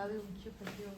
나도 기억할게요.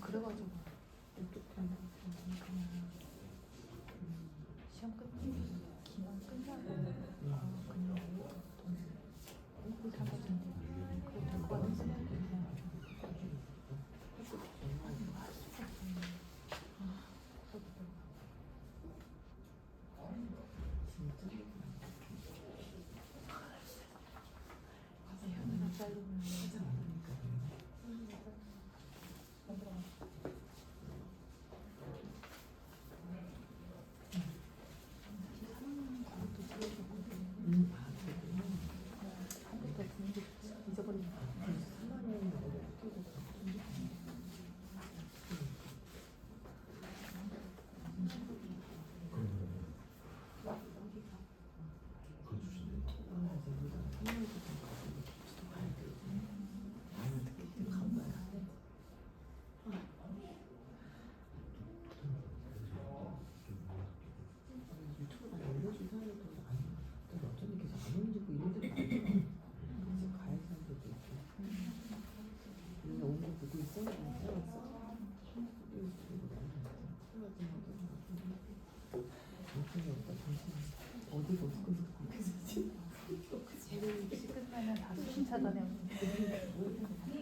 그래가지고 시험 끝나고 기간 끝나고 그냥 돈 사가지고 그거 될것 같은 생각이 들어요. 끝나면 다 수신 차단해.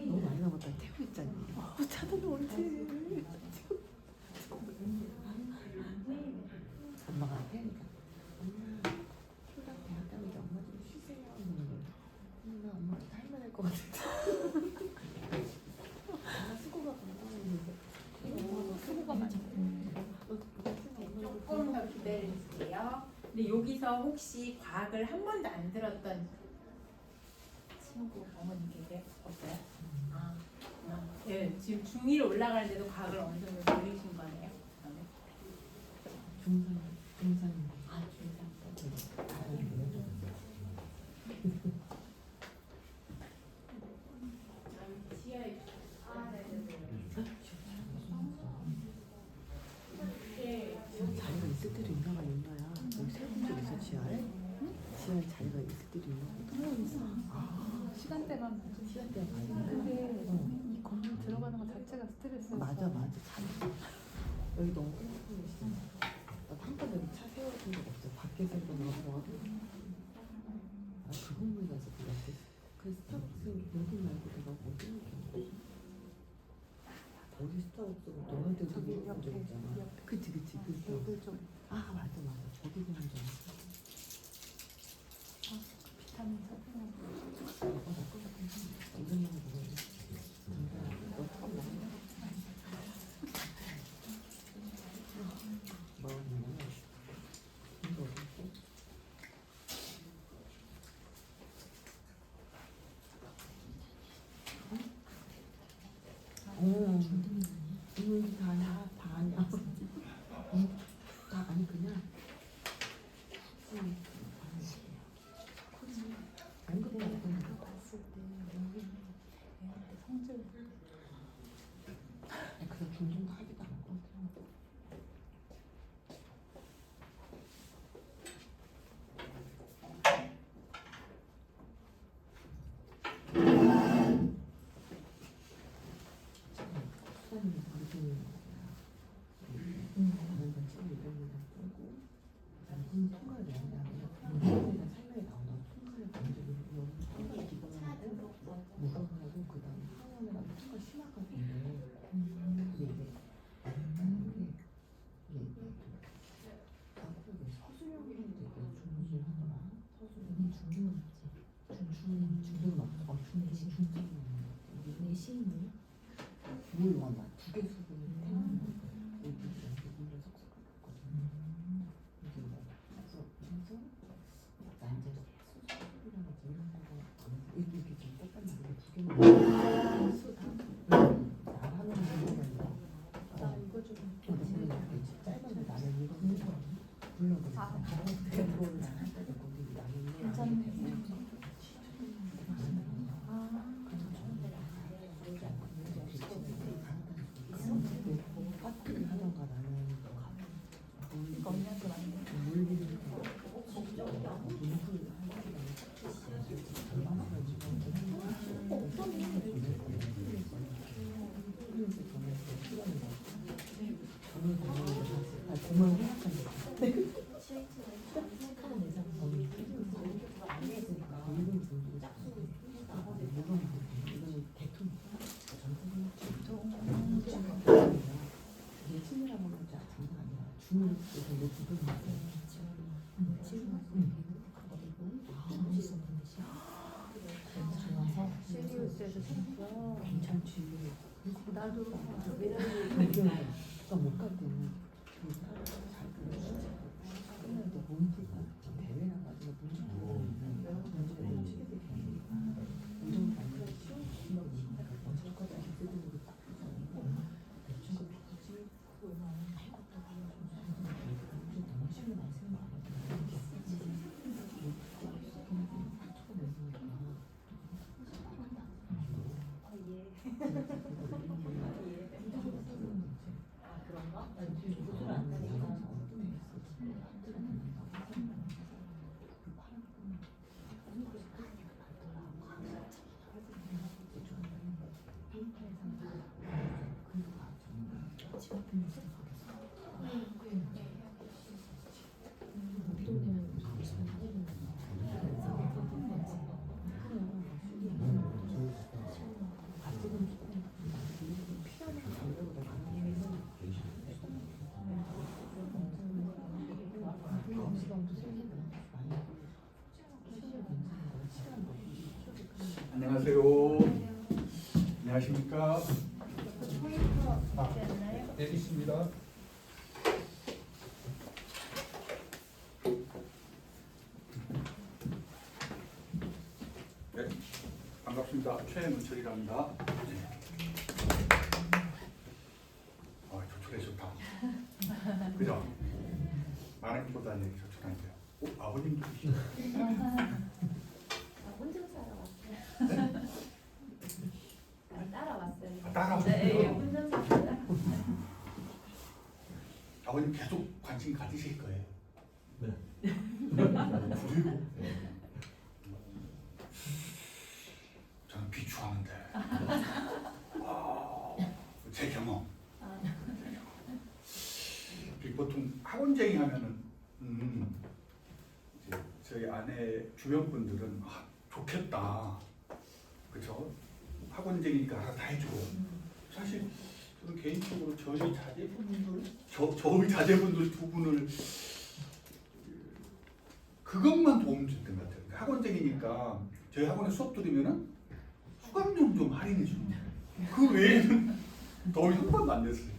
너무 많이 남았다. 태우 있잖니. 차단은 옳지. 엄마가 태우니까 엄마 휴가 대학 가는데 엄마 좀 쉬세요. 나 엄마가 다 할만할 것 같은데. 엄마 수고가 많았는데. 엄마도 수고가 많이. 조금 더 기다려주세요. 근데 여기서 혹시 과학을 한 번도 안 들었던 친구 어머니 계세요? 없어요? 네, 지금 중2로 올라가는데도 과학을 어느 정도 들으신 거네요? 그러면? 중산. 아, 중3. 지하에 자리가 있을 때도 있나 봐, 윤나야. 여기 세분 쪽 있어, 지하에? 지하에 자리가 있을 때도 있나 봐. 있어. 시간대만 시간대가 많이. 근데 이 건물 들어가는 것 자체가 스트레스였어. 맞아. 여기 너무 끔찍해. 나한 번 여기 차 세워준 적 없어. 밖에서 이거 나와서. 그 건물 가서 그 옆에. 그 스타벅스 여기 말고 내가 어디 있겠어? 어디 스타벅스고 너네 때도 저기 본 적 있잖아. 그치. 그 스타벅스. 좀 맞아. 거기 보는 줄 알았어. 비타민 사탕. 나 그거 같은 오랜만에 먹었네. 너 처음 먹는 거? 마음이야. 이거 어딨어? 이거 다 아니야. 다 아니 그냥 다른 건 치료 이론이나 쓰고 그다음에 통과를 내는다면 통과에다 설명이 나온다고 통과를 먼저 여기 통과 기본하고 무관하고 그다음에 항원이라고 통과 심화가인데 이게 서술형인데 중지를 하더라. 서술형이 중등은 없지. 중등은 없어. 중등은 이게 시인이야? 뭘 원하? 두개 수준을 태우는 거. 여기 문제 석석하거든. 이게 뭐 그래서 난제 수술이라든지 이런 거가 이렇게 좀 똑같은 게 두 개만 수다. 나하는 문제가 있나? 나 이거 좀 짧은데 나는 이거 물론 그걸 나한테 거기 나는 괜찮네. 파티를 하던가 나는 이거 언니한테 맞네. 물리는 정말 시리우스에서 생겼어. 괜찮지. 나도 그러니까 못 갈 때는 잘 끝나는데 문제가 대회나 가지고 문제가 못 치게 되니까 이런 거 아니면 시험 먼저까지 기대되는 딱 대충 그렇지. 너무 시간을 많이 쓰는 거 안녕하세요. 안녕하십니까? 네, 있습니다. 네, 반갑습니다. 최문철이랍니다. 네. 저쪽에 좋다. 그죠? 많은 것보다는 여기 저쪽한데요. 아버님도 계시죠? 혼자 살아왔어요. 따라왔어요. 따라왔어요? 네, 혼자 살아요. 아버님 계속 관심 가지실 거예요. 네. 그리고 저는 비추하는데 제 경험. 보통 학원쟁이 하면은 이제 저희 아내 주변 분들은 좋겠다, 그렇죠? 학원쟁이니까 알아서 다 해주고. 사실 저는 개인적으로 저희 자제분들 두 분을 그것만 도움 줬던 것 같아요. 학원쟁이니까 저희 학원에 수업 들으면은 수강료 좀 할인해 주는 거예요. 그 외에는 도움이 한 번도 안 됐어요.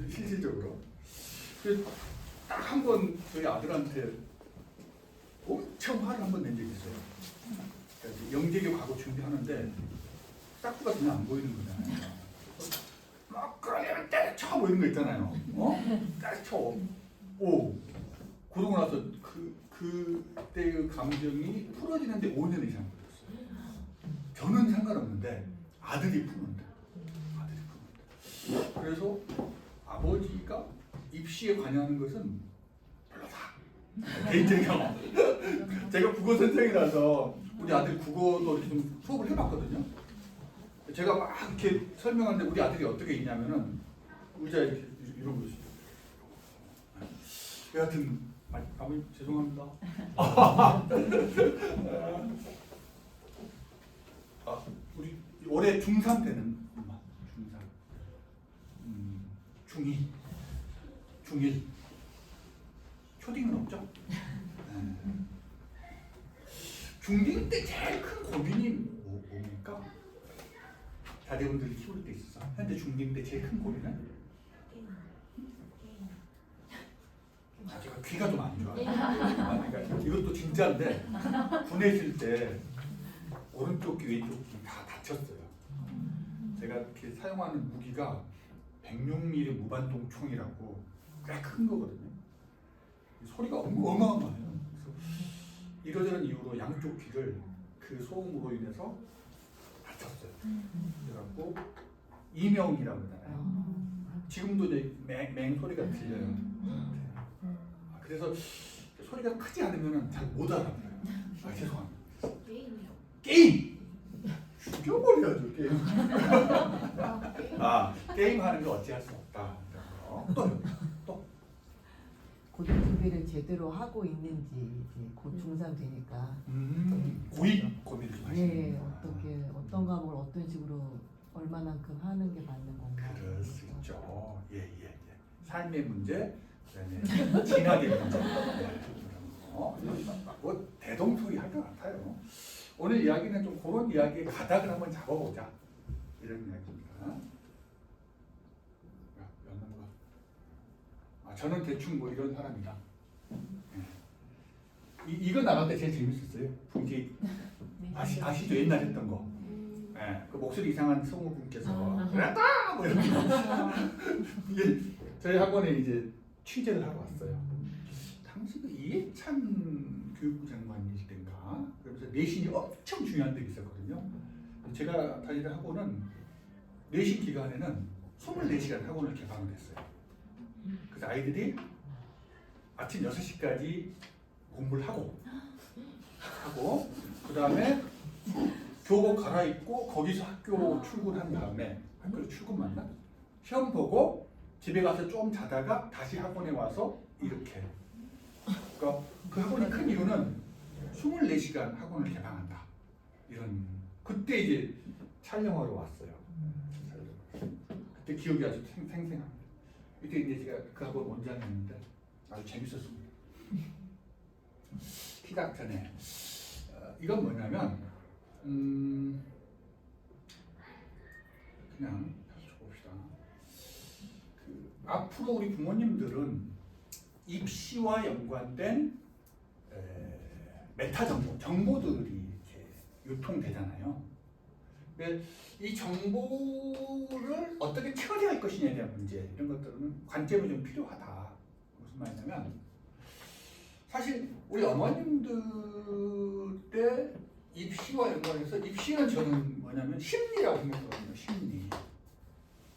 실질적으로. 그래서 딱 한 번 저희 아들한테 엄청 화를 한 번 낸 적이 있어요. 그러니까 영재교 가고 준비하는데 싹구가 그냥 안 보이는 거잖아요. 막 그러려면 때려쳐 뭐 이런 거 있잖아요. 때려쳐. 그러고 나서 그때의 감정이 풀어지는데 5년 이상 걸렸어요. 저는 상관없는데 아들이 푸는데. 그래서 아버지가 입시에 관여하는 것은 별로다. 개인적인 경험. 제가 국어 선생이라서 우리 아들 국어도 이렇게 좀 수업을 해봤거든요. 제가 막 이렇게 설명하는데 우리 아들이 어떻게 있냐면은 의자에 이렇게 이러고 있어요. 여하튼 아버님 죄송합니다. 우리 올해 중3 되는 엄마 중3 중2 중1 초딩은 없죠? 중2 때 제일 큰 고민이 뭡니까? 자제분들이 키울 때 있어서 현재 중2 때 제일 큰 고민은? 제가 귀가 좀 안 좋아요. 그러니까 이것도 진짜인데 군에 있을 때 오른쪽 귀 왼쪽 귀 다 다쳤어요. 제가 이렇게 사용하는 무기가 106mm 무반동 총이라고 꽤 큰 거거든요. 소리가 어마어마해요. 그래서 이러저런 이유로 양쪽 귀를 그 소음으로 인해서 다쳤어요. 그래갖고 이명이라고 하잖아요. 지금도 이제 맹 소리가 들려요. 그래서 소리가 크지 않으면 잘 못 알아들어요. 죄송합니다. 게임! 죽여버려야죠 게임. 게임하는 거 어찌할 수 없다. 또 고등 준비를 제대로 하고 있는지 이제 곧 중3 되니까 고입 고민을 좀 하시는 네, 거예요. 어떻게 어떤 과목을 어떤 식으로 얼마만큼 하는 게 맞는 건가. 그럴 수 있죠. 예. 삶의 문제, 그다음에 진학의 문제. 뭐 대동소이 할 것 같아요. 오늘 이야기는 좀 그런 이야기의 가닥을 한번 잡아보자. 이런 이야기입니다. 저는 대충 뭐 이런 사람이다. 이거 나갈 때 제일 재밌었어요. 이제 아시죠? 옛날 했던 거. 그 목소리 이상한 성우분께서 그랬다! 뭐 이런 거. 이게 저희 학원에 이제 취재를 하러 왔어요. 당시 이해찬 교육부 장관일 때인가. 그래서 내신이 엄청 중요한 데 있었거든요. 제가 다니던 학원은 내신 기간에는 24시간 학원을 개방을 했어요. 그래서 아이들이 아침 6시까지 공부를 하고 그 다음에 교복 갈아입고 거기서 학교 출근한 다음에 학교 출근 맞나? 시험 보고 집에 가서 좀 자다가 다시 학원에 와서 이렇게. 그러니까 그 학원이 큰 이유는 24시간 학원을 개방한다. 이런. 그때 이제 촬영하러 왔어요. 그때 기억이 아주 생생합니다. 이때 이제 제가 그 학원 원장이었는데 아주 재밌었습니다. 시작 전에 이건 뭐냐면 그냥 봅시다. 앞으로 우리 부모님들은 입시와 연관된 메타 정보들이 이렇게 유통되잖아요. 이 정보를 어떻게 처리할 것이냐에 대한 문제, 이런 것들은 관점이 좀 필요하다. 무슨 말이냐면 사실 우리 어머님들 때 입시와 연관해서 입시는 저는 뭐냐면 심리라고 생각하거든요. 심리.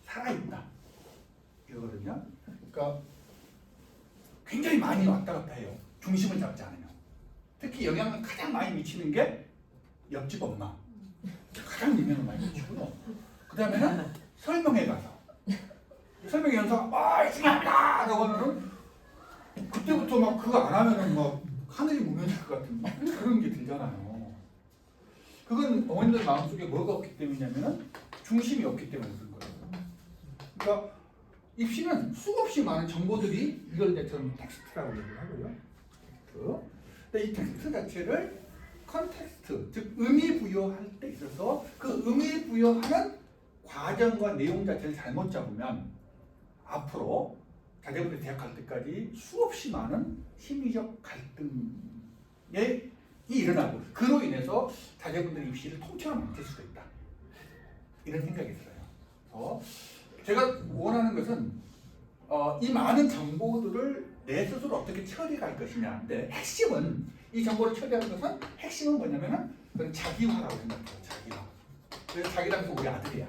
살아있다. 이거거든요. 그러니까 굉장히 많이 왔다 갔다 해요. 중심을 잡지 않으면. 특히 영향을 가장 많이 미치는 게 옆집 엄마. 가장 영향을 많이 미치고요. 그 다음에는 설명회 가서. 설명회 연사가 중요하다! 라고 하면은 그때부터 막 그거 안 하면은 막 하늘이 무너질 것 같은 그런 게 들잖아요. 그건 어머님들 마음속에 뭐가 없기 때문이냐면은 중심이 없기 때문에 그런 거예요. 그러니까 입시는 수없이 많은 정보들이 이걸 이제 저는 텍스트라고 얘기를 하고요. 근데 이 텍스트 자체를 컨텍스트, 즉 의미 부여할 때 있어서 그 의미 부여하는 과정과 내용 자체를 잘못 잡으면 앞으로 자제분들이 대학 갈 때까지 수없이 많은 심리적 갈등이 일어나고 그로 인해서 자제분들의 입시를 통째로 망칠 수도 있다. 이런 생각이 들어요. 제가 원하는 것은 이 많은 정보들을 내 스스로 어떻게 처리할 것이냐인데 핵심은 이 정보를 처리하는 것은 핵심은 뭐냐면은 그건 자기화라고 생각해요. 자기화. 그래서 자기라면서 우리 아들이야.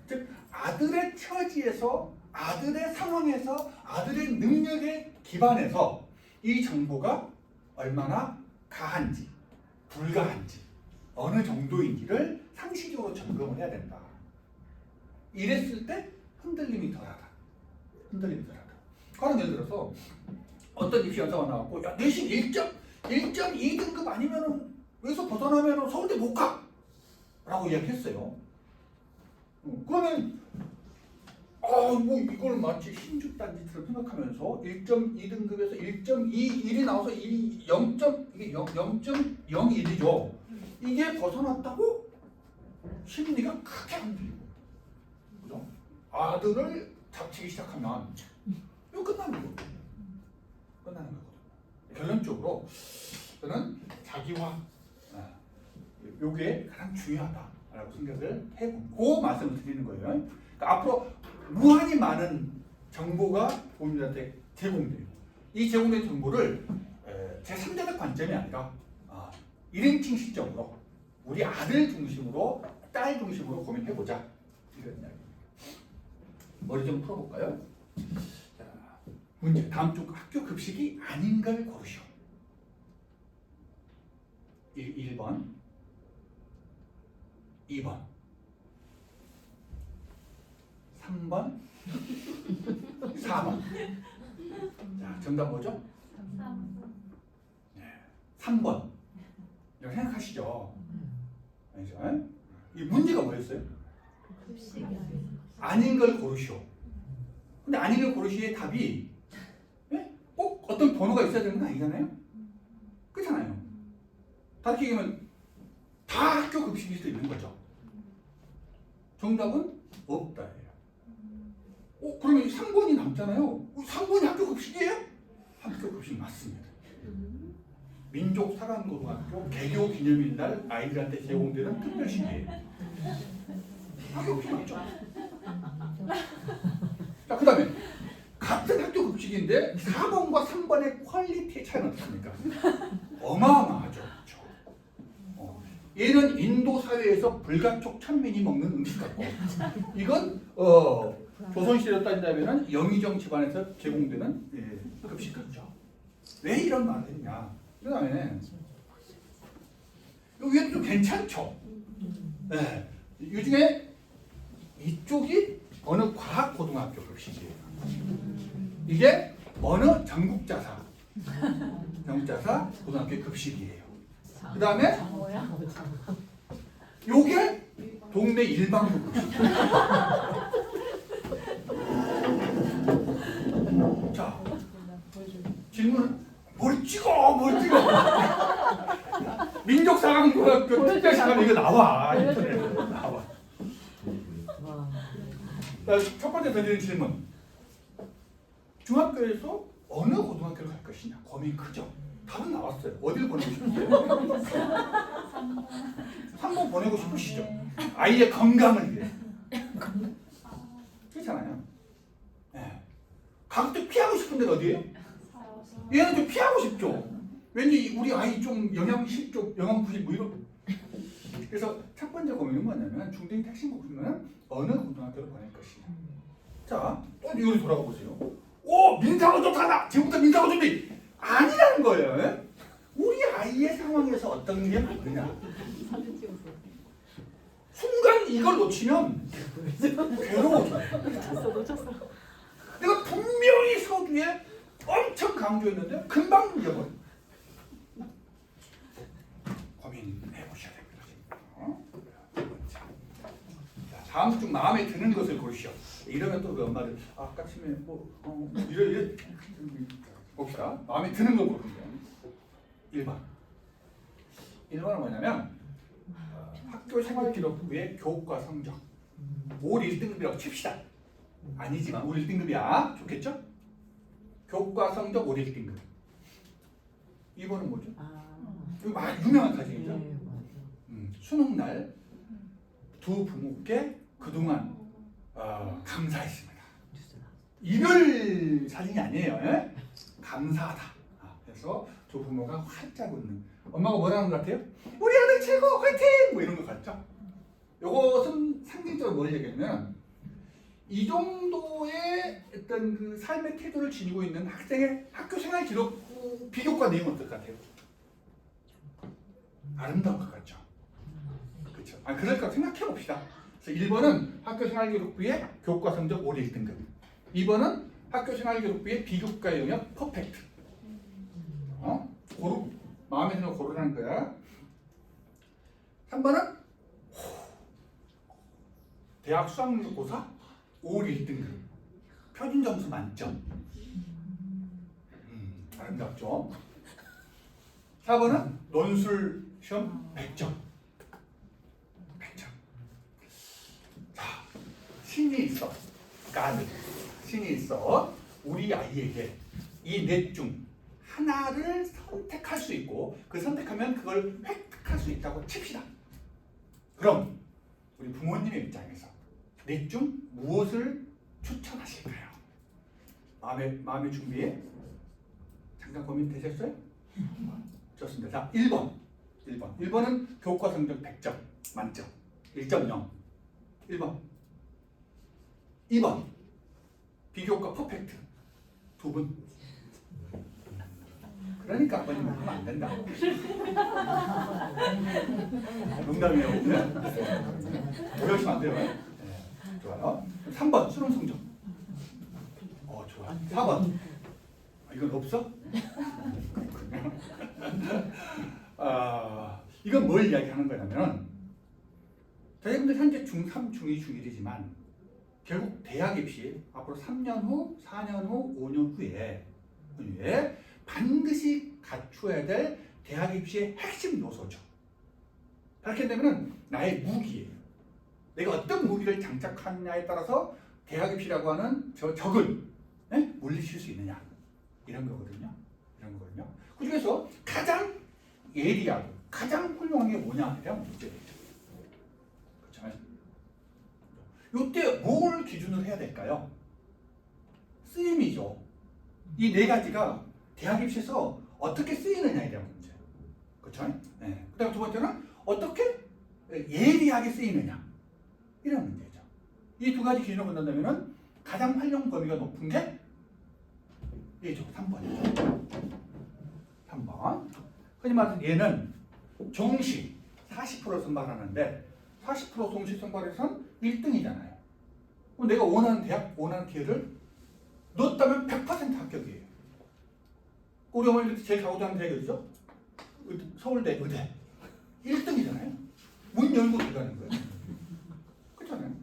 즉 아들의 처지에서 아들의 상황에서 아들의 능력에 기반해서 이 정보가 얼마나 가한지 불가한지 어느 정도인지를 상시적으로 점검을 해야 된다. 이랬을 때 흔들림이 덜하다. 흔들림이 덜하다. 가령 예를 들어서 어떤 입시 연사가 나왔고 야 내신 1.2등급 아니면은 여기서 벗어나면은 서울대 못 가! 라고 이야기했어요. 그러면 뭐 이걸 마치 신주단지처럼 생각하면서 1.2등급에서 1.21이 나와서 이게 0.01이죠. 이게 벗어났다고 심리가 크게 흔들리고, 그죠? 아들을 잡치기 시작하면 이거 끝나는 거거든요. 결론적으로 저는 자기화, 요게 가장 중요하다라고 생각을 해보고 그 말씀을 드리는 거예요. 그러니까 앞으로 무한히 많은 정보가 국민들한테 제공돼요. 이 제공된 정보를 제3자적 관점이 아니라 1인칭 시점으로 우리 아들 중심으로 딸 중심으로 고민해보자, 이런 이야기입니다. 머리 좀 풀어볼까요? 자, 문제 다음 쪽 학교 급식이 아닌 걸 고르시오. 1번 2번 3번 4번. 자, 정답 뭐죠? 3번. 이렇게 생각하시죠? 아니죠? 이 문제가 뭐였어요? 아닌 걸 고르시오. 근데 아닌 걸 고르시오의 답이 꼭 어떤 번호가 있어야 되는 건 아니잖아요? 그렇잖아요. 다르게 얘기하면 다 학교 급식일 수도 있는 거죠. 정답은 없다예요. 그러면 3번이 남잖아요. 3번이 학교 급식이에요? 학교 급식 맞습니다. 민족사관고등학교 개교 기념일 날 아이들한테 제공되는 특별식이에요. 학교 급식 맞죠? 자, 그 다음에 같은 학교 급식인데 4번과 3번의 퀄리티의 차이는 어떻습니까? 어마어마하죠. 그렇죠? 얘는 인도 사회에서 불가촉 천민이 먹는 음식 같고, 이건 조선시대로 따진다면 영의정 집안에서 제공되는 급식 같죠. 왜 이런 말을 했냐? 그 다음에 여기는 좀 괜찮죠. 네. 이 중에 이쪽이 어느 과학고등학교 급식이에요. 이게 어느 전국자사 고등학교 급식이에요. 그 다음에 요게 동네 일반고 급식이에요. 자, 질문은 뭘 찍어. 민족사관고등학교 특별시간 이거 나와. 인터넷에 나와. 첫 번째 드리는 질문. 중학교에서 어느 고등학교를 갈 것이냐. 고민 크죠? 답은 나왔어요. 어디를 보내고 싶으세요? 3번 보내고 싶으시죠? 아이의 건강을 위해. 그렇잖아요. 네. 가급적 피하고 싶은 데가 어디예요? 얘는 좀 피하고 싶죠. 왠지 우리 아이 좀 영양 실족, 영양 부실 뭐 이런. 그래서 첫 번째 고민은 뭐냐면 중등 택시 고민은 어느 고등학교를 보낼 것이냐. 자, 또 이걸 돌아가 보세요. 오, 민사고 좋다. 지금부터 민사고 준비. 아니라는 거예요. 우리 아이의 상황에서 어떤 게 맞느냐. 순간 이걸 놓치면 괴로워져. 놓쳤어. 내가 분명히 서두에 엄청 강조했는데 금방 잊어버려. 고민해 보셔야 됩니다. 자, 다음 중 마음에 드는 것을 고르시오. 이러면 또 그 엄마들 아까 아침에 이래 봅시다. 마음에 드는 걸 고르는 거예요. 1번. 1번은 뭐냐면 학교 생활기록부의 교과 성적 올 1등급이라고 칩시다. 아니지만 올 1등급이야. 좋겠죠? 교과 성적 올 1등급. 2번은 뭐죠? 이거 많이 유명한 사진이죠. 수능날 두 부모께 그동안 감사했습니다. 이별 사진이 아니에요. 에? 감사하다. 그래서 두 부모가 활짝 웃는. 엄마가 뭐라는 것 같아요? 우리 아들 최고 화이팅! 뭐 이런 것 같죠? 이것은 상징적으로 뭘 얘기하냐면 이 정도의 어떤 그 삶의 태도를 지니고 있는 학생의 학교 생활 기록 비교과 내용은 어떨 것 같아요? 아름다울 것 같죠? 그렇죠? 그럴까 생각해 봅시다. 그래서 1번은 학교 생활 기록부의 교과 성적 올 1등급. 2번은 학교생활기록부의 비교과 영역 퍼펙트. 고루 마음에 드는 거 고르라는 거야. 3번은 대학 수학고사 5월 1등급 표준 점수 만점. 아름답죠. 4번은 논술 시험 100점. 100점. 자, 신이 있어. 가드. 신이 있어. 우리 아이에게 이 넷 중 하나를 선택할 수 있고 그 선택하면 그걸 획득할 수 있다고 칩시다. 그럼 우리 부모님의 입장에서 넷 중 무엇을 추천하실까요? 마음의 준비에 잠깐 고민 되셨어요? 좋습니다. 자, 1번은 교과 성적 100점 만점 1.0. 1번. 2번 비교과 퍼펙트 2분. 그러니까 아버님 하면 안 된다. 농담이에요. 오해하시면 안 돼요. 네, 좋아요. 3번 수능 성적. 좋아. 4번. 이건 없어? 그렇군요. 이건 뭘 이야기하는 거냐면 저희분들 현재 중3, 중2, 중1이지만 결국 대학 입시 앞으로 3년 후, 4년 후, 5년 후에 반드시 갖추어야 될 대학 입시의 핵심 요소죠. 그렇게 되면 나의 무기예요. 내가 어떤 무기를 장착하느냐에 따라서 대학 입시라고 하는 적을 물리칠 수 있느냐 이런 거거든요. 그 중에서 가장 예리하고 가장 훌륭한 게 뭐냐 이런 문제죠. 그렇죠? 이때 뭘 기준으로 해야 될까요? 쓰임이죠. 이 네 가지가 대학 입시에서 어떻게 쓰이느냐에 대한 문제. 그렇죠? 네. 그다음 두 번째는 어떻게 예리하게 쓰이느냐 이런 문제죠. 이 두 가지 기준을 본다면 가장 활용 범위가 높은 게 얘죠. 3번이죠. 3번. 흔히 말해서 얘는 정시 40% 선발하는데 40% 정시 선발에선 1등이잖아요. 그럼 내가 원하는 대학, 원하는 기회를 넣었다면 100% 합격이에요. 우리 어머니들 제일 가고자 하는 대학이 어디죠? 서울대 의대. 1등이잖아요. 문 열고 들어가는 거예요. 그렇잖아요.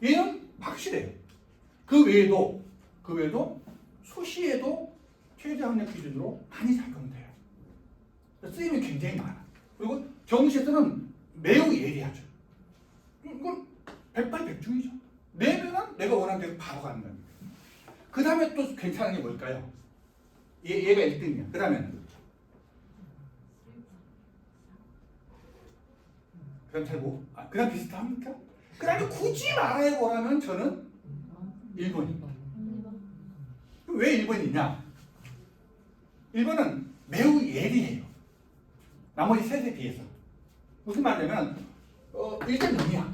얘는 확실해요. 그 외에도 수시에도 최저 학력 기준으로 많이 작용돼요. 쓰임이 굉장히 많아. 그리고 정시에서는 매우 예리하죠. 이건 100발백중이죠. 내면은 내가 원하는 대로 바로 가는 겁니다. 그 다음에 또 괜찮은 게 뭘까요? 얘가 1등이야. 그 다음에는 그 다음 비슷합니까? 그 다음에 굳이 말해 보라면 저는 1번입니다. 왜 1번이냐? 1번은 매우 예리해요. 나머지 셋에 비해서. 무슨 말이냐면 1.0이야.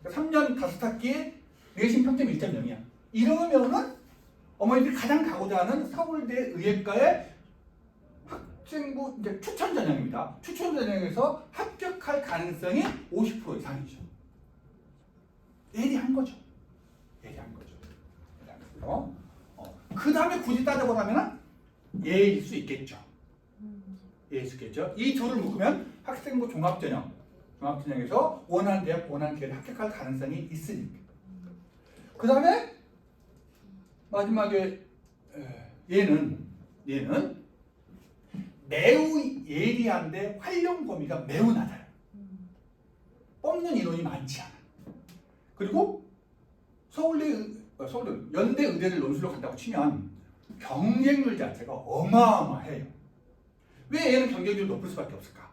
3년 5학기에 내신 평점 1.0이야. 이러면은 어머니들이 가장 가고자 하는 서울대 의예과의 학생부 이제 추천 전형입니다. 추천 전형에서 합격할 가능성이 50% 이상이죠. 예리한 거죠. 그 다음에 굳이 따져보자면 예일 수 있겠죠. 이 둘을 묶으면 학생부 종합전형에서 원하는 대학, 원하는 기회를 합격할 가능성이 있으니까. 그 다음에 마지막에 얘는 매우 예리한데 활용 범위가 매우 낮아요. 뽑는 인원이 많지 않아. 그리고 연대 의대를 논술로 간다고 치면 경쟁률 자체가 어마어마해요. 왜 얘는 경쟁률이 높을 수밖에 없을까?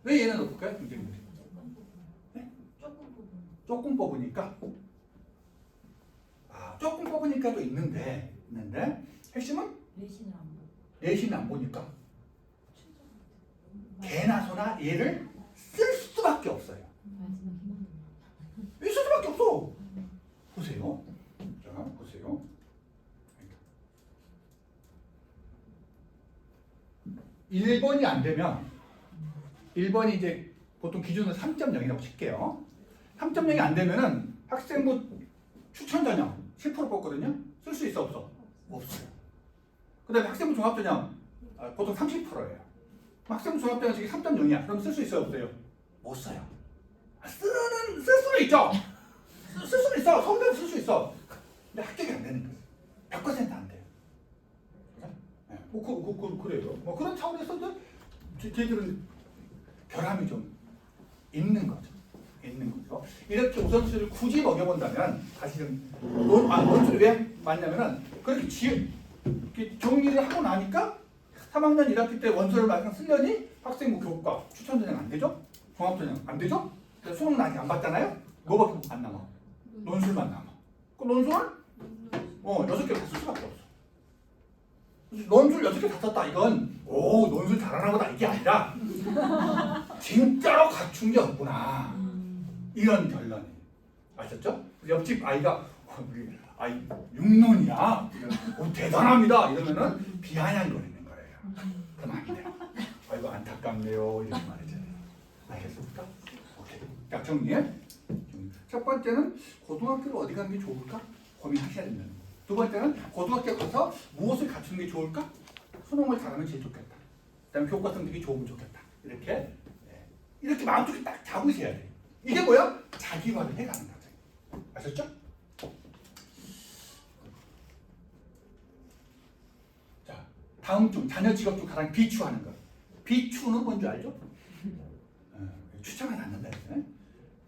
왜 얘는 높을까요? 경쟁률이? 네? 조금 뽑으니까. 조금 뽑으니까도 있는데 핵심은 내신을 안 보니까 개나 소나 얘를 쓸 수밖에 없어요. 왜 쓸 수밖에 없어? 보세요. 자, 보세요. 1번이 안 되면 1번이 이제 보통 기준은 3.0이라고 칠게요. 3.0이 안 되면은 학생부 추천 전형 10% 뽑거든요. 쓸 수 있어 없어? 없어요. 그 다음에 학생부 종합전형 보통 30%예요. 학생부 종합전형 저기 3.0이야. 그럼 쓸 수 있어요 없어요? 못 써요. 쓸 수는 있죠. 쓸 수는 있어. 서울대는 쓸 수 있어. 근데 합격이 안 되는 거예요. 100%안 돼요. 네. 그래요. 뭐 그런 차원에서도 저희들은 결함이 좀 있는 거죠. 있는 거죠. 이렇게 우선순위를 굳이 먹여본다면 사실은 논술이 왜 맞냐면은 그렇게 정리를 하고 나니까 3학년 1학기 때 원서를 막상 쓰려니 학생부 교과 추천전형 안 되죠? 종합전형 안 되죠? 수능 아직 안 봤잖아요? 뭐밖에 안 남아? 논술만 남아. 그 논술을 6개를 다 쓸 수밖에 없어. 논술 6개 다 썼다 이건 오 논술 잘하나 보다 이게 아니라 진짜로 갖춘 게 없구나 이런 결론이 아셨죠? 옆집 아이가 우리 아이 6논이야 대단합니다 이러면은 비아냥거리는 거예요. 그럼 안 돼요. 아이고 안타깝네요 이런 말이죠. 알겠습니까? 오케이. 자 정리해. 첫 번째는 고등학교를 어디 가는 게 좋을까 고민하셔야 된다는 거. 두 번째는 고등학교 가서 무엇을 갖추는 게 좋을까? 수능을 잘하면 제일 좋겠다. 그다음에 교과 성적이 좋으면 좋겠다. 이렇게 마음속에 딱 잡으셔야 돼요. 이게 뭐야? 자기화를 해가는 거죠. 아셨죠? 자, 다음 중 자녀 직업 중 가장 비추하는 것. 비추는 뭔지 알죠? 추천하지 않는다 했어요.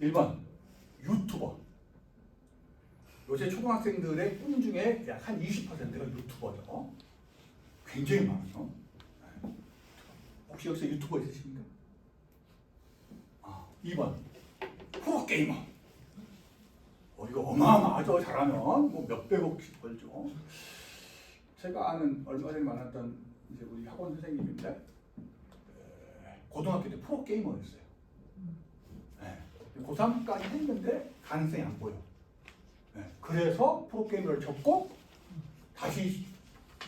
1번 유튜버. 요새 초등학생들의 꿈 중에 약 한 20%가 유튜버죠. 굉장히 많아요. 혹시 여기서 유튜버 있으십니까? 2번 프로게이머. 이거 어마어마하죠. 잘하면 뭐 몇백억씩 벌죠. 제가 아는 얼마 전에 만났던 이제 우리 학원 선생님인데 고등학교 때 프로게이머였어요. 고3까지 했는데 가능성이 안 보여. 그래서 프로게이머를 접고 다시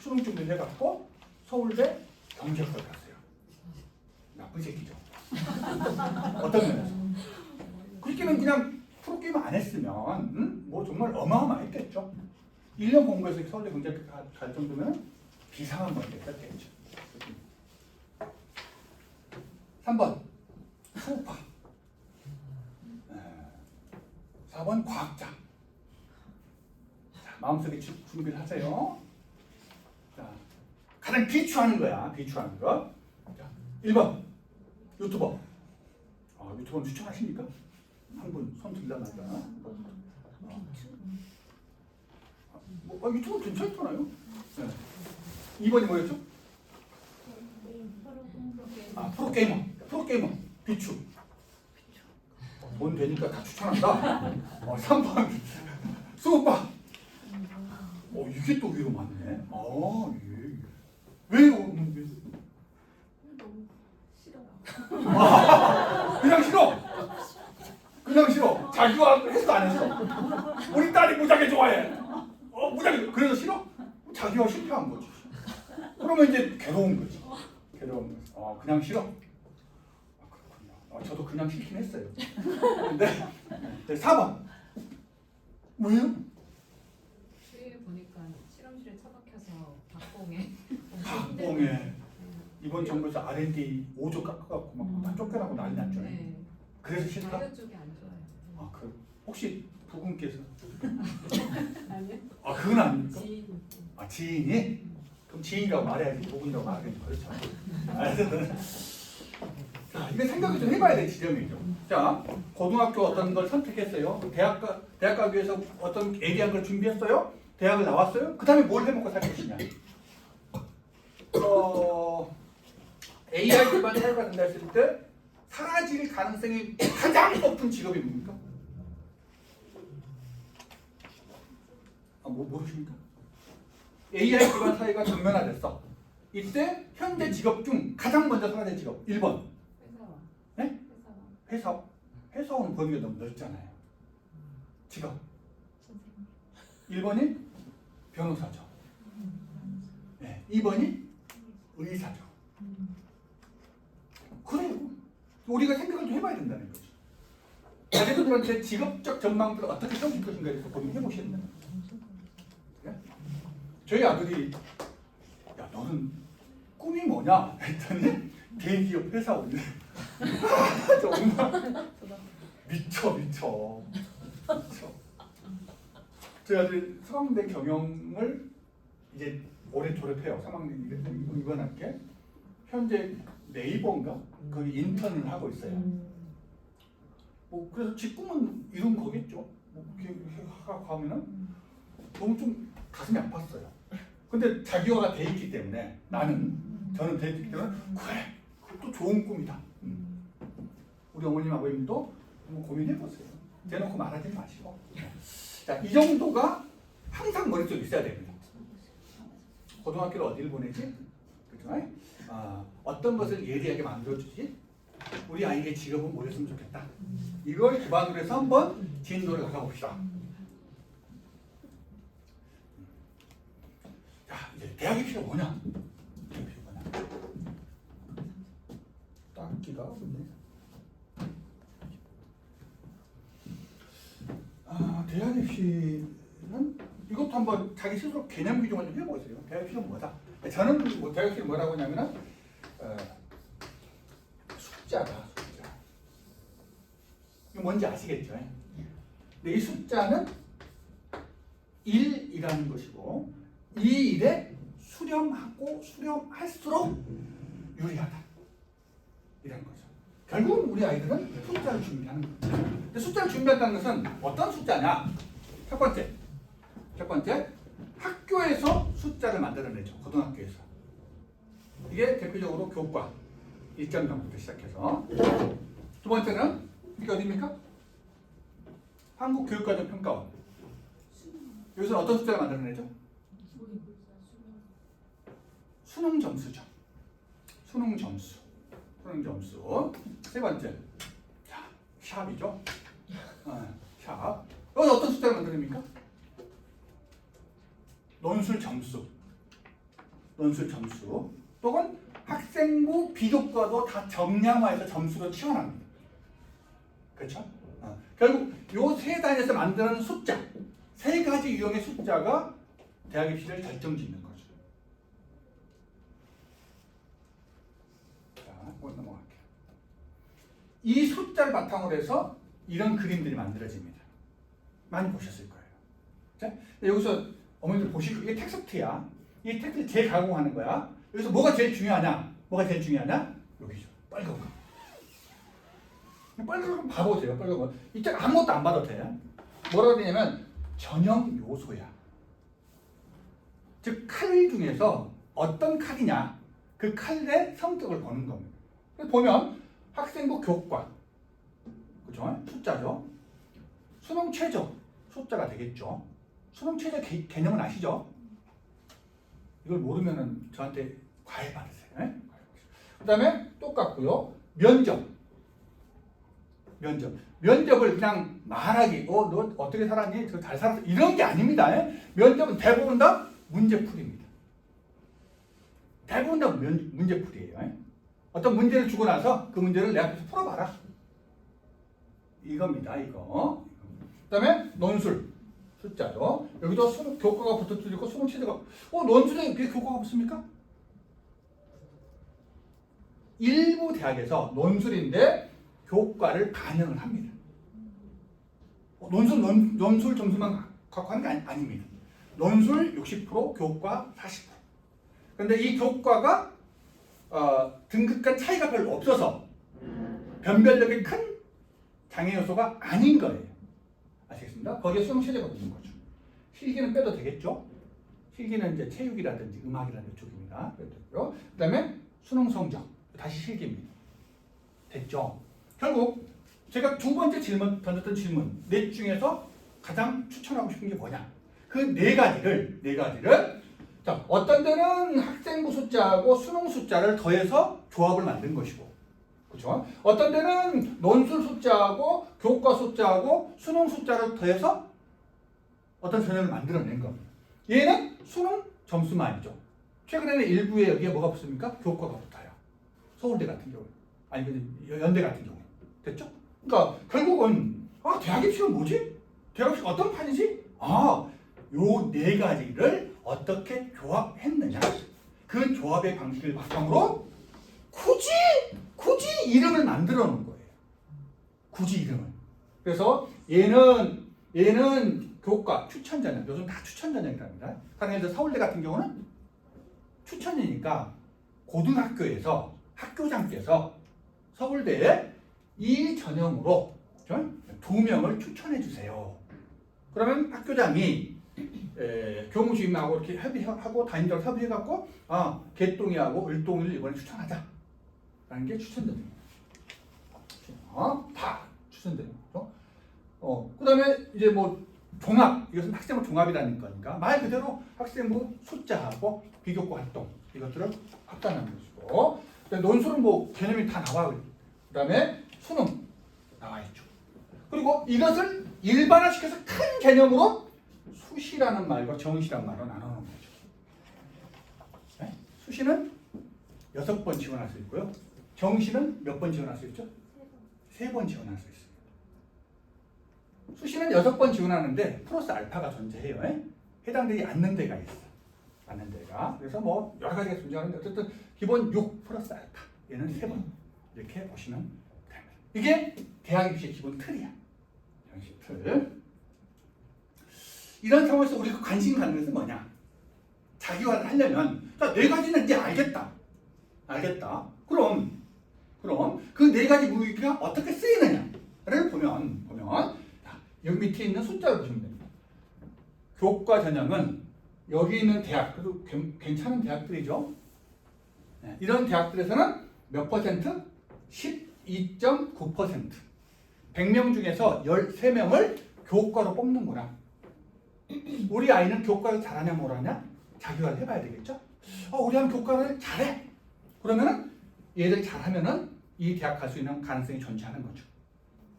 수능 준비를 해갖고 서울대 경제학과를 갔어요. 나쁜 새끼죠. 어떤 면에서? 그렇게는 그냥 프로게이머 안 했으면 뭐 정말 어마어마했겠죠. 1년 공부해서 서울대 경제학과 갈 정도면 비상한 건데 했겠죠. 3번 수우파. 4번 과학자. 자, 마음속에 준비를 하세요. 자, 가장 비추하는 거야. 비추하는 거. 자, 1번 유튜버. 유튜버는 추천하십니까? 한 분 손 들려놨다. 유튜버 괜찮잖아요. 네. 2번이 뭐였죠? 프로게이머. 프로게이머. 비추. 돈 되니까 다 추천한다. 3번 수오빠. 이게 또 위로 맞네. 예. 왜 없는데? 너무 싫어요. 그냥 싫어. 그냥 싫어. 자기가 했어 안 했어? 우리 딸이 무지하게 좋아해. 무지하게. 그래서 싫어? 자기가 실패한 거지. 그러면 이제 괴로운 거지. 괴로운 거지. 그냥 싫어. 그렇군요. 저도 그냥 싫긴 했어요. 근데 4번. 왜요? 주위에 보니까 실험실에 처박혀서 박봉에 이번 정부에서 R&D 5조 깎아갖고 막 다 쫓겨나고 난리 났죠. 네. 그래서 싫다? 자료 쪽이 안 좋아요. 혹시 부군께서? 아니요. 그건 아닙니까? 지인. 지인이? 그럼 지인이라고 말해야지 부군이라고 말하겠지. 그렇죠. 자, 이거 생각을 좀 해봐야 될 지점이죠. 자, 고등학교 어떤 걸 선택했어요. 대학 가기 위해서 어떤 예리한 걸 준비했어요. 대학을 나왔어요. 그 다음에 뭘 해먹고 살 것이냐. AI 기반 사회가 된다 했을 때 사라질 가능성이 가장 높은 직업이 뭡니까? 모르십니까? AI 기반 사회가 전면화됐어. 이때 현대 직업 중 가장 먼저 사라질 직업 1번. 회사원. 네? 회사원. 회사원 범위가 너무 넓잖아요. 직업 1번이 변호사죠. 2번이 의사죠. 그래요. 우리가 생각을 좀 해봐야 된다는 거죠. 자기들한테 직업적 전망들을 어떻게 세워질 것인가에 대해서 고민해 보셔야 된다는 거죠. 저희 아들이 야 너는 꿈이 뭐냐 했더니 대기업 회사원이래. 정말 미쳐. 저희 아들이 서강대 경영을 이제 올해 졸업해요. 3학년 이번 학기에 현재 네이버인가 거기 인턴을 하고 있어요. 뭐 그래서 지 꿈은 이룬 거겠죠. 뭐 이렇게 하면은 너무 좀 가슴이 아팠어요. 근데 자기화가 돼 있기 때문에 저는 돼 있기 때문에 그래 그것도 좋은 꿈이다. 우리 어머님 아버님도 한번 고민해 보세요. 대놓고 말하지 마시고. 자, 이 정도가 항상 머릿속에 있어야 됩니다. 고등학교를 어디를 보내지? 그렇죠? 어떤 것을 예리하게 만들어주지? 우리 아이의 직업은 뭐였으면 좋겠다. 이걸 기반으로 해서 한번 진도를 가봅시다. 자, 이제 대학의 필요가 뭐냐? 딱기가 없네. 대학의 필요는 이것도 한번 자기 스스로 개념 규정을 좀 해보세요. 대학의 필요는 뭐다? 저는 뭐 대학의 필요 뭐라고 하냐면은 숫자다. 이거 뭔지 아시겠죠? 근데 이 숫자는 1이라는 것이고 이 일에 수렴하고 수렴할수록 유리하다. 이런 거죠. 결국은 우리 아이들은 숫자를 준비하는 거죠. 근데 숫자를 준비한다는 것은 어떤 숫자냐? 첫 번째 학교에서 숫자를 만들어내죠. 고등학교에서. 이게 대표적으로 교과 1.0부터 시작해서 두 번째는 이게 어디입니까? 한국교육과정평가원. 여기서 어떤 숫자를 만들어내죠? 수능 점수죠. 수능 점수. 세 번째, 자, 샵이죠. 샵. 여기서 어떤 숫자를 만들어냅니까? 논술 점수. 또는 학생부 비교과도 다 정량화해서 점수로 치환합니다. 그렇죠? 결국 요 세 단에서 만드는 숫자, 세 가지 유형의 숫자가 대학 입시를 결정짓는 거죠. 자, 넘어갈게요. 이 숫자를 바탕으로 해서 이런 그림들이 만들어집니다. 많이 보셨을 거예요. 자, 여기서 어머니들 보시고 이게 텍스트야. 이 텍스트 재가공하는 거야. 여기서 뭐가 제일 중요하냐? 여기죠. 빨간 거. 빨간 거 봐보세요. 빨간 거. 이쪽 아무것도 안 봐도 돼. 뭐라고 되냐면 전형 요소야. 즉 칼 중에서 어떤 칼이냐? 그 칼의 성격을 보는 겁니다. 그래서 보면 학생부 교과, 그죠? 숫자죠. 수능 최저 숫자가 되겠죠. 수능 최저 개념은 아시죠? 이걸 모르면은 저한테 과외 받으세요. 그 다음에 똑같고요. 면접을 그냥 말하기, 너 어떻게 살았니? 저 잘 살았어. 이런 게 아닙니다. 면접은 대부분 다 문제풀이입니다. 대부분 다 문제풀이에요. 어떤 문제를 주고 나서 그 문제를 내 앞에서 풀어봐라. 이겁니다. 이거. 그 다음에 논술. 숫자죠. 여기도 교과가 붙어 있고 수능 최저가. 논술에 그게 교과가 없습니까? 일부 대학에서 논술인데 교과를 반영을 합니다. 논술 점수만 갖고 하는 게 아닙니다. 논술 60%, 교과 40%. 그런데 이 교과가 등급 간 차이가 별로 없어서 변별력이 큰 장애 요소가 아닌 거예요. 아시겠습니다? 거기에 수능 최저가 붙는 거죠. 실기는 빼도 되겠죠? 실기는 이제 체육이라든지 음악이라든지 쪽입니다. 그 다음에 수능 성적, 다시 실기입니다. 됐죠? 결국 제가 두 번째 던졌던 질문, 넷 중에서 가장 추천하고 싶은 게 뭐냐? 그 네 가지를 자, 어떤 데는 학생부 숫자하고 수능 숫자를 더해서 조합을 만든 것이고, 그렇죠? 어떤 데는 논술 숫자하고 교과 숫자하고 수능 숫자를 더해서 어떤 전형을 만들어낸 겁니다. 얘는 수능 점수만이죠. 최근에는 일부에 여기에 뭐가 붙습니까? 교과가 붙어요. 서울대 같은 경우, 아니면 연대 같은 경우. 됐죠? 그러니까 결국은 대학 입시는 뭐지? 대학 입시 어떤 판이지? 요 네 가지를 어떻게 조합했느냐. 그 조합의 방식을 바탕으로 굳이 이름을 만들어 놓은 거예요. 굳이 이름을. 그래서 얘는 교과 추천전형. 요즘 다 추천전형이랍니다. 예를 서울대 같은 경우는 추천이니까 고등학교에서 학교장께서 서울대에 이 전형으로 2명을 추천해 주세요. 그러면 학교장이 교무주임하고 이렇게 협의하고 담임자로 협의해갖고 개똥이하고 을똥이를 이번에 추천하자 라는 게 추천전형이에요. 다 추천전형이죠. 그 다음에 이제 뭐 종합, 이것은 학생부 종합이라는 거니까 말 그대로 학생부 숫자하고 비교과 활동 이것들을 확단하는 것이고, 논술은 뭐 개념이 다 나와요. 그 다음에 수능 나와 있죠. 그리고 이것을 일반화시켜서 큰 개념으로 수시라는 말과 정시라는 말로 나누는 거죠. 네? 수시는 6번 지원할 수 있고요. 정시는 몇 번 지원할 수 있죠? 3번 지원할 수 있습니다. 수시는 6번 지원하는데 플러스 알파가 존재해요. 해당되지 않는 데가 있어. 않는 데가. 그래서 뭐 여러 가지가 존재하는데 어쨌든 기본 6 플러스 알파. 얘는 3번. 이렇게 보시면 됩니다. 이게 대학 입시의 기본 틀이야. 양식 틀. 이런 상황에서 우리가 관심 갖는 것은 뭐냐? 자기화를 하려면 자, 4가지는 이제 알겠다. 그럼 그 4가지 무기가 어떻게 쓰이느냐를 보면 여기 밑에 있는 숫자를 보시면 됩니다. 교과 전형은 여기 있는 대학, 그래도 괜찮은 대학들이죠. 네, 이런 대학들에서는 몇 퍼센트? 12.9%. 100명 중에서 13명을 교과로 뽑는 거라. 우리 아이는 교과를 잘하냐 뭐라냐? 자기화를 해봐야 되겠죠? 우리 아이는 교과를 잘해. 그러면은 얘들 잘하면은 이 대학 갈 수 있는 가능성이 존재하는 거죠.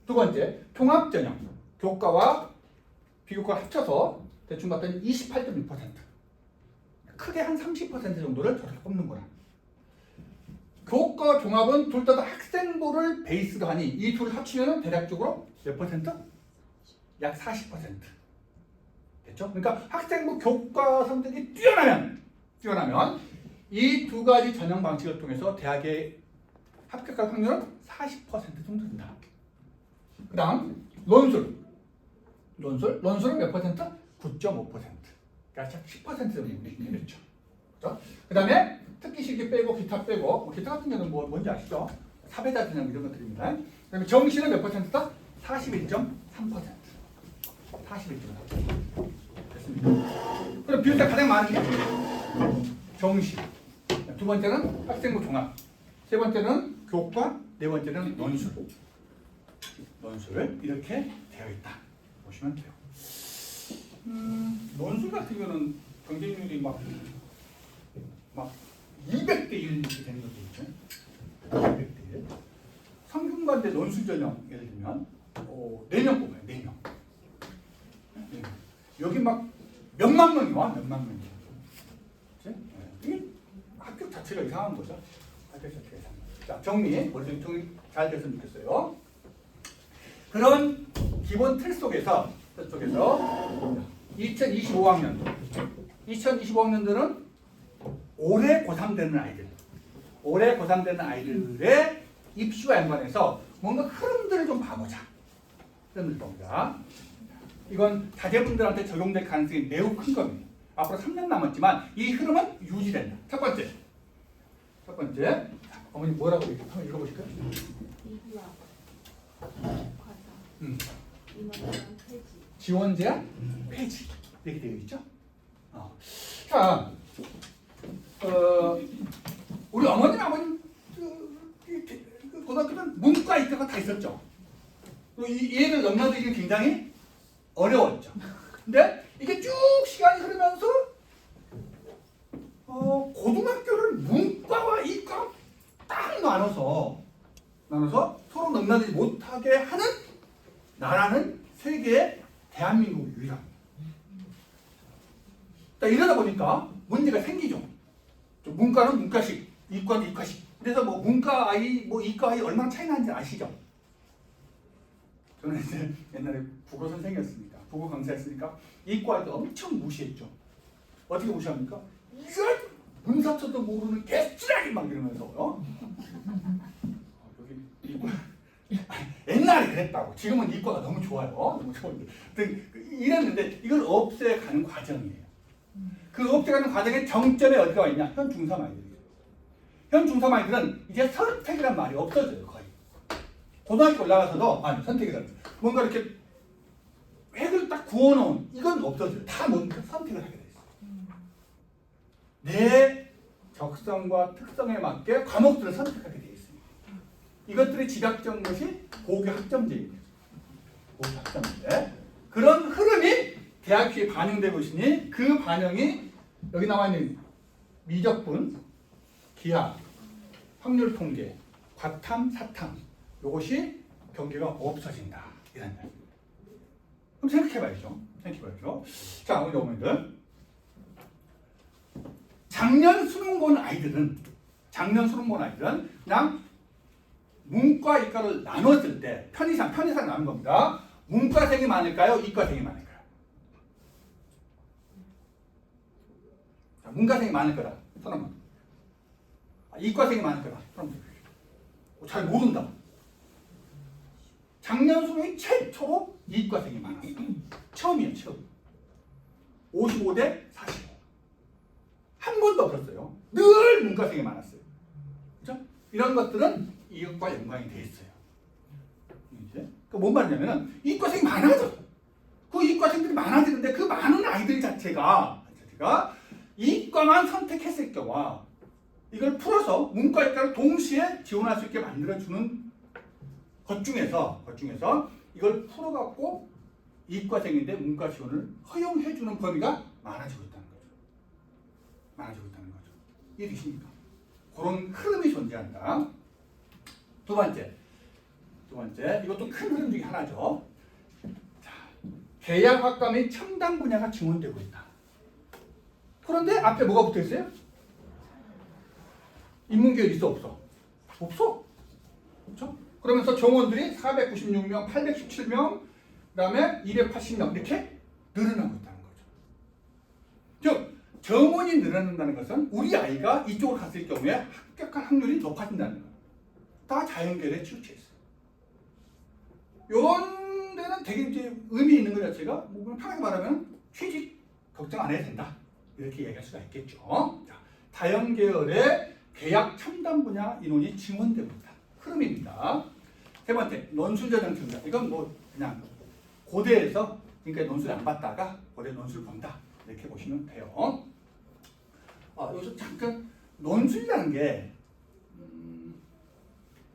두 번째, 통합전형. 교과와 비교과 합쳐서 대충 봤더니 28.6%. 크게 한 30% 정도를 저렇게 뽑는 거라. 교과 종합은 둘 다 학생부를 베이스로 하니 이 둘을 합치면 대략적으로 몇 퍼센트? 약 40%. 됐죠? 그러니까 학생부 교과 성적이 뛰어나면 이 두 가지 전형 방식을 통해서 대학에 합격할 확률은 40% 정도 된다. 그 다음 논술은 몇 퍼센트? 9.5%. 그러니까 10% 정도 되겠죠. 그렇죠? 그 다음에 특기 실기 빼고 기타 빼고 기타 같은 경우는 뭔지 아시죠? 사배자 전형 이런 것들입니다. 그 다음에 정시는 몇 퍼센트다? 41.3%. 41.3%. 됐습니다. 그럼 비율이 가장 많은 게 정시. 두 번째는 학생부 종합. 세 번째는 교과. 네 번째는 논술. 이렇게 되어 있다. 보시면 돼요. 논술 같은 경우는 경쟁률이 막 200대 1 이렇게 되는 것도 있죠. 200대 1. 성균관대 논술 전형 예를 들면 4명 뽑아요. 4명. 여기 막 몇만 명이 와. 이게 합격 자체가 이상한 거죠. 자, 정리 잘 됐으면 좋겠어요. 그런 기본 틀 속에서 2025학년도는 올해 고3 되는 아이들의 입시와 연관해서 뭔가 흐름들을 좀 봐보자. 흐름을 봅니다. 이건 자제분들한테 적용될 가능성이 매우 큰 겁니다. 앞으로 3년 남았지만 이 흐름은 유지된다. 첫 번째. 어머니 뭐라고 한번 읽어보실까요? 이구와 과사 인원제한 폐지 지원 제한 폐지 이렇게 되어 있죠. 자, 우리 아버님 고등학교는 문과 이과가 다 있었죠. 얘를 넘나들기 굉장히 어려웠죠. 근데 이게 쭉 시간이 흐르면서 고등학교를 문과와 이과 딱 나눠서 서로 넘나들지 못하게 하는 나라는 세계의 대한민국 유일합니다. 이러다 보니까 문제가 생기죠. 문과는 문과식, 이과는 이과식. 그래서 뭐 문과 아이, 뭐 이과 아이 얼마나 차이 나는지 아시죠? 저는 이제 옛날에 국어 선생이었으니까, 국어 강사였으니까 이과 아이들 엄청 무시했죠. 어떻게 무시합니까? 이걸 문사처도 모르는 개쓰레기 막 이러면서 여기 이과 옛날에 그랬다고. 지금은 이과가 너무 좋아요. 너무 좋은데 이랬는데 이걸 없애가는 과정이에요. 그 없애가는 과정의 정점에 어디가 있냐? 현 중3 아이들이에요. 현 중3 아이들은 이제 선택이란 말이 없어져요. 거의. 고등학교 올라가서도 아니 선택이란 뭔가 이렇게 획을 딱 구워놓은 이건 없어져요. 다 모든 선택을 하게 돼 있어요. 내 적성과 특성에 맞게 과목들을 선택하게 돼 있습니다. 이것들이 집약적인 것이 고교 학점제입니다. 고교 학점제. 그런 흐름이 대학교에 반영되고 있으니 그 반영이 여기 나와 있는 미적분, 기하, 확률 통계, 과탐, 사탐 이것이 경계가 없어진다. 이런 이야기. 그럼 생각해봐야죠. 생각해봐야죠. 자, 우리 어머니들. 작년 수능 본 아이들은 그냥 문과, 이과를 나눴을 때 편의상 나눈 겁니다. 문과생이 많을까요? 이과생이 많을까요? 자, 문과생이 많을 거다. 손 한번. 이과생이 많을 거다. 손 한번. 잘 모른다. 작년 수능이 최초로 이과생이 많았어요. 처음이에요, 처음. 55대 45. 한 번도 없었어요. 늘 문과생이 많았어요. 그렇죠? 이런 것들은 이것과 연관이 돼 있어요. 이제 뭔 말이냐면은 이과생이 많아져. 그 이과생들이 많아지는데 그 많은 아이들 자체가 이과만 선택했을 경우와 이걸 풀어서 문과, 이과를 동시에 지원할 수 있게 만들어주는 것 중에서 이걸 풀어갖고 이과생인데 문과 지원을 허용해주는 범위가 많아지고 있다는 거죠. 이해되십니까? 그런 흐름이 존재한다. 두 번째, 이것도 큰 흐름 중에 하나죠. 자, 계약학과 및 첨단 분야가 증원되고 있다. 그런데 앞에 뭐가 붙어 있어요? 인문계열 있어 없어? 없어. 그렇죠? 그러면서 정원들이 496명, 817명, 그다음에 280명 이렇게 늘어나고 있다는 거죠. 즉 정원이 늘어난다는 것은 우리 아이가 이쪽으로 갔을 경우에 합격할 확률이 높아진다는 거예요. 다 자연계열에 치우쳐있어요. 이런 데는 되게 이제 의미 있는 것 자체가 뭐 편하게 말하면 취직 걱정 안 해도 된다. 이렇게 얘기할 수가 있겠죠. 자, 자연계열의 계약 첨단 분야 인원이 증원되고 있다. 흐름입니다. 세 번째, 논술전형 증가. 이건 뭐 그냥 고대에서 그러니까 논술 안 봤다가 고대 논술 본다. 이렇게 보시면 돼요. 여기서 잠깐 논술이라는 게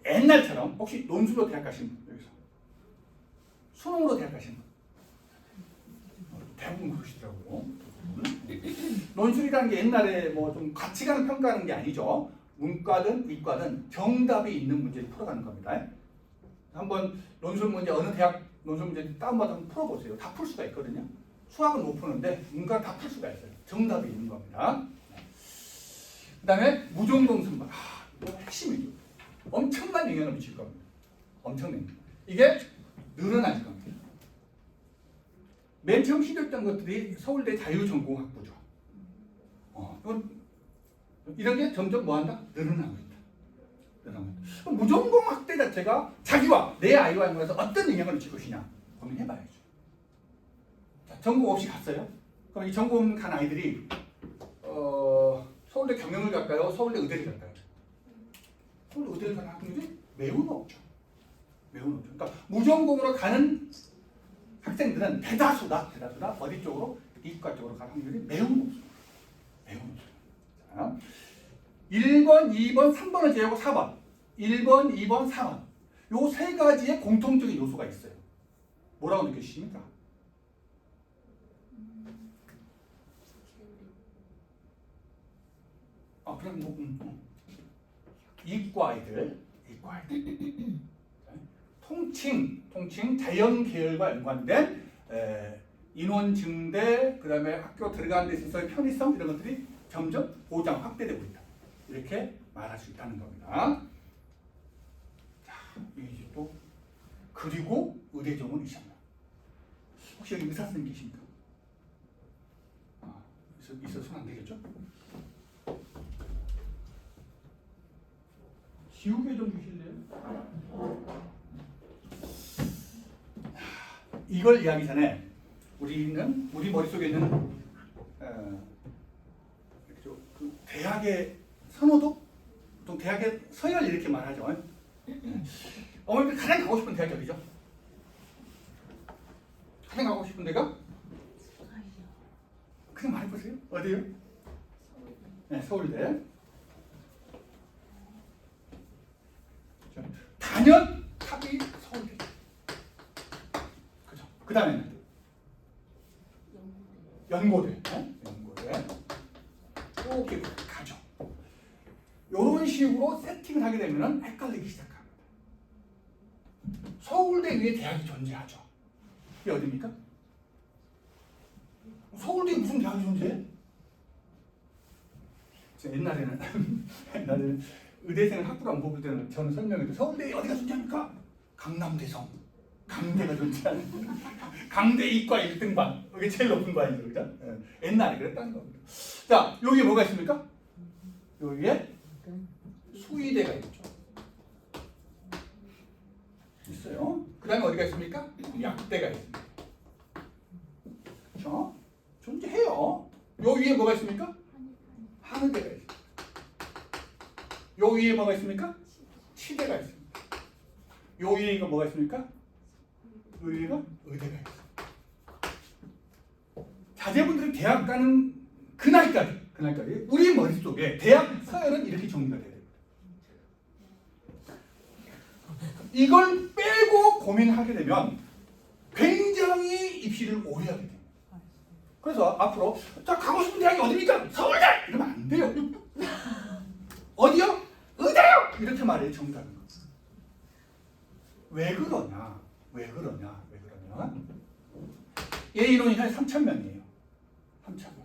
옛날처럼 혹시 논술로 대학 가신 분 여기서 수능으로 대학 가신 분 대부분 그러시더라고요. 논술이라는 게 옛날에 뭐 좀 가치관을 평가하는 게 아니죠. 문과든 이과든 정답이 있는 문제를 풀어가는 겁니다. 한번 논술 문제 어느 대학 논술 문제 다운받아서 풀어보세요. 다 풀 수가 있거든요. 수학은 못 푸는데 문과는 다 풀 수가 있어요. 정답이 있는 겁니다. 그 다음에 무전공 선발. 이거 핵심이죠. 엄청난 영향을 미칠 겁니다. 엄청난. 이게 늘어날 겁니다. 맨 처음 시작된 것들이 서울대 자유전공학부죠. 이런 게 점점 뭐한다? 늘어나고 있다. 무전공 학대 자체가 자기와 내 아이와 연관해서 어떤 영향을 미칠 것이냐 고민해봐야죠. 자, 전공 없이 갔어요. 그럼 이 전공 간 아이들이 서울대 경영을 갈까요? 서울대 의대를 갈까요? 서울대 의대를 가는 학생들이 매우 높죠. 그러니까 무전공으로 가는 학생들은 대다수다 어디 쪽으로? 이과 쪽으로 갈 확률이 매우 높습니다. 자, 1번, 2번, 3번을 제외하고 4번 1번, 2번, 4번 요 세 가지의 공통적인 요소가 있어요. 뭐라고 느끼십니까? 그럼 뭐 이과 아이들 통칭 자연 계열과 연관된 인원 증대, 그 다음에 학교 들어가는 데 있어서의 편의성 이런 것들이 점점 보장 확대되고 있다. 이렇게 말할 수 있다는 겁니다. 자, 이제 또 그리고 의대 정원이 있습니다. 혹시 여기 의사 선생님 계십니까? 있어서는 안 되겠죠? 지우개 좀 주실래요? 이걸 이해하기 전에 우리는 우리 머릿속에 있는 그 대학의 선호도, 보통 대학의 서열 이렇게 말하죠. 어머니들 가장 가고 싶은 대학이 어디죠? 가장 가고 싶은 데가? 그냥 말해보세요. 어디요? 네, 서울대. 단연 탑이 서울대. 그죠? 그 다음에는 연고대. 네? 연고대. 이렇게 가죠. 이런 식으로 세팅을 하게 되면 헷갈리기 시작합니다. 서울대 위에 대학이 존재하죠. 이게 어디입니까? 서울대에 무슨 대학이 존재해? 옛날에는 의대생을 학부랑 뽑을 때는 저는 설명해도 서울대에 어디가 존재합니까? 강남대성, 강대가 존재하는 강대 이과 1등반, 이게 제일 높은 반이죠, 그죠? 옛날에 그랬다는 겁니다. 자, 여기에 뭐가 있습니까? 여기에 수의대가 있죠. 있어요. 그 다음에 어디가 있습니까? 약대가 있습니다. 그렇죠? 존재해요. 요 위에 뭐가 있습니까? 한의대가 있습니다. 요 위에 뭐가 있습니까? 치대가 있습니다. 요 위에 이거 뭐가 있습니까? 요 위에가 의대가 있습니다. 자제분들이 대학 가는 그날까지 우리 머릿속에 대학 서열은 이렇게 정리가 돼야 됩니다. 이걸 빼고 고민하게 되면 굉장히 입시를 오해하게 됩니다. 그래서 앞으로 자 가고 싶은 대학이 어디입니까? 서울대! 이러면 안 돼요. 어디요? 의대요! 이렇게 말해야 정답인 거예요. 왜 그러냐? 왜 그러냐면 얘 인원이 한 3,000명이에요. 3,000명.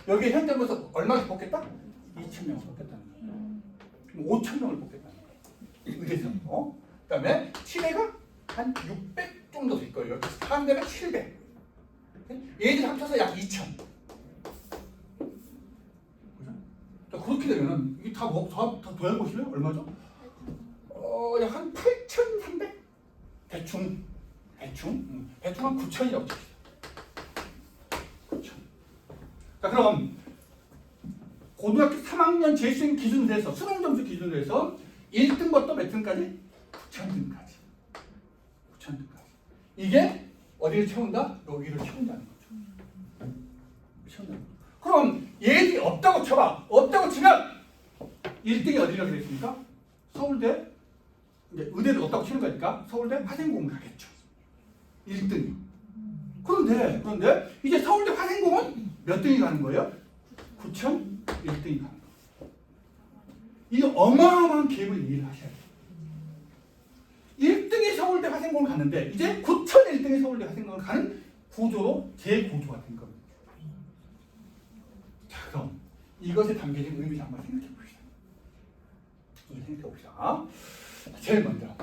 여기에 현대부에서 얼마를 뽑겠다? 2,000명을 뽑겠다는 거예요. 5,000명을 뽑겠다는 거예요. 의대에서. 그 다음에 치대가 한 600 정도 될 거예요. 한대가 700. 얘들 합쳐서 약 2,000. 그죠? 그렇게 되면은 이게 다 더해 보실래요? 얼마죠? 약 한 8,300? 대충 한 9,000이라고 칩시다. 9,000. 자, 그럼 고등학교 3학년 재수생 기준으로 해서 수능 점수 기준으로 해서 1등부터 몇 등까지? 9,000등까지. 9,000등까지. 이게 어디를 채운다? 여기를 채운다는 거죠. 채운다는 거죠. 그럼 얘들이 없다고 쳐봐. 없다고 치면 1등이 어디라고 되겠습니까? 서울대. 이제 의대도 없다고 치는 거니까 서울대 화생공을 가겠죠. 1등이. 그런데 이제 서울대 화생공은 몇 등이 가는 거예요? 9,001등이 가는 거예요. 이 어마어마한 갭을 이해를 하셔야 돼요. 1등이 서울대 화생공을 갔는데 이제 9,001등이 서울대 화생공을 가는 구조로 재구조가 된 겁니다. 자, 그럼 이것에 담겨진 의미를 한번 생각해 봅시다. 제일 먼저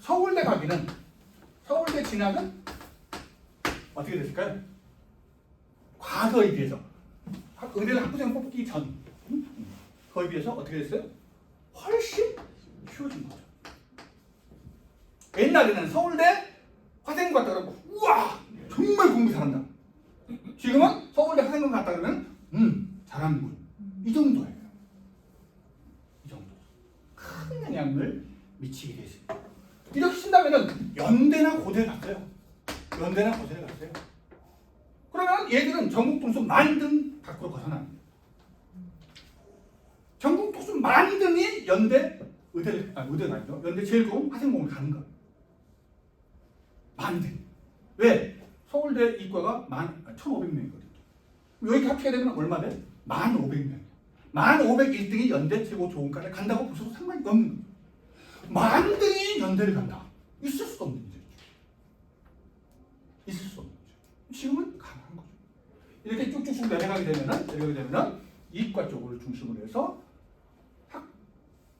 서울대 가기는, 서울대 진학은 어떻게 됐을까요? 과거에 비해서 의대를 학부생 뽑기 전 거에 비해서 어떻게 됐어요? 훨씬 쉬워진 거죠. 옛날에는 서울대 화생공 갔다 그러고 우와 정말 공부 잘한다. 지금은 서울대 화생공 갔다 그러면 잘하는군. 이 정도예요. 이 정도. 큰 영향을 미치게 됐습니다. 이렇게 친다면은 연대나 고대 갔어요. 연대나 고대를 갔어요. 그러면 얘들은 전국 등수 10,000등 밖으로 벗어납니다. 전국 등수 10,000등이 연대 의대가 아니죠. 연대 제일 좋은 화생공을 가는 거예요. 10,000등. 왜? 서울대 이과가 1,500명이거든요. 여기 합치게 되면 얼마 돼? 1,500명. 1,501등이 연대 최고 좋은 과를 간다고 보셔도 상관이 없는 거예요. 10,000등이 연대를 간다. 있을 수도 없는 문제죠. 있을 수 없는 문제. 지금은 가능한 거죠. 이렇게 쭉쭉쭉 내려가게 되면은 이과 쪽을 중심으로 해서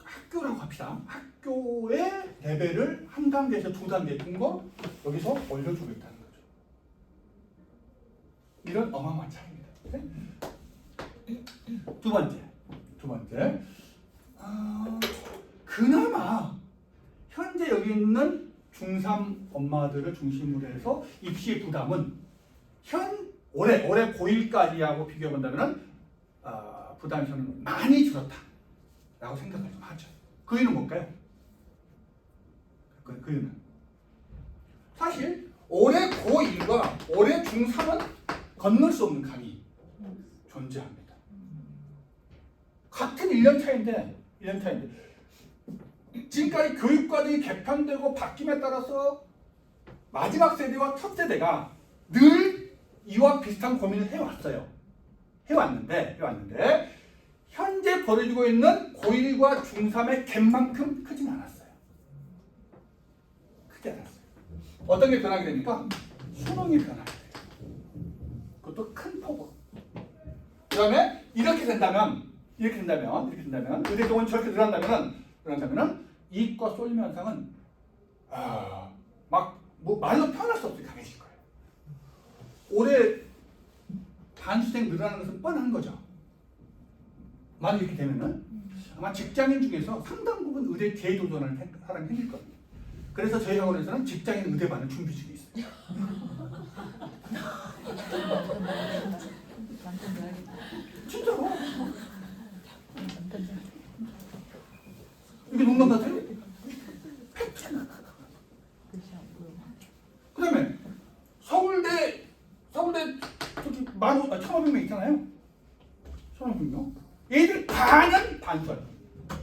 학교라고 합시다. 학교의 레벨을 한 단계에서 두 단계 뜬 거 여기서 올려주고 있다는 거죠. 이런 어마어마한 차이입니다. 두 번째. 그나마 현재 여기 있는 중3 엄마들을 중심으로 해서 입시 부담은 올해 고1까지 하고 비교해 본다면 부담이 저는 많이 줄었다라고 생각을 좀 하죠. 그 이유는 뭘까요? 그 이유는 사실 올해 고1과 올해 중3은 건널 수 없는 강이 존재합니다. 같은 1년 차인데 지금까지 교육과정이 개편되고 바뀜에 따라서 마지막 세대와 첫 세대가 늘 이와 비슷한 고민을 해왔는데 현재 벌어지고 있는 고1과 중3의 갭만큼 크진 않았어요. 크지 않았어요. 어떤 게 변하게 됩니까? 수능이 변하게 돼요. 그것도 큰 폭으로. 그 다음에 이렇게 된다면 의대정원이 저렇게 늘어난다면 이과 쏠림 현상은 말로 표현할 수 없이 강해질 거예요. 올해 반수생 늘어나는 것은 뻔한 거죠. 만약 이렇게 되면은 아마 직장인 중에서 상당 부분 의대 재도전하는 사람이 생길 겁니다. 그래서 저희 학원에서는 직장인 의대반을 준비 중에 있어요. 진짜로. 이게 농담 같아요? 그 다음에 서울대 저기 1,500명 있잖아요. 1,500명. 얘들 반은 반수할 겁니다.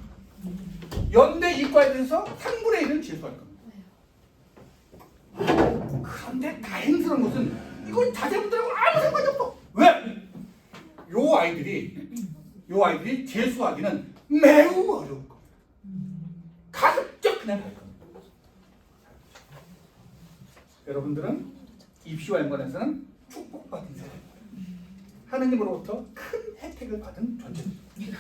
연대 이과에 대해서 3분의 1은 재수할 겁니다. 그런데 다행스러운 것은 이건 자제분들하고 아무 상관이 없어. 왜? 요 아이들이 재수하기는 매우 어려울 겁니다. 가급적 그냥 갈 겁니다. 여러분들은 입시와 연관해서는 축복받은 세대, 하느님으로부터 큰 혜택을 받은 존재입니다.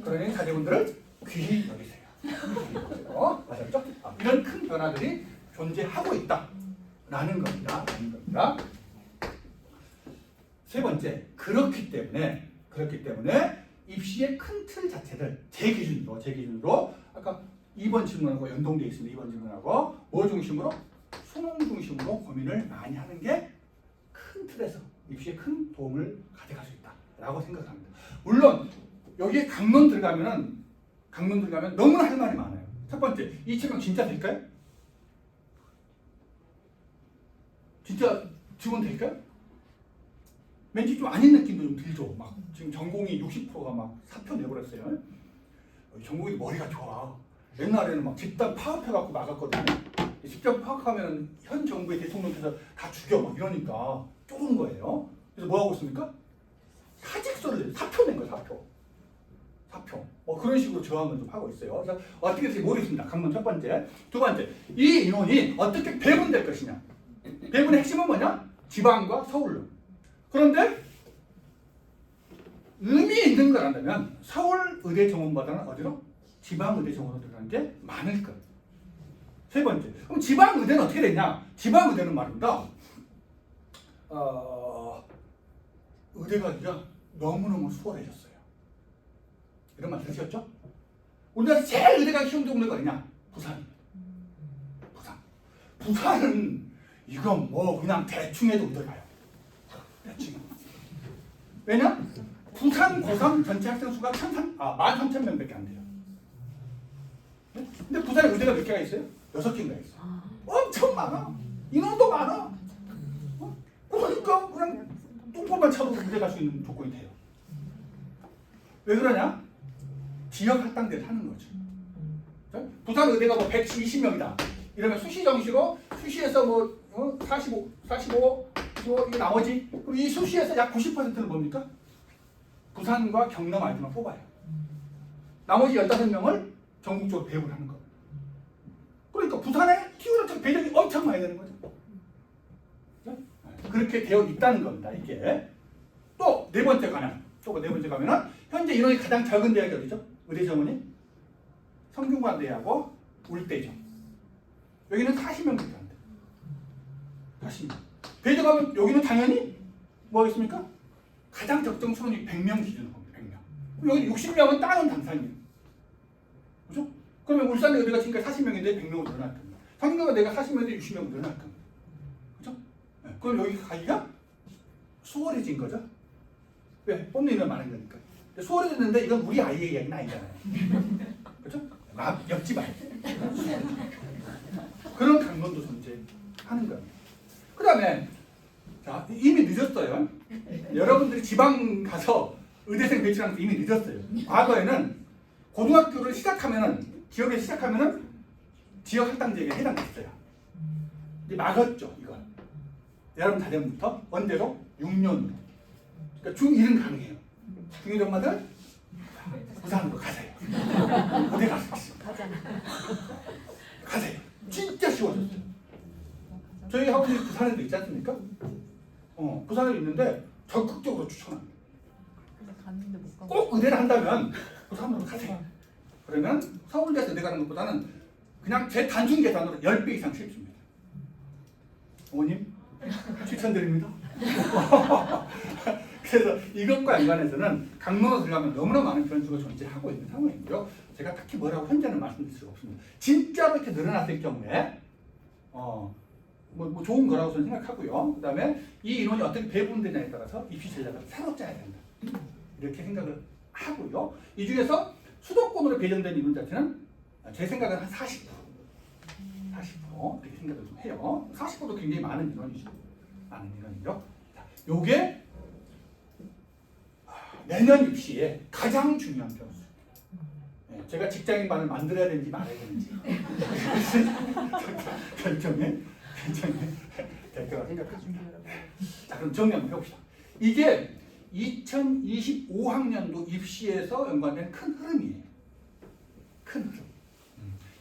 그러니 자제분들을 귀히 여기세요. 맞았죠? 이런 큰 변화들이 존재하고 있다라는 겁니다. 세 번째, 그렇기 때문에 입시의 큰 틀 자체를 제 기준으로 아까 2번 질문하고 연동되어 있습니다. 2번 질문하고 뭐 중심으로? 수능 중심으로 고민을 많이 하는 게 큰 틀에서 입시에 큰 도움을 가져갈 수 있다라고 생각합니다. 물론 여기에 강론 들어가면 너무나 할 말이 많아요. 첫 번째, 이 채용 진짜 될까요? 진짜 지원 될까요? 왠지 좀 아닌 느낌도 좀 들죠. 막 지금 전공이 60%가 막 사표 내버렸어요. 전공이 머리가 좋아. 옛날에는 막 집단 파업해갖고 막았거든요. 집단 파업하면 현 정부의 대통령께서 다 죽여 막 이러니까 쫄은 거예요. 그래서 뭐 하고 있습니까? 사직서를 사표 낸 거예요. 사표. 그런 식으로 저항을 좀 하고 있어요. 그래서 어떻게 될지 모르겠습니다. 강론 첫 번째. 두 번째, 이 인원이 어떻게 배분될 것이냐. 배분의 핵심은 뭐냐? 지방과 서울로. 그런데 의미 있는 거라면 서울 의대 정원보다는 어디로? 지방 의대 정원으로 들어가는 게 많을 것. 세 번째, 그럼 지방 의대는 어떻게 되냐? 지방 의대는 말입니다. 의대 가기가 너무너무 수월해졌어요. 이런 말 들으셨죠? 우리나라에서 제일 의대 가기 쉬운 동네가 어디냐? 부산입니다. 부산은 이건 뭐 그냥 대충 해도 의대 가요. 대충. 왜냐? 부산 고3 전체 학생 수가 13,000명밖에 안 돼요. 근데 부산에 의대가 몇 개가 있어요? 6개인가 있어요. 엄청 많아. 인원도 많아. 그러니까 그냥 똥볼만 차도 의대 갈 수 있는 조건이 돼요. 왜 그러냐? 지역 할당제를 하는 거죠. 부산 의대가 뭐 120명이다. 이러면 수시정시로 수시에서 뭐 45 이 나머지 그럼 이 수시에서 약 90%는 뭡니까? 부산과 경남 아이들만 뽑아요. 나머지 15명을 전국적으로 배분을 하는 거예요. 그러니까 부산에 튀어나온 배정이 엄청 많이 되는 거죠. 그렇게 되어 있다는 겁니다. 이게 또 네 번째 가면은 현재 인원이 가장 적은 대학이 어디죠? 의대 정원이 성균관대하고 울대죠. 여기는 40명밖에 안 돼요. 40명. 배정하면 여기는 당연히 뭐 하겠습니까? 가장 적정 수능이 100명 기준으로 봅니다. 100명. 여기 60명은 다른 당사님. 그죠? 그러면 울산에 내가 지금까지 40명인데 100명으로 늘어날 겁니다. 상가가 내가 40명인데 60명으로 늘어날 겁니다. 그죠? 네. 그럼 여기 가기가 수월해진 거죠? 왜? 뽐내면 많은 거니까. 수월해졌는데 이건 우리 아이의 이야기는 아니잖아요. 그죠? 옆집 아이. 그런 강론도 존재하는 겁니다. 그 다음에 자, 이미 늦었어요. 여러분들이 지방 가서 의대생 배출하는 게 이미 늦었어요. 과거에는 고등학교를 시작하면은 지역에 시작하면은 지역 할당제에 해당됐어요. 이제 막았죠 이거. 여러분 다대부터 언제로? 6년으로. 그러니까 중1은 가능해요. 중1 엄마들 부산으로 가세요. 어디 가세요? 가세요. 진짜 쉬워졌어요. 저희 학원이 부산에도 있지 않습니까? 부산에 있는데 적극적으로 추천합니다. 근데 갔는데 못 가고. 꼭 의대를 한다면 부산으로 가세요. 그러면 서울대에서 의대 가는 것보다는 그냥 제 단순 계산으로 10배 이상 쉽습니다. 어머님 추천드립니다. 그래서 이것과 연관해서는 강론으로 들어가면 너무나 많은 변수가 존재하고 있는 상황이고요. 제가 딱히 뭐라고 현재는 말씀드릴 수가 없습니다. 진짜로 이렇게 늘어났을 경우에 뭐 좋은 거라고 저는 생각하고요. 그 다음에 이 인원이 어떻게 배분되냐에 따라서 입시 전략을 새로 짜야 된다. 이렇게 생각을 하고요. 이 중에서 수도권으로 배정된 인원 자체는 제 생각은 한 40% 이렇게 생각을 좀 해요. 40%도 굉장히 많은 인원이죠. 많은 인원이죠. 자, 요게 내년 입시에 가장 중요한 변수. 제가 직장인반을 만들어야 되는지 말아야 되는지 결정에 될 거라고 생각합니다. 자, 그럼 정리 한번 해봅시다. 이게 2025학년도 입시에서 연관된 큰 흐름이에요. 큰 흐름.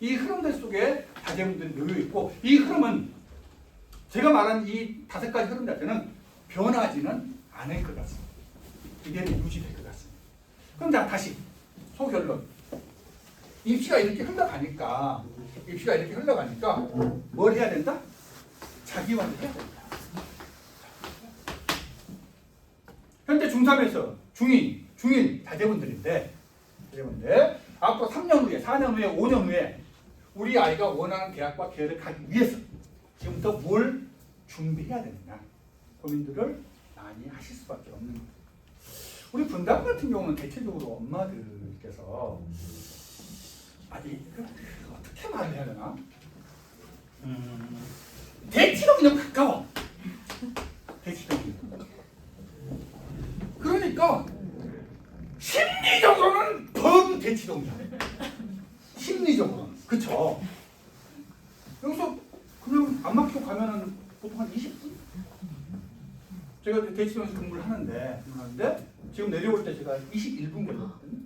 이 흐름들 속에 다재분들이 놓여 있고, 이 흐름은 제가 말한 이 5가지 흐름 자체는 변하지는 않을 것 같습니다. 이대로 유지될 것 같습니다. 그럼 자, 다시 소결론. 입시가 이렇게 흘러가니까 뭘 해야 된다? 자기화를 해야 된다. 현재 중3에서 중1 자제분들인데 앞으로 3년 후에, 4년 후에, 5년 후에 우리 아이가 원하는 대학과 계열을 가기 위해서 지금부터 뭘 준비해야 되느냐 고민들을 많이 하실 수밖에 없는 거예요. 우리 분당 같은 경우는 대체적으로 엄마들께서 어떻게 말을 해야 되나? 대치동이 너무 가까워. 대치동이. 그러니까 심리적으로는 범대치동이야. 심리적으로는. 그쵸? 여기서 그냥 안 막히고 가면은 보통 한 20분? 제가 대치동에서 근무를 하는데 지금 내려올 때 제가 21분 걸렸거든요.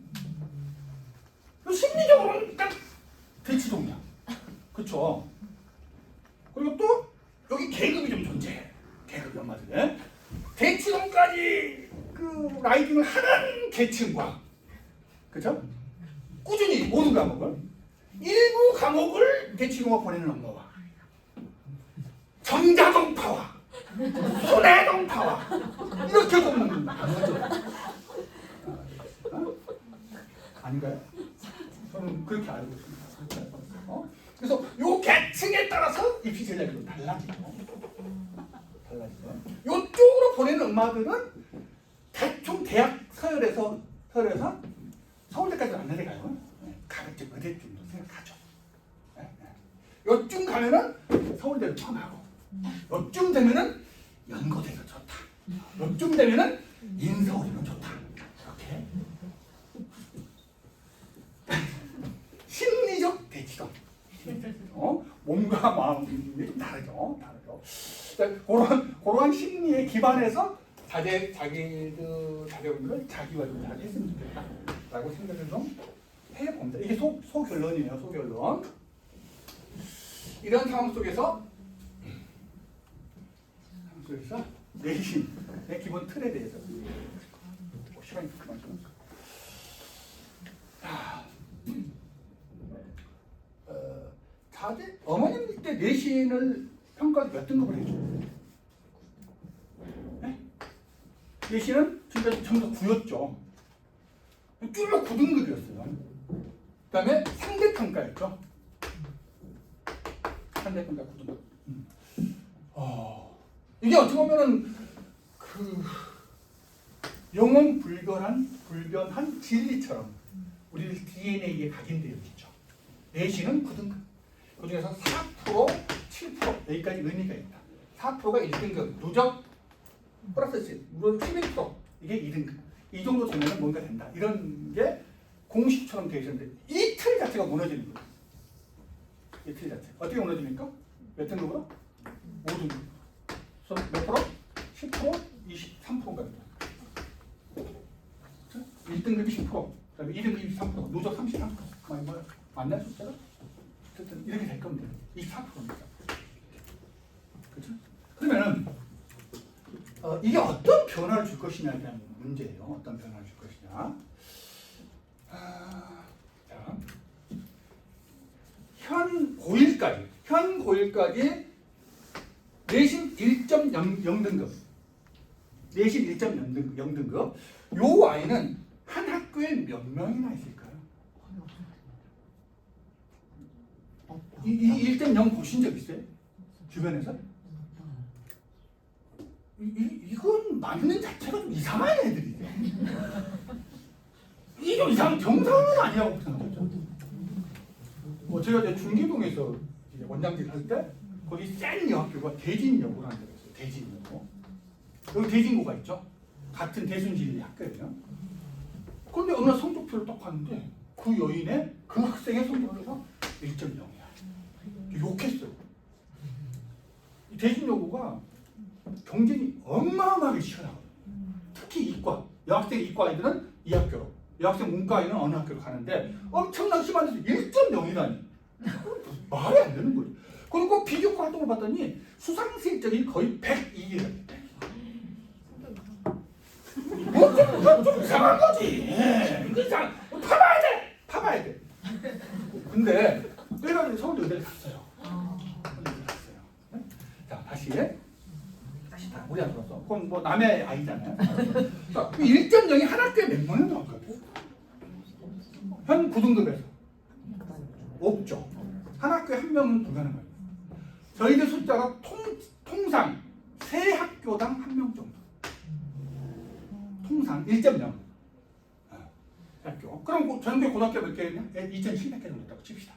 심리적으로는 딱 대치동이야. 그쵸? 그리고 또 여기 계급이 좀 존재해. 계급이 엄마들. 대치동까지 그 라이딩을 하는 계층과 그쵸? 꾸준히 모든 과목을 일부 과목을 대치동으로 보내는 엄마와 정자동파와 손해동파와 이렇게 보는 아닌가요? 저는 그렇게 알고 있습니다. 그래서 요 계층에 따라서 입시 전략이 좀 달라지죠. 이쪽으로 보내는 엄마들은 대충 대학 서열에서 서울대까지 안 내려가요. 가급적 의대쯤도 생각하죠. 요쯤 가면은 서울대를 처음하고 요쯤 되면은 연고대가 좋다. 요쯤 되면은 인서울이면 좋다. 이렇게 심리적 대치동. 몸과 마음이 다르죠. 그러한 심리에 기반해서 자제분들을 자기화를 잘 했으면 좋겠다라고 생각을 좀 해봅니다. 이게 소결론이에요. 소결론. 이런 상황 속에서 내신의 기본 틀에 대해서 시간이 그만 좀. 어머님 때 내신을 평가 몇 등급을 해줘요? 네? 내신은 지금까지 점수 9였죠. 쭉 9등급이었어요. 그 다음에 상대평가였죠. 상대평가 9등급. 이게 어떻게 보면은 그 영원 불변한 진리처럼 우리 DNA에 각인되어 있죠. 내신은 9등급. 그 중에서 4%, 7% 여기까지 의미가 있다. 4%가 1등급, 누적 플러스 11% 이게 2등급. 이 정도 되면 뭔가 된다. 이런 게 공식처럼 되어 있었는데 이 틀 자체가 무너지는 거예요. 이 틀 자체. 어떻게 무너집니까? 몇 등급으로? 5등급. 그래서 몇 프로? 10%, 23%가 됩니다. 1등급이 10%, 그다음에 2등급이 23%, 누적 33%. 맞나 숫자가? 어쨌든 이렇게 될 겁니다. 24%입니다. 그렇죠? 그러면은 이게 어떤 변화를 줄 것이냐에 대한 문제예요. 어떤 변화를 줄 것이냐. 자, 현 고1까지 내신 1.0등급, 내신 1.0등급. 요 아이는 한 학교에 몇 명이나 있을까요? 이 1.0 보신 적 있어요? 주변에서? 이건 맞는 자체가 좀 이상한 애들이죠. 이게 좀 이상한 정상은 아니라고 생각하죠. 제가 이제 중계동에서 이제 원장질 할 때 거기 센 여학교가 대진여고라는 데가 있어요. 대진여고. 여기 대진고가 있죠. 같은 대순진리 학교예요. 그런데 어느 날 성적표를 딱 봤는데 그 여인의 그 학생의 성적표가 1.0이야. 욕했어요. 이 대진여고가 경쟁이 어마어마하게 치열하거든요. 특히 이과, 여학생 이과 아이들은 이 학교로, 여학생 문과 아이는 어느 학교로 가는데 엄청나게 심한 데서 1.0이라니 말이 안 되는 거죠. 그리고 비교과 활동을 봤더니 수상 실적이 거의 102래. 좀 이상한 거지. 이상. 파봐야 돼. 근데 그래가지고 서울대 의대를 갔어요. 자, 다시 우리가 들었어. 그건 뭐 남의 아이잖아요. 자, 1.0이 한 학교에 몇 명이 나올까요? 현 9등급에서 없죠. 한 학교에 한 명은 불가능해요. 저희들 숫자가 통상 세 학교당 한 명 정도. 통상 1.0 학교. 그럼 전국 고등학교 몇 개냐? 2,700개 정도 있다고 칩시다.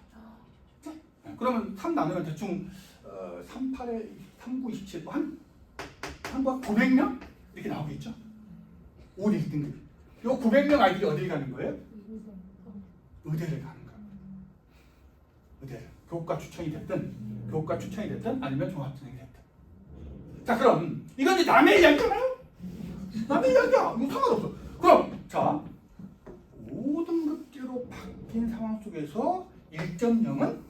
그러면 3 나누면 대충 3, 8에 3, 9, 27, 한 900명? 이렇게 나오겠죠? 5, 1등급. 요 900명 아이들이 어디를 가는 거예요? 의대를 가는 거예요. 의대를. 교과 추천이 됐든 아니면 종합전형이 됐든. 자, 그럼 이건 이제 남의 이야기잖아요? 남의 이야기야. 이거 상관없어. 그럼 자, 5등급제로 바뀐 상황 속에서 1.0은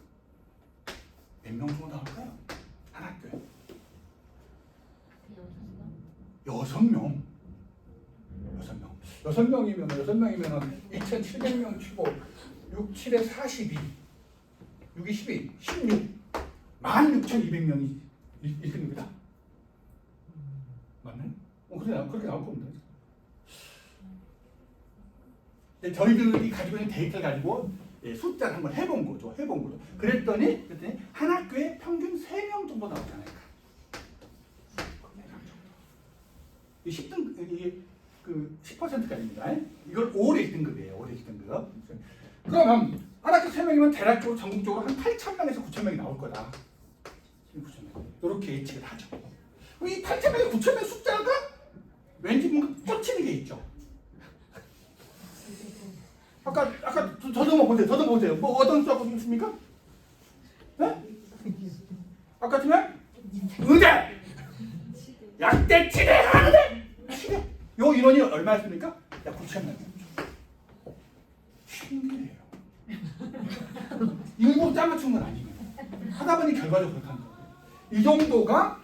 몇 명 정도 나올까요? 한 학교에 6명. 6명이면 2,700명 치고 6, 7에 42, 6이 12, 16, 16,200명이 1등급이다. 맞나요? 그렇게 나올 겁니다. 저희들이 가지고 있는 데이터를 가지고 숫자를 한번 해본 거죠. 그랬더니 한 학교에 평균 3명 정도 나오잖아요. 10등, 그 10%까지입니다. 이걸 5월 1등급이에요. 5월 1등급. 그러면 한 학교 3명이면 대략적으로 전국적으로 한 8,000명에서 9,000명이 나올 거다. 9,000명. 이렇게 예측을 하죠. 그럼 이 8,000명에서 9,000명 숫자가 왠지 뭔가 쫓치는 게 있죠. 아까 저도 보세요. 뭐 어떤 숫자가 있습니까? 네? 아까 같으면 의대, 약대, 치대, 하대, 치대. 요 인원이 얼마였습니까? 약 9,000명. 신기해요. 일부러 짜맞춘 건 아니에요. 하다 보니 결과적으로 그렇게 하는 거예요. 이 정도가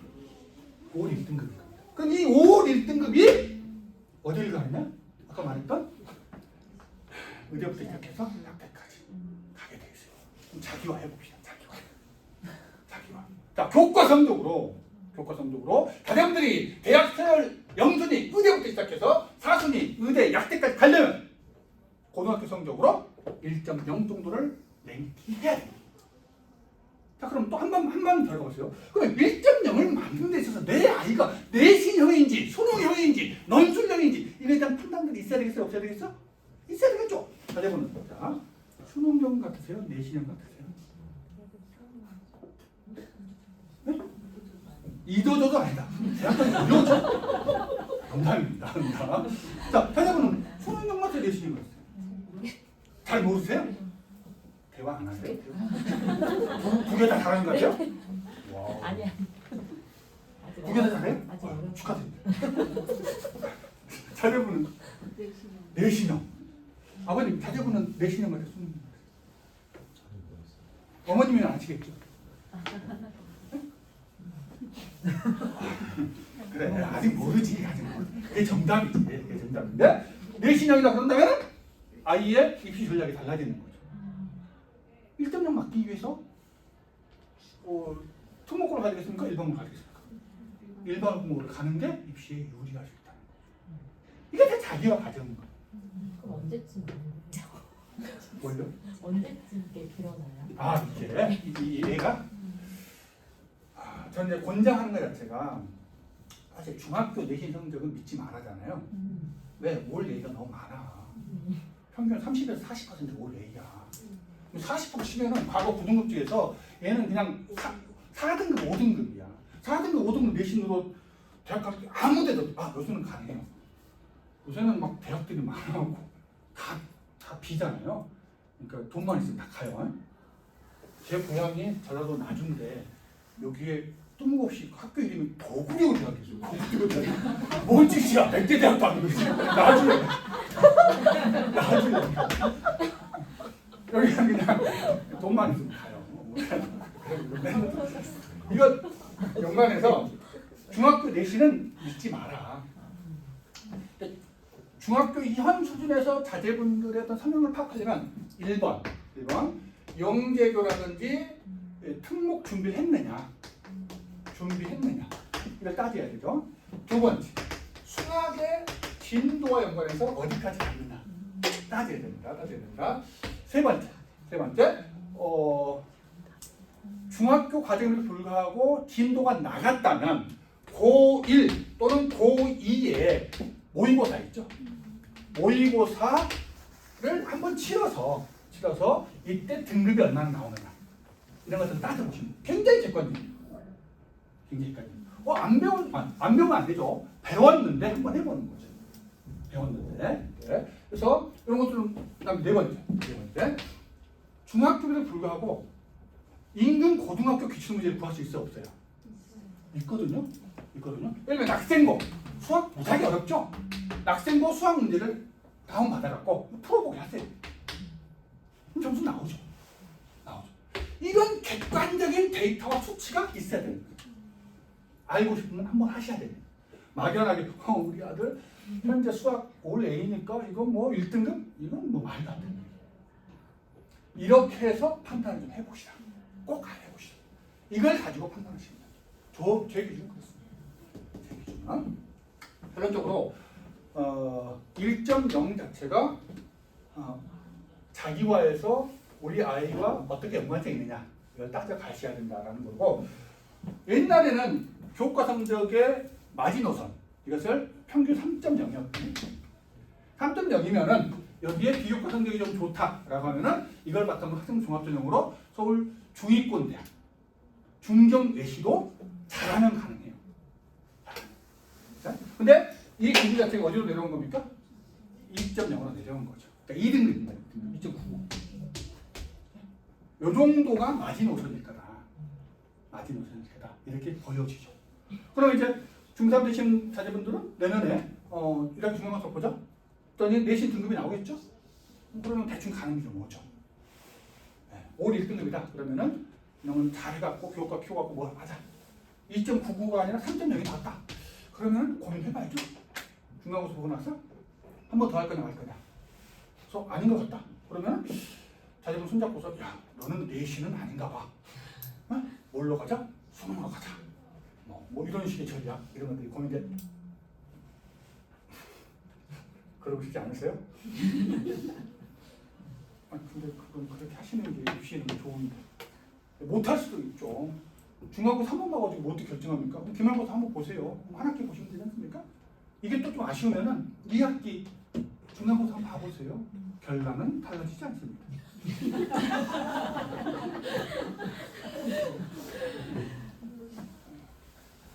5월 1등급입니다. 그럼 이 5월 1등급이 어디를 가느냐? 아까 말했던 의대부터 시작해서 약대까지 가게 돼 있어요. 그럼 자기화 해봅시다. 자기화. 자, 교과성적으로 자녀분들이 대학 생활 0순위 의대부터 시작해서 4순위 의대 약대까지 가려면 고등학교 성적으로 1.0 정도를 랭킹해야 돼요. 자, 그럼 또 한 번 더 해보세요. 그럼 1.0을 만드는 데 있어서 내 아이가 내신형인지 수능형인지 논술형인지 이거에 대한 판단들이 있어야 되겠어요? 없어야 되겠어? 있어야 되겠죠? 자제분은 자, 수능형 같으세요? 내신형 같으세요? 네? 이도저도 아니다. 대학교는 무료죠. 농담입니다. 농담. 자, 자제분은 수능형 같아요? 내신형 같으세요? 잘 모르세요? 대화 안 하세요? 두 개 다 잘하는 것 같아요? 와. 아니야. 두 개 다 잘해요? 아직 어려워. 축하드립니다. 자제분은 내시는 내신형. 아버님, 자제분은 내신형 같아요? 수능형 같아요? 어머님은 아시겠죠? 그래, 아직 모르지. 아직 모르지. 그게 정답이지. 그게 정답인데 내신형이다 그런다면 아이의 입시 전략이 달라지는 거죠. 1.0 맞기 위해서 특목고를 가지겠습니까? 일반고를 가지겠습니까? 일반고를 가는 게 입시에 유리할 수 있다는 거죠. 이게 다 자기와 가정인 거예요. 그럼 언제쯤 뭘요? 언제쯤 이게 드러나요? 아, 이게 이 애가 저는 이제 권장하는 것 자체가 사실 중학교 내신 성적은 믿지 말아잖아요. 왜? 올 A가 너무 많아. 평균 30에서 40%올 A야. 40% 치면은 과거 9등급 중에서 얘는 그냥 4등급, 5등급이야. 4등급, 5등급 내신으로 대학 갈 때 아무 데도 요새는 가능해요. 요새는 막 대학들이 많아갖고 다 비잖아요. 그러니까 돈만 있으면 다 가요. 제 고향이 전라도 나주인데 여기에 뜬금없이 학교 이름이 도구려고 대학이죠. 뭔 짓이야? 백대대학도 아니고 나주에. 여기는 그냥 돈만 있으면 가요. 이거 연관해서 중학교 내신은 잊지 마라. 중학교 2학 수준에서 자제분들의 어떤 성향을 파악하려면 1번 영재교라든지 특목 준비했느냐 이걸 따져야 되죠. 두 번째 수학의 진도와 연관해서 어디까지 갔느냐 따져야 됩니다. 세 번째 중학교 과정에도 불구하고 진도가 나갔다면 고1 또는 고2에 모의고사 있죠. 모의고사를 한번 치러서 이때 등급이 얼마나 나오느냐 이런 것을 따져보시면 굉장히 객관적이에요. 안 배우면 안 되죠. 배웠는데 한번 해보는 거죠. 배웠는데. 네. 그래서 이런 것들은 그다음에 네 번째 중학교에도 불구하고 인근 고등학교 기출문제를 구할 수 있어요, 없어요? 있거든요. 예를 들면 낙생고 수학 무지하게 어렵죠. 낙생고 수학 문제를 다운 받아갖고 풀어보게 하세요. 그럼 점수 나오죠. 이건 객관적인 데이터와 수치가 있어야 됩니다. 알고 싶으면 한번 하셔야 됩니다. 막연하게 우리 아들 현재 수학 올 A니까 이건 뭐 1등급? 이건 뭐 말도 안 됩니다. 이렇게 해서 판단을 좀 해보시라. 꼭 해보시라. 이걸 가지고 판단하시면 돼요. 제 기준은 그렇습니다. 제 기준은 결론적으로 1.0 자체가 자기와에서 우리 아이와 어떻게 연관성이 있느냐 이걸 따져 가셔야 된다라는 거고, 옛날에는 교과 성적의 마지노선 이것을 평균 3.0이었거든요. 3.0이면은 여기에 비교과 성적이 좀 좋다라고 하면은 이걸 바탕으로 학생 종합전형으로 서울 중위권 대학 중경 외시도 잘하면 가능해요. 자, 근데 이 기준 자체가 어디로 내려온 겁니까? 2.0으로 내려온 거죠. 그러니까 2등급입니다. 2.95. 요 정도가 마지노선일 거다. 마지노선일 거다. 이렇게 보여지죠. 그럼 이제 중3 되신 자제분들은 내년에 1학기 중간고사 보자. 그랬더니 내신 등급이 나오겠죠? 그러면 대충 가는 게 뭐죠? 네, 올 1등급이다. 그러면은 너는 잘해갖고 교과 키워갖고 뭘 하자. 2.99가 아니라 3.0이 나왔다. 그러면 고민해봐야죠. 중간고사 보고 나서 한 번 더 할 거냐 말 거냐. 그래서 아닌 것 같다. 그러면 자제분 손잡고서 야 너는 내신은 아닌가 봐. 뭘로 가자? 수능으로 가자. 뭐 이런 식의 전략 이런 것들이 고민돼. 그러고 싶지 않으세요? 아니 근데 그건 그렇게 하시는 게 입시는 좋은데 못할 수도 있죠. 중간고사 한 번 봐가지고 뭐 어떻게 결정합니까? 그럼 기말고사 한번 보세요. 한 학기 보시면 되지 않습니까? 이게 또 좀 아쉬우면은 2학기 중간고사 한번 봐보세요. 결과는 달라지지 않습니다.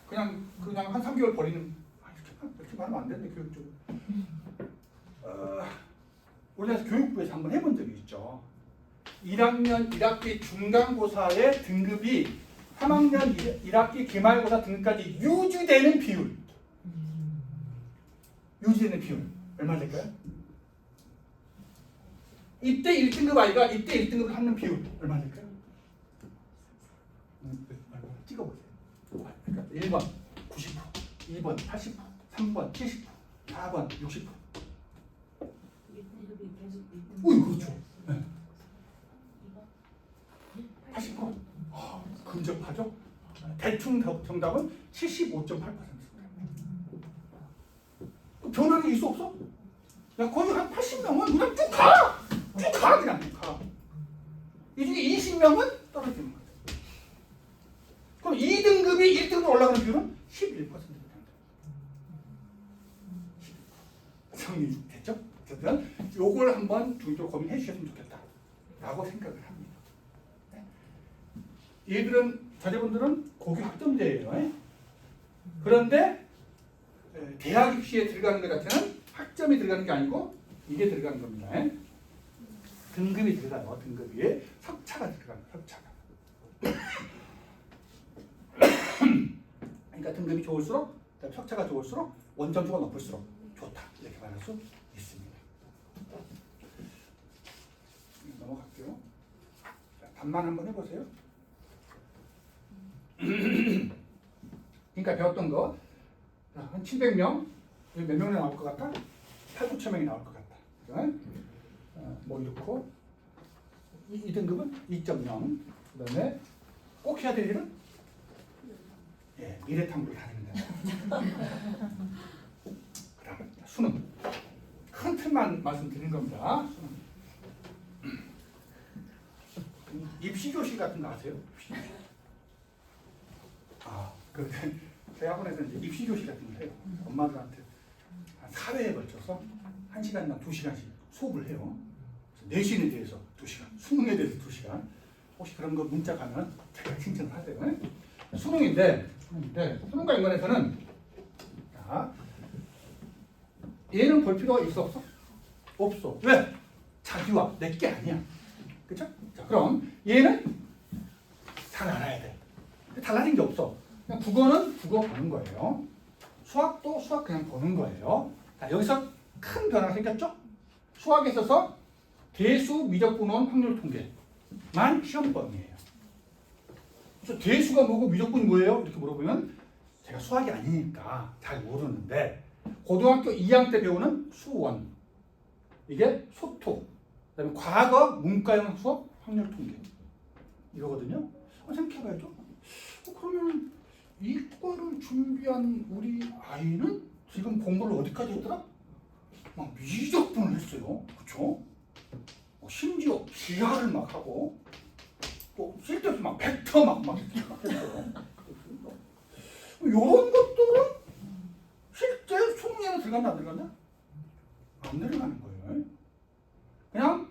그냥 한 3개월 버리는 이렇게 말하면 안 되는데 교육적으로. 우리나라 교육부에서 한번 해본 적이 있죠. 1학년 1학기 중간고사의 등급이 3학년 1학기 기말고사 등급까지 유지되는 비율. 유지되는 비율 얼마 될까요? 이때 1등급 아이가 이때 1등급을 하는 비율 얼마 될까요? 찍어보세요. 그러니까 1번 90%, 2번 80%, 3번 70%, 4번 60%. 그렇죠. 네. 80%. 근접하죠? 대충 정답은 75.8%입니다. 변화는 있을 수 없어? 야, 거의 한 80명은 그냥 쭉 가! 쭉 가! 그냥 쭉 가. 이 중에 20명은 떨어지는 거예요. 그럼 2등급이 1등급으로 올라가는 비율은 11%입니다. 정리 됐죠? 어쨌든 요걸 한번 중점적으로 고민해 주셨으면 좋겠다 라고 생각을 합니다. 얘들은 자제분들은 고교 학점제예요. 그런데 대학 입시에 들어가는 것 자체는 학점이 들어가는 게 아니고 이게 들어가는 겁니다. 등급이 들어가요. 등급이 석차가 들어가는 거예요. 석차가. 그러니까 등급이 좋을수록 석차가 좋을수록 원점수가 높을수록 좋다 이렇게 말할 수 있습니다. 넘어갈게요. 답만 한번 해보세요. 그러니까 배웠던 거 한 700명 몇 명이 나올 것 같아? 8, 9천 명이 나올 것 같다. 뭐 이렇고 2등급은 2.0. 그다음에 꼭 해야 될 일은 미래탐구를 하는 거예요. 그다음 수능. 큰 틀만 말씀드린 겁니다. 수능. 입시교실 같은 거 아세요? 입시교실. 저희 학원에서 이제 입시교실 같은 걸 해요. 엄마들한테 한 4회에 걸쳐서 1시간이나 2시간씩 수업을 해요. 내신에 대해서 2시간, 수능에 대해서 2시간. 혹시 그런 거 문자 가면 제가 칭찬을 하세요. 수능인데 수능과 연관해서는 자, 얘는 볼 필요가 있어 없어? 없어. 왜? 자기와 내게 아니야. 그쵸? 자, 그럼 얘는 잘 알아야 돼. 달라진 게 없어. 그냥 국어는 국어 보는 거예요. 수학도 수학 그냥 보는 거예요. 자, 여기서 큰 변화가 생겼죠? 수학에 있어서 대수, 미적 분원, 확률 통계만 시험범위예요. 그래서 대수가 뭐고 미적분이 뭐예요? 이렇게 물어보면 제가 수학이 아니니까 잘 모르는데 고등학교 2학년 때 배우는 수원, 이게 소투, 그다음에 과거 문과형 수업 확률 통계 이거거든요. 생각해봐야죠. 그러면 이과를 준비한 우리 아이는 지금 공부를 어디까지 했더라? 막 미적분을 했어요. 그렇죠? 심지어 기하를 막 하고 또 쓸데없이 막 벡터 막 했어요. 이런 것들은 실제 수능에는 들어간다 안 들어간다? 안 들어가는 거예요. 그냥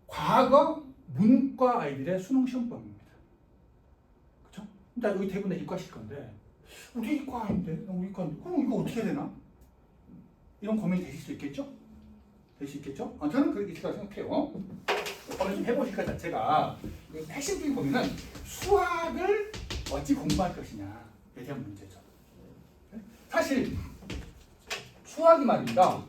과거 문과 아이들의 수능 시험법입니다. 그렇죠? 근데 여기 대부분 다 이과실 건데 우리 이과인데 우리 이과인데 그럼 이거 어떻게 해야 되나? 이런 고민이 되실 수 있겠죠? 될 수 있겠죠? 저는 그렇게 있다고 생각해요. 오늘 좀 해보실 것 자체가 핵심적인 고민은 수학을 어찌 공부할 것이냐에 대한 문제죠. 사실 수학이 말입니다.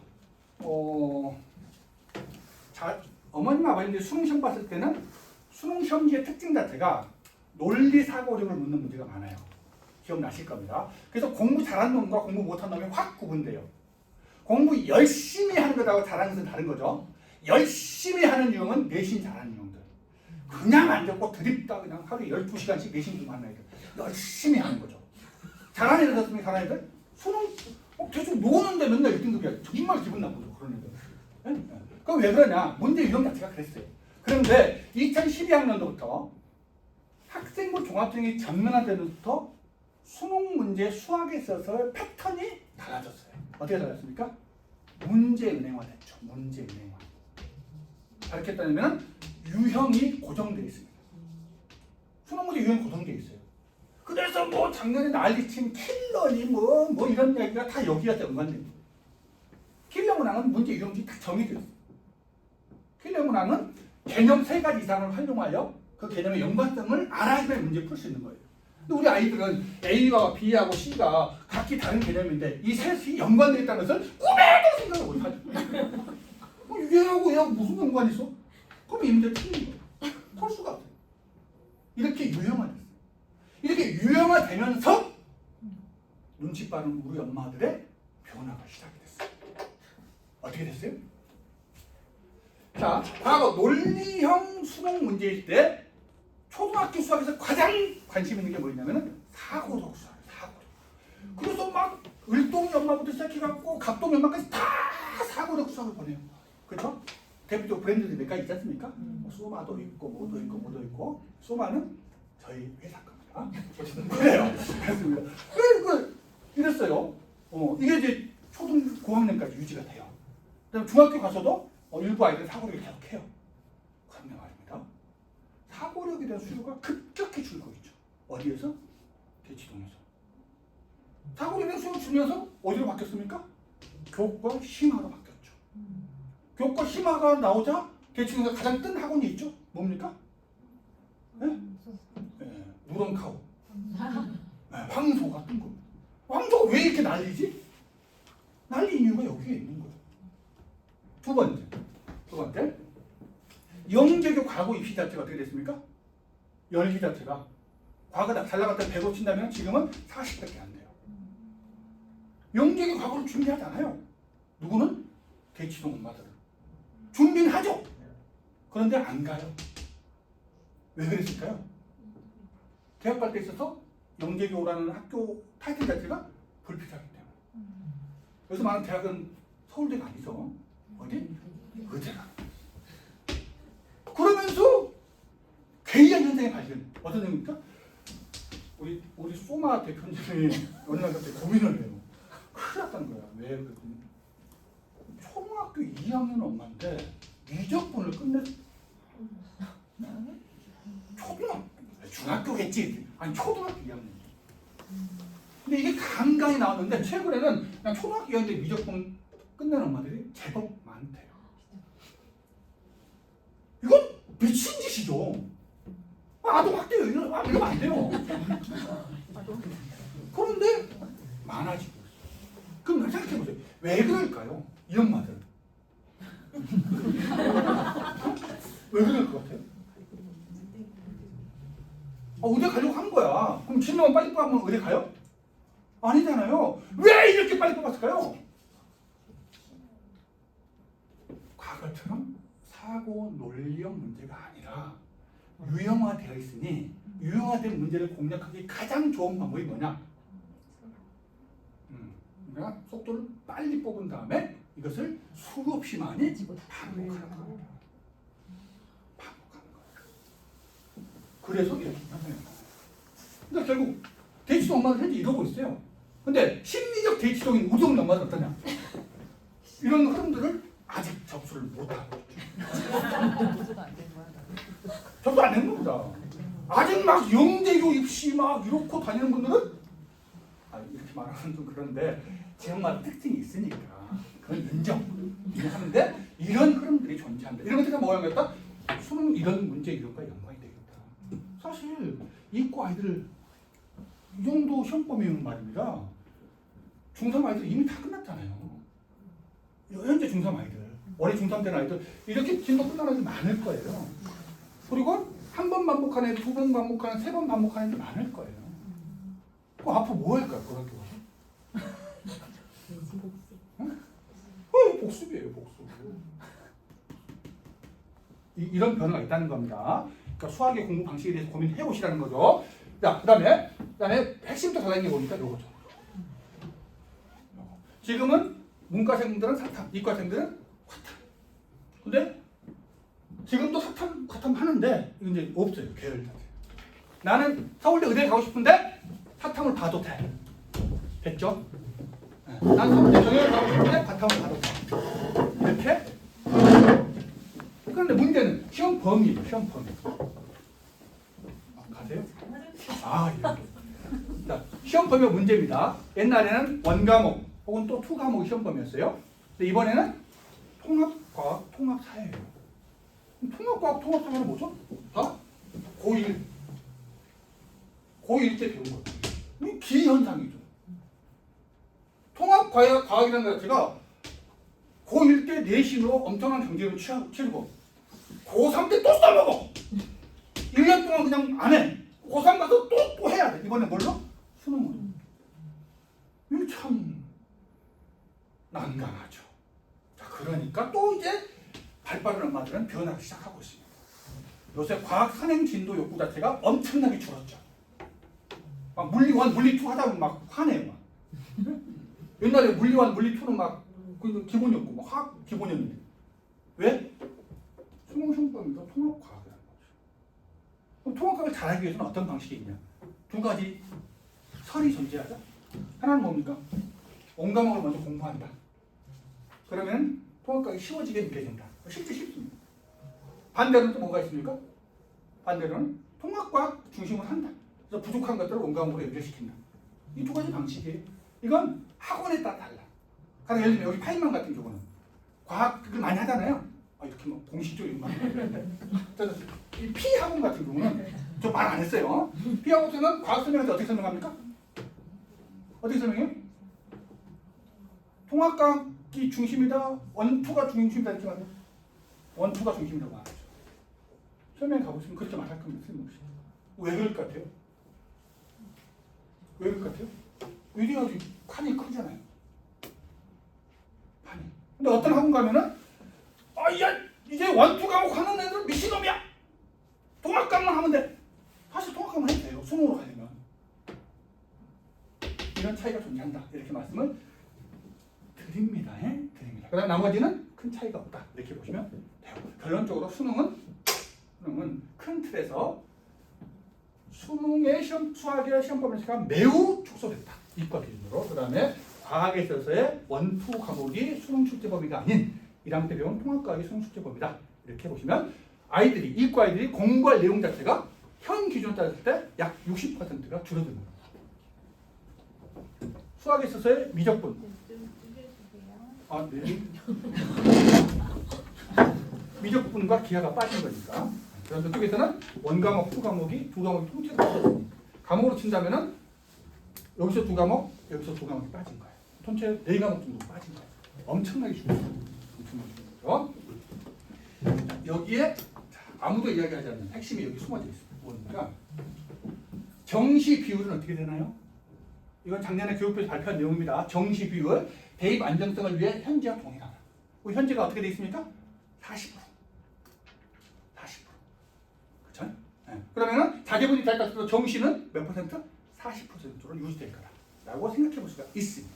어머님 아버님들이 수능 시험 봤을 때는 수능 시험지의 특징 자체가 논리 사고력을 묻는 문제가 많아요. 기억나실 겁니다. 그래서 공부 잘하는 놈과 공부 못하는 놈이 확 구분돼요. 공부 열심히 하는 것하고 잘하는 것은 다른 거죠. 열심히 하는 유형은 내신 잘하는 유형들. 그냥 앉았고 드립다 그냥 하루에 12시간씩 내신 좀 하는 애들. 열심히 하는 거죠. 잘하는 애들 같으면 잘하는 애들 수능 대충 노는데 맨날 1등급이야. 정말 기분 나쁘죠. 그런 애들. 그럼 왜 그러냐? 문제 유형 자체가 그랬어요. 그런데 2012학년도부터 학생부 종합전형이 전면화되면서부터 수능 문제 수학에 있어서 패턴이 달라졌어요. 어떻게 달랐습니까? 문제은행화됐죠. 문제은행화. 이렇게 따지면 유형이 고정되어 있습니다. 수능 문제 유형이 고정되어 있어요. 그래서 뭐 작년에 난리친 킬러니 뭐 이런 얘기가 다 여기가 연관됩니다. 킬러 문항은 문제 유형이 다 정해져 있어요. 킬러 문항은 개념 3가지 이상을 활용하여 그 개념의 연관성을 알아야만 문제 풀 수 있는 거예요. 근데 우리 아이들은 A와 B하고 C가 각기 다른 개념인데 이 셋이 연관되어 있다는 것을 꿈에도 생각을 못하죠. 얘하고 얘하고 무슨 연관이 있어? 그럼 이 문제 틀린 거예요. 풀 수가 없어요. 이렇게 유형화됐어요. 이렇게 유형화되면서 눈치 빠른 우리 엄마들의 변화가 시작이 됐어요. 어떻게 됐어요? 자, 과거 논리형 수능 문제일 때 초등학교 수학에서 가장 관심 있는 게 뭐냐면은 사고력 수학이에요. 사고력. 그래서 막 을동이 엄마부터 시작해갖고 갑동이 엄마까지 다 사고력 수학을 보내요. 그렇죠? 대표적으로 브랜드들이 몇 가지 있지 않습니까? 뭐 소마도 있고 뭐도 있고 뭐도 있고. 소마는 저희 회사 겁니다. 그래요. 그렇습니다. 이랬어요. 이게 이제 초등 고학년까지 유지가 돼요. 그다음에 중학교 가서도 일부 아이들은 사고력을 계속해요. 그런데 말입니다. 사고력에 대한 수요가 급격히 줄고 있죠. 어디에서? 대치동에서. 사고력에 대한 수요가 줄면서 어디로 바뀌었습니까? 교과 심화로 바뀌었죠. 교과 심화가 나오자 대치동에서 가장 뜬 학원이 있죠. 뭡니까? 네? 네, 무런카우. 네, 황소가 뜬 겁니다. 황소가 왜 이렇게 난리지? 난리 이유가 여기에 있는 거예요. 두 번째, 영재교 과거 입시 자체가 어떻게 됐습니까? 열기 자체가 과거 잘 나갈 때 100억 친다면 지금은 40밖에 안 돼요. 영재교 과거를 준비하잖아요. 누구는? 대치동 엄마들은. 준비는 하죠. 그런데 안 가요. 왜 그랬을까요? 대학 갈 때 있어서 영재교라는 학교 타이틀 자체가 불필요하기 때문에. 그래서 많은 대학은 서울대가 아니죠. 어디? 의대가. 그러면서 괴이한 현상의 발견. 어떤 점입니까? 우리 소마 대표님이 어느 날 갑자기 고민을 해요. 큰일 났다는 거야. 왜 그랬더니 초등학교 2학년 엄마인데 미적분을 끝냈어. 중학교겠지. 아니 초등학교 2학년. 근데 이게 간간히 나왔는데 최근에는 그냥 초등학교 2학년 때 미적분 끝낸 엄마들이 제법 많대요. 이건 미친 짓이죠. 아동학대요. 이러면 안 돼요. 그런데 많아지고 있어요. 그럼 생각해보세요. 왜 그럴까요? 이 엄마들. 왜 그럴 것 같아요? 의대 가려고 한 거야. 그럼 진로만 빨리 뽑으면 의대 가요? 아니잖아요. 왜 이렇게 빨리 뽑았을까요? 과거처럼 사고 논리형 문제가 아니라 유형화되어 있으니 유형화된 문제를 공략하기 가장 좋은 방법이 뭐냐? 그러니까 속도를 빨리 뽑은 다음에 이것을 수없이 많이 반복하는 겁니다. 반복하는 거예요. 그래서 이렇게 하는 거예요. 그러니까 결국 대치동 엄마는 현재 이러고 있어요. 근데 심리적 대치동인 우정 엄마는 어떠냐? 이런 흐름들을 아직 접수를 못하고 접수 안 된 겁니다. 아직 막 영재교 입시 막 이렇고 다니는 분들은 이렇게 말하면 좀 그런데 제 엄마는 특징이 있으니까 그건 인정하는데 이런 흐름들이 존재한다. 이런 것들이 뭐냐면 수능 이런 문제 이론과 연관이 되겠다. 사실 이과 아이들 이 정도 시험범위는 말입니다. 중3 아이들 이미 다 끝났잖아요. 현재 중3 아이들, 올해 중3 되는 아이들 이렇게 진도 끝나는 아이들 많을 거예요. 그리고 한 번 반복하는 애들, 2번 반복하는, 3번 반복하는 애들 많을 거예요. 그럼 앞으로 뭐 할까요? 고등학교 가서? 응? 복습이에요, 복습. 이런 변화가 있다는 겁니다. 그러니까 수학의 공부 방식에 대해서 고민해 보시라는 거죠. 자, 그다음에 핵심부터 달라진 게 뭡니까? 요거죠. 지금은 문과생들은 사탐, 이과생들은 과탐. 근데 지금도 사탐 하는데 이제 없어요. 계열 자체. 나는 서울대 의대에 가고 싶은데 사탐을 봐도 돼. 됐죠? 네. 난 서울대 경영을 가고 싶은데 바탐을 봐도 돼. 이렇게. 그런데 문제는 시험 범위예요. 시험 범위. 가세요? 이렇게. 자, 시험 범위 문제입니다. 옛날에는 원과목 혹은 또 투과목이 시험 범위였어요. 근데 이번에는 통합과학, 통합사회예요. 통합과학, 통합사회는 뭐죠? 다 고1 때 배운 거예요. 이 기현상이죠. 통합과학이라는 것 자체가 고1 때 내신으로 엄청난 경쟁을 치르고 고3 때 또 써먹어. 1년 동안 그냥 안 해. 고3 가서 또 해야 돼. 이번에 뭘로? 수능으로. 이거 참 난감하죠. 자, 그러니까 또 이제 발빠른 엄마들은 변하기 시작하고 있습니다. 요새 과학 선행 진도 욕구 자체가 엄청나게 줄었죠. 막 물리 1, 물리 2 하다 보면 막 화내요. 막. 옛날에 물리 1, 물리 2는 막 기본이었고 막 화학 기본이었는데 왜? 수능 시험 범위가 통합과학이라는 거죠. 그럼 통합과학을 잘하기 위해서는 어떤 방식이 있냐? 두 가지 설이 존재하죠. 하나는 뭡니까? 온 과목을 먼저 공부한다. 그러면 통합과학이 쉬워지게 느껴진다. 실제 쉽습니다. 반대로는 또 뭐가 있습니까? 반대로는 통합과학 중심으로 한다. 그래서 부족한 것들을 온 과목으로 연결시킨다. 이 두 가지 방식이에요. 이건 학원에 따라 달라. 가령 예를 들면 여기 파인만 같은 경우는 과학을 많이 하잖아요. 이렇게 뭐 공식적인 말. 이 P 학원 같은 경우는 저 말 안 했어요. P 학원에서는 과학 설명할 때 어떻게 설명합니까? 어떻게 설명해요? 통합과학이 중심이다. 원투가 중심이다 이렇게 말해요. 원투가 중심이라고 말하죠. 설명에 가보시면 그렇게 말할 겁니다. 틀림없이. 왜 그럴 것 같아요? 왜 그럴 것 같아요? 의대가 판이 크잖아요. 판이. 근데 어떤 학원 가면은 이제 원투 과목 하는 애들 미친놈이야. 통합과목만 하면 돼. 사실 통합과목만 해도 돼요. 수능으로 가려면. 이런 차이가 존재한다. 이렇게 말씀을 드립니다. 드립니다. 그 다음 나머지는 큰 차이가 없다. 이렇게 보시면 돼요. 결론적으로 수능은 큰 틀에서 수능의 수학의 시험 범위가 매우 축소됐다. 이과 기준으로. 그 다음에 과학에 있어서의 원투 과목이 수능 출제 범위가 아닌 1학년 때 배운 통합과학이 수능 출제 범위다. 이렇게 보시면 이과 아이들이 공부할 내용 자체가 현 기준으로 따졌을 때 약 60%가 줄어듭니다. 수학에 있어서의 미적분. 네. 미적분과 기하가 빠진 거니까. 그래서 저쪽에서는 원과목, 투과목이 두 과목이 통째로 빠졌습니다. 과목으로 친다면은 여기서 두 과목, 여기서 두 과목이 빠진 거예요. 전체 4과목 정도 빠진 거예요. 엄청나게 중요해요. 엄청나게 중요하죠. 여기에 아무도 이야기하지 않는 핵심이 여기 숨어져 있습니다. 뭐니까 정시 비율은 어떻게 되나요? 이건 작년에 교육부에서 발표한 내용입니다. 정시 비율, 대입 안정성을 위해 현재와 동일하다. 현재가 어떻게 되어 있습니까? 40%. 그렇죠? 네. 그러면은 자제분이 될 것으로 정시는 몇 %? 40%로 유지될 거다라고 생각해 볼 수가 있습니다.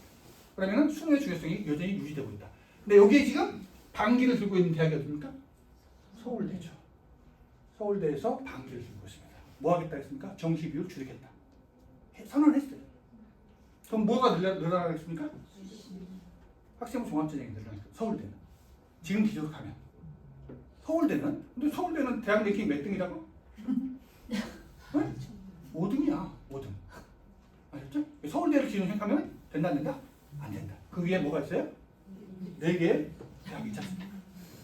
그러면은 수능의 중요성이 여전히 유지되고 있다. 근데 여기에 지금 반기를 들고 있는 대학이 어디입니까? 서울대죠. 서울대에서 반기를 들고 있습니다. 뭐 하겠다 했습니까? 정시 비율 줄이겠다. 선언했어요. 그럼 뭐가 늘어나겠습니까? 학생부 종합전형이 늘어나겠죠. 서울대는. 지금 기조로 가면. 근데 서울대는 대학 랭킹 몇 등이라고? 네? 5등이야. 5등. 아셨죠? 서울대를 기준으로 생각하면 된다 안 된다? 안 된다. 그 위에 뭐가 있어요? 4개의 대학이 있지 않습니까?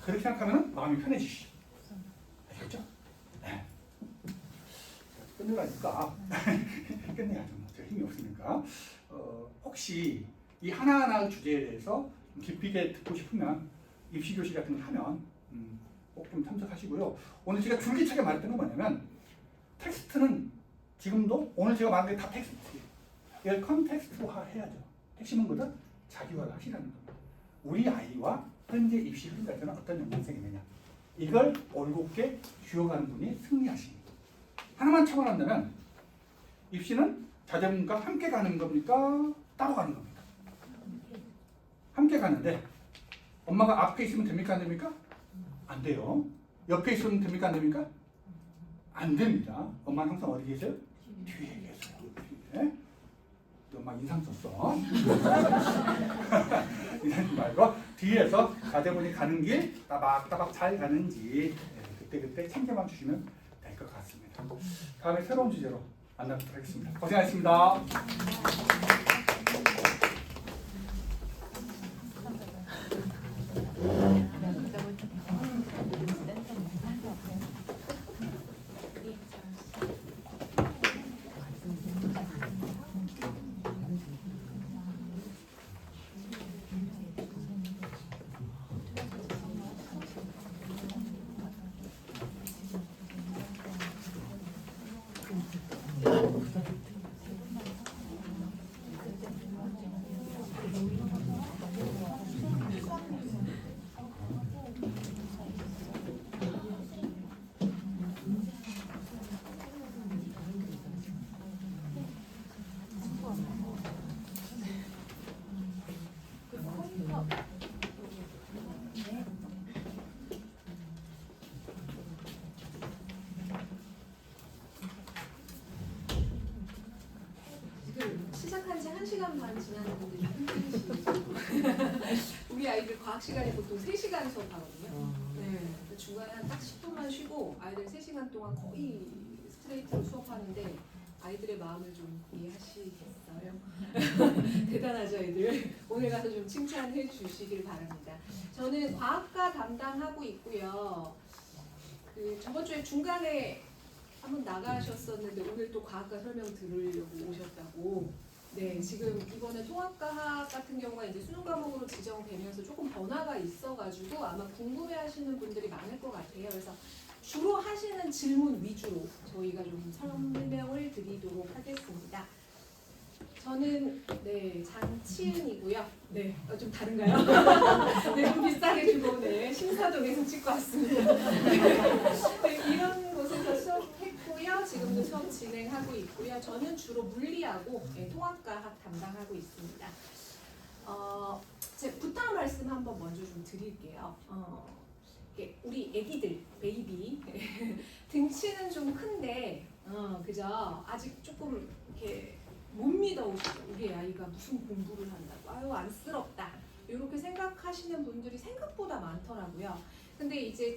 그렇게 생각하면 마음이 편해지시죠. 아셨죠? 네. 끝내라니까. 끝내야죠. 제가 힘이 없으니까. 혹시 이 하나하나 주제에 대해서 깊이 있게 듣고 싶으면 입시교실 같은 거 하면 꼭 좀 참석하시고요. 오늘 제가 줄기차게 말했던 건 뭐냐면 텍스트는 지금도 오늘 제가 말한 게 다 텍스트예요. 이걸 컨텍스트화 해야죠. 핵심은 거든 자기화를 하시라는 겁니다. 우리 아이와 현재 입시 흐름에서는 어떤 연관성이 있느냐. 이걸 올곧게 쥐어가는 분이 승리하십니다. 하나만 참고한다면 입시는 자제분과 함께 가는 겁니까? 따로 가는 겁니까? 함께 가는데 엄마가 앞에 있으면 됩니까? 안 됩니까? 안 돼요. 옆에 있으면 됩니까? 안 됩니까? 안 됩니다. 엄마는 항상 어디 계세요? 뒤에 계세요. 뒤에. 엄마 인상 썼어. 인상 말고 뒤에서 가대분이 가는 길 따박따박 잘 가는지 그때 참견만 주시면 될 것 같습니다. 다음에 새로운 주제로 만나도록 하겠습니다. 고생하셨습니다. 시작한 지 1시간 반 지났는데 힘드시죠? 우리 아이들 과학 시간에 보통 3시간 수업하거든요. 네. 중간에 딱 10분만 쉬고 아이들 3시간 동안 거의 스트레이트로 수업하는데 아이들의 마음을 좀 이해하시겠어요? 대단하죠, 아이들. 오늘 가서 좀 칭찬해 주시길 바랍니다. 저는 과학과 담당하고 있고요. 저번 주에 중간에 한번 나가셨었는데 오늘 또 과학과 설명 들으려고 오셨다고. 네, 지금 이번에 통합과학 같은 경우가 이제 수능 과목으로 지정되면서 조금 변화가 있어가지고 아마 궁금해하시는 분들이 많을 것 같아요. 그래서 주로 하시는 질문 위주로 저희가 좀 설명을 드리도록 하겠습니다. 저는 장치은이고요. 네, 좀 다른가요? 네, 좀 비싸게 주고 신사동에서 찍고 왔습니다. 네, 이런 곳에서 수업했고요. 지금도 수업 진행하고 있고요. 저는 주로 물리하고 통합과학 담당하고 있습니다. 제 부탁 말씀 한번 먼저 좀 드릴게요. 우리 애기들, 베이비 등치는 좀 큰데 그죠? 아직 조금 이렇게 못 믿어오시죠. 우리 아이가 무슨 공부를 한다고. 아유 안쓰럽다. 이렇게 생각하시는 분들이 생각보다 많더라고요. 근데 이제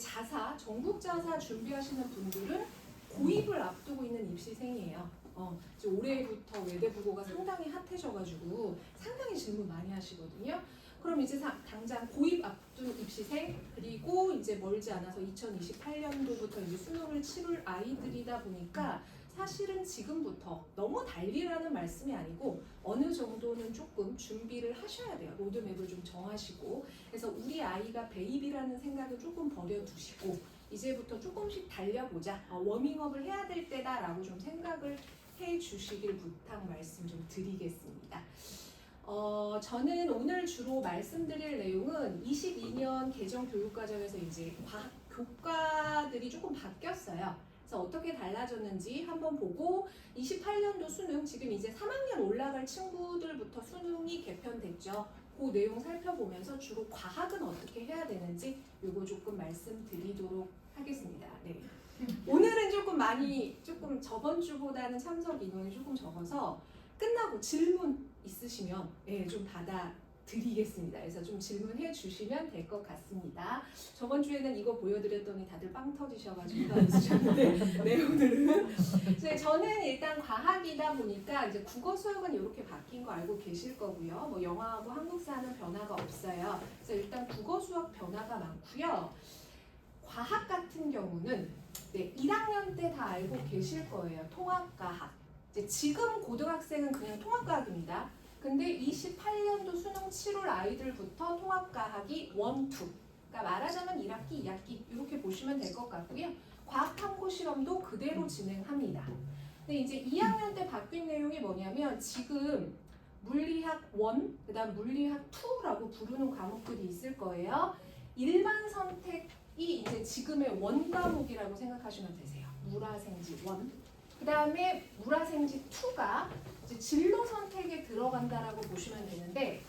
전국 자사 준비하시는 분들은 고입을 앞두고 있는 입시생이에요. 이제 올해부터 외대부고가 상당히 핫해져가지고 상당히 질문 많이 하시거든요. 그럼 이제 당장 고입 앞둔 입시생 그리고 이제 멀지 않아서 2028년도부터 이제 수능을 치를 아이들이다 보니까 사실은 지금부터 너무 달리라는 말씀이 아니고 어느 정도는 조금 준비를 하셔야 돼요. 로드맵을 좀 정하시고. 그래서 우리 아이가 베이비라는 생각을 조금 버려두시고 이제부터 조금씩 달려보자. 워밍업을 해야 될 때다라고 좀 생각을 해주시길 부탁 말씀 좀 드리겠습니다. 저는 오늘 주로 말씀드릴 내용은 22년 개정 교육과정에서 이제 과학 교과들이 조금 바뀌었어요. 그래서 어떻게 달라졌는지 한번 보고 28년도 수능 지금 이제 3학년 올라갈 친구들부터 수능이 개편됐죠. 그 내용 살펴보면서 주로 과학은 어떻게 해야 되는지 요거 조금 말씀드리도록 하겠습니다. 네. 오늘은 조금 저번 주보다는 참석 인원이 조금 적어서 끝나고 질문 있으시면 좀 받아드리겠습니다. 그래서 좀 질문해 주시면 될 것 같습니다. 저번 주에는 이거 보여드렸더니 다들 빵 터지셔가지고 웃으셨는데 네, 오늘은 저는 일단 과학이다 보니까 이제 국어 수학은 이렇게 바뀐 거 알고 계실 거고요. 뭐 영어하고 한국사는 변화가 없어요. 그래서 일단 국어 수학 변화가 많고요. 과학 같은 경우는 1학년 때 다 알고 계실 거예요. 통합과학. 지금 고등학생은 그냥 통합과학입니다. 근데 28년도 수능 치룰 아이들부터 통합과학이 1, 2. 그러니까 말하자면 1학기, 2학기 이렇게 보시면 될 것 같고요. 과학탐구 실험도 그대로 진행합니다. 근데 이제 2학년 때 바뀐 내용이 뭐냐면 지금 물리학 1, 그 다음 물리학 2라고 부르는 과목들이 있을 거예요. 일반 선택이 이제 지금의 원과목이라고 생각하시면 되세요. 물화생지 1. 그 다음에 물화생지 2가 이제 진로 선택에 들어간다라고 보시면 되는데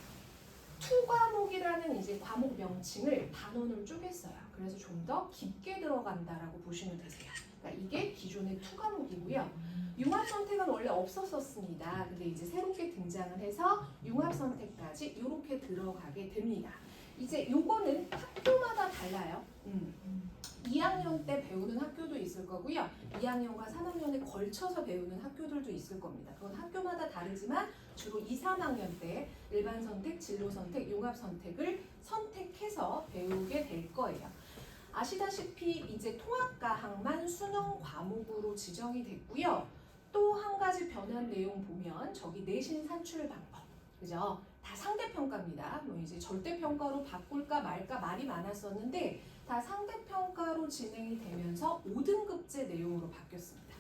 투과목이라는 이제 과목 명칭을 단원으로 쪼갰어요. 그래서 좀 더 깊게 들어간다라고 보시면 되세요. 그러니까 이게 기존의 투과목이고요. 융합 선택은 원래 없었었습니다. 근데 이제 새롭게 등장을 해서 융합 선택까지 이렇게 들어가게 됩니다. 이제 요거는 학교마다 달라요. 2학년 때 배우는 학교도 있을 거고요. 2학년과 3학년에 걸쳐서 배우는 학교들도 있을 겁니다. 그건 학교마다 다르지만 주로 2, 3학년 때 일반 선택, 진로 선택, 융합 선택을 선택해서 배우게 될 거예요. 아시다시피 이제 통합과학만 수능 과목으로 지정이 됐고요. 또 한 가지 변한 내용 보면 저기 내신 산출 방법, 그죠? 다 상대평가입니다. 뭐 이제 절대평가로 바꿀까 말까 말이 많았었는데 다 상대평가로 진행이 되면서 5등급제 내용으로 바뀌었습니다.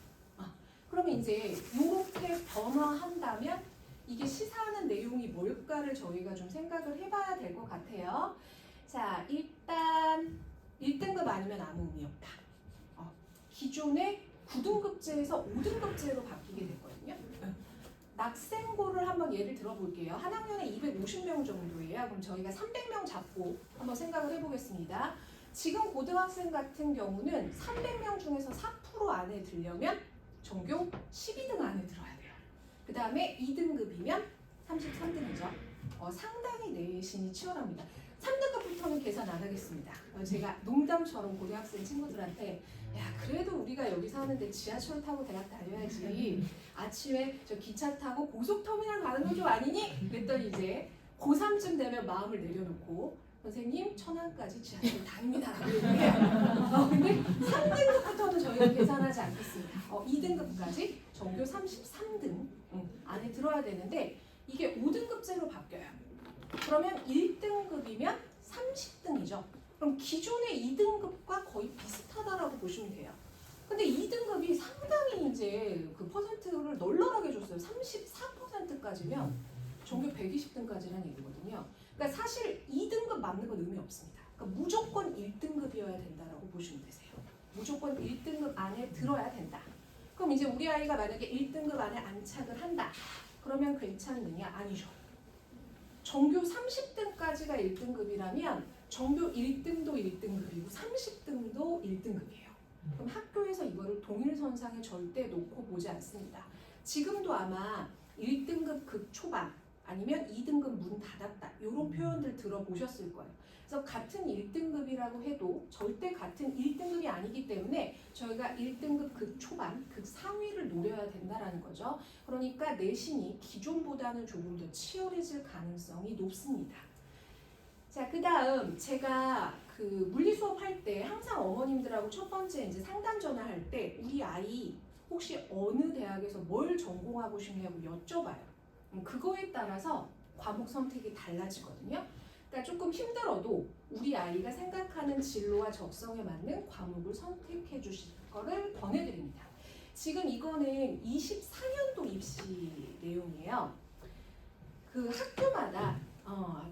그러면 이제 이렇게 변화한다면 이게 시사하는 내용이 뭘까를 저희가 좀 생각을 해봐야 될 것 같아요. 자, 일단 1등급 아니면 아무 의미 없다. 기존의 9등급제에서 5등급제로 바뀌게 됐거든요. 낙생고를 한번 예를 들어볼게요. 한 학년에 250명 정도예요. 그럼 저희가 300명 잡고 한번 생각을 해보겠습니다. 지금 고등학생 같은 경우는 300명 중에서 4% 안에 들려면 전교 12등 안에 들어야 돼요. 그 다음에 2등급이면 33등이죠. 상당히 내신이 치열합니다. 3등급부터는 계산 안 하겠습니다. 제가 농담처럼 고등학생 친구들한테 야 그래도 우리가 여기 사는데 지하철 타고 대학 다녀야지 아침에 저 기차 타고 고속터미널 가는 건 좀 아니니? 그랬더니 이제 고3쯤 되면 마음을 내려놓고 선생님 천안까지 지하철 다닙니다라고 얘기해요. 근데 3등급부터는 저희가 계산하지 않겠습니다. 2등급까지 전교 33등 안에 들어야 되는데 이게 5등급제로 바뀌어요. 그러면 1등급이면 30등이죠. 그럼 기존의 2등급과 거의 비슷하다라고 보시면 돼요. 근데 2등급이 상당히 이제 그 퍼센트를 널널하게 줬어요. 34%까지면 전교 120등까지라는 얘기거든요. 그러니까 사실 2등급 맞는 건 의미 없습니다. 그러니까 무조건 1등급이어야 된다라고 보시면 되세요. 무조건 1등급 안에 들어야 된다. 그럼 이제 우리 아이가 만약에 1등급 안에 안착을 한다. 그러면 괜찮느냐? 아니죠. 전교 30등까지가 1등급이라면 전교 1등도 1등급이고 30등도 1등급이에요. 그럼 학교에서 이거를 동일선상에 절대 놓고 보지 않습니다. 지금도 아마 1등급 극초반 아니면 2등급 문 닫았다 이런 표현들 들어보셨을 거예요. 그래서 같은 1등급이라고 해도 절대 같은 1등급이 아니기 때문에 저희가 1등급 극초반, 극상위를 노려야 된다라는 거죠. 그러니까 내신이 기존보다는 조금 더 치열해질 가능성이 높습니다. 자, 그 다음 제가 그 물리 수업 할 때 항상 어머님들하고 첫 번째 이제 상담 전화할 때 우리 아이 혹시 어느 대학에서 뭘 전공하고 싶냐고 여쭤봐요. 그거에 따라서 과목 선택이 달라지거든요. 그러니까 조금 힘들어도 우리 아이가 생각하는 진로와 적성에 맞는 과목을 선택해 주실 거를 권해드립니다. 지금 이거는 24년도 입시 내용이에요. 그 학교마다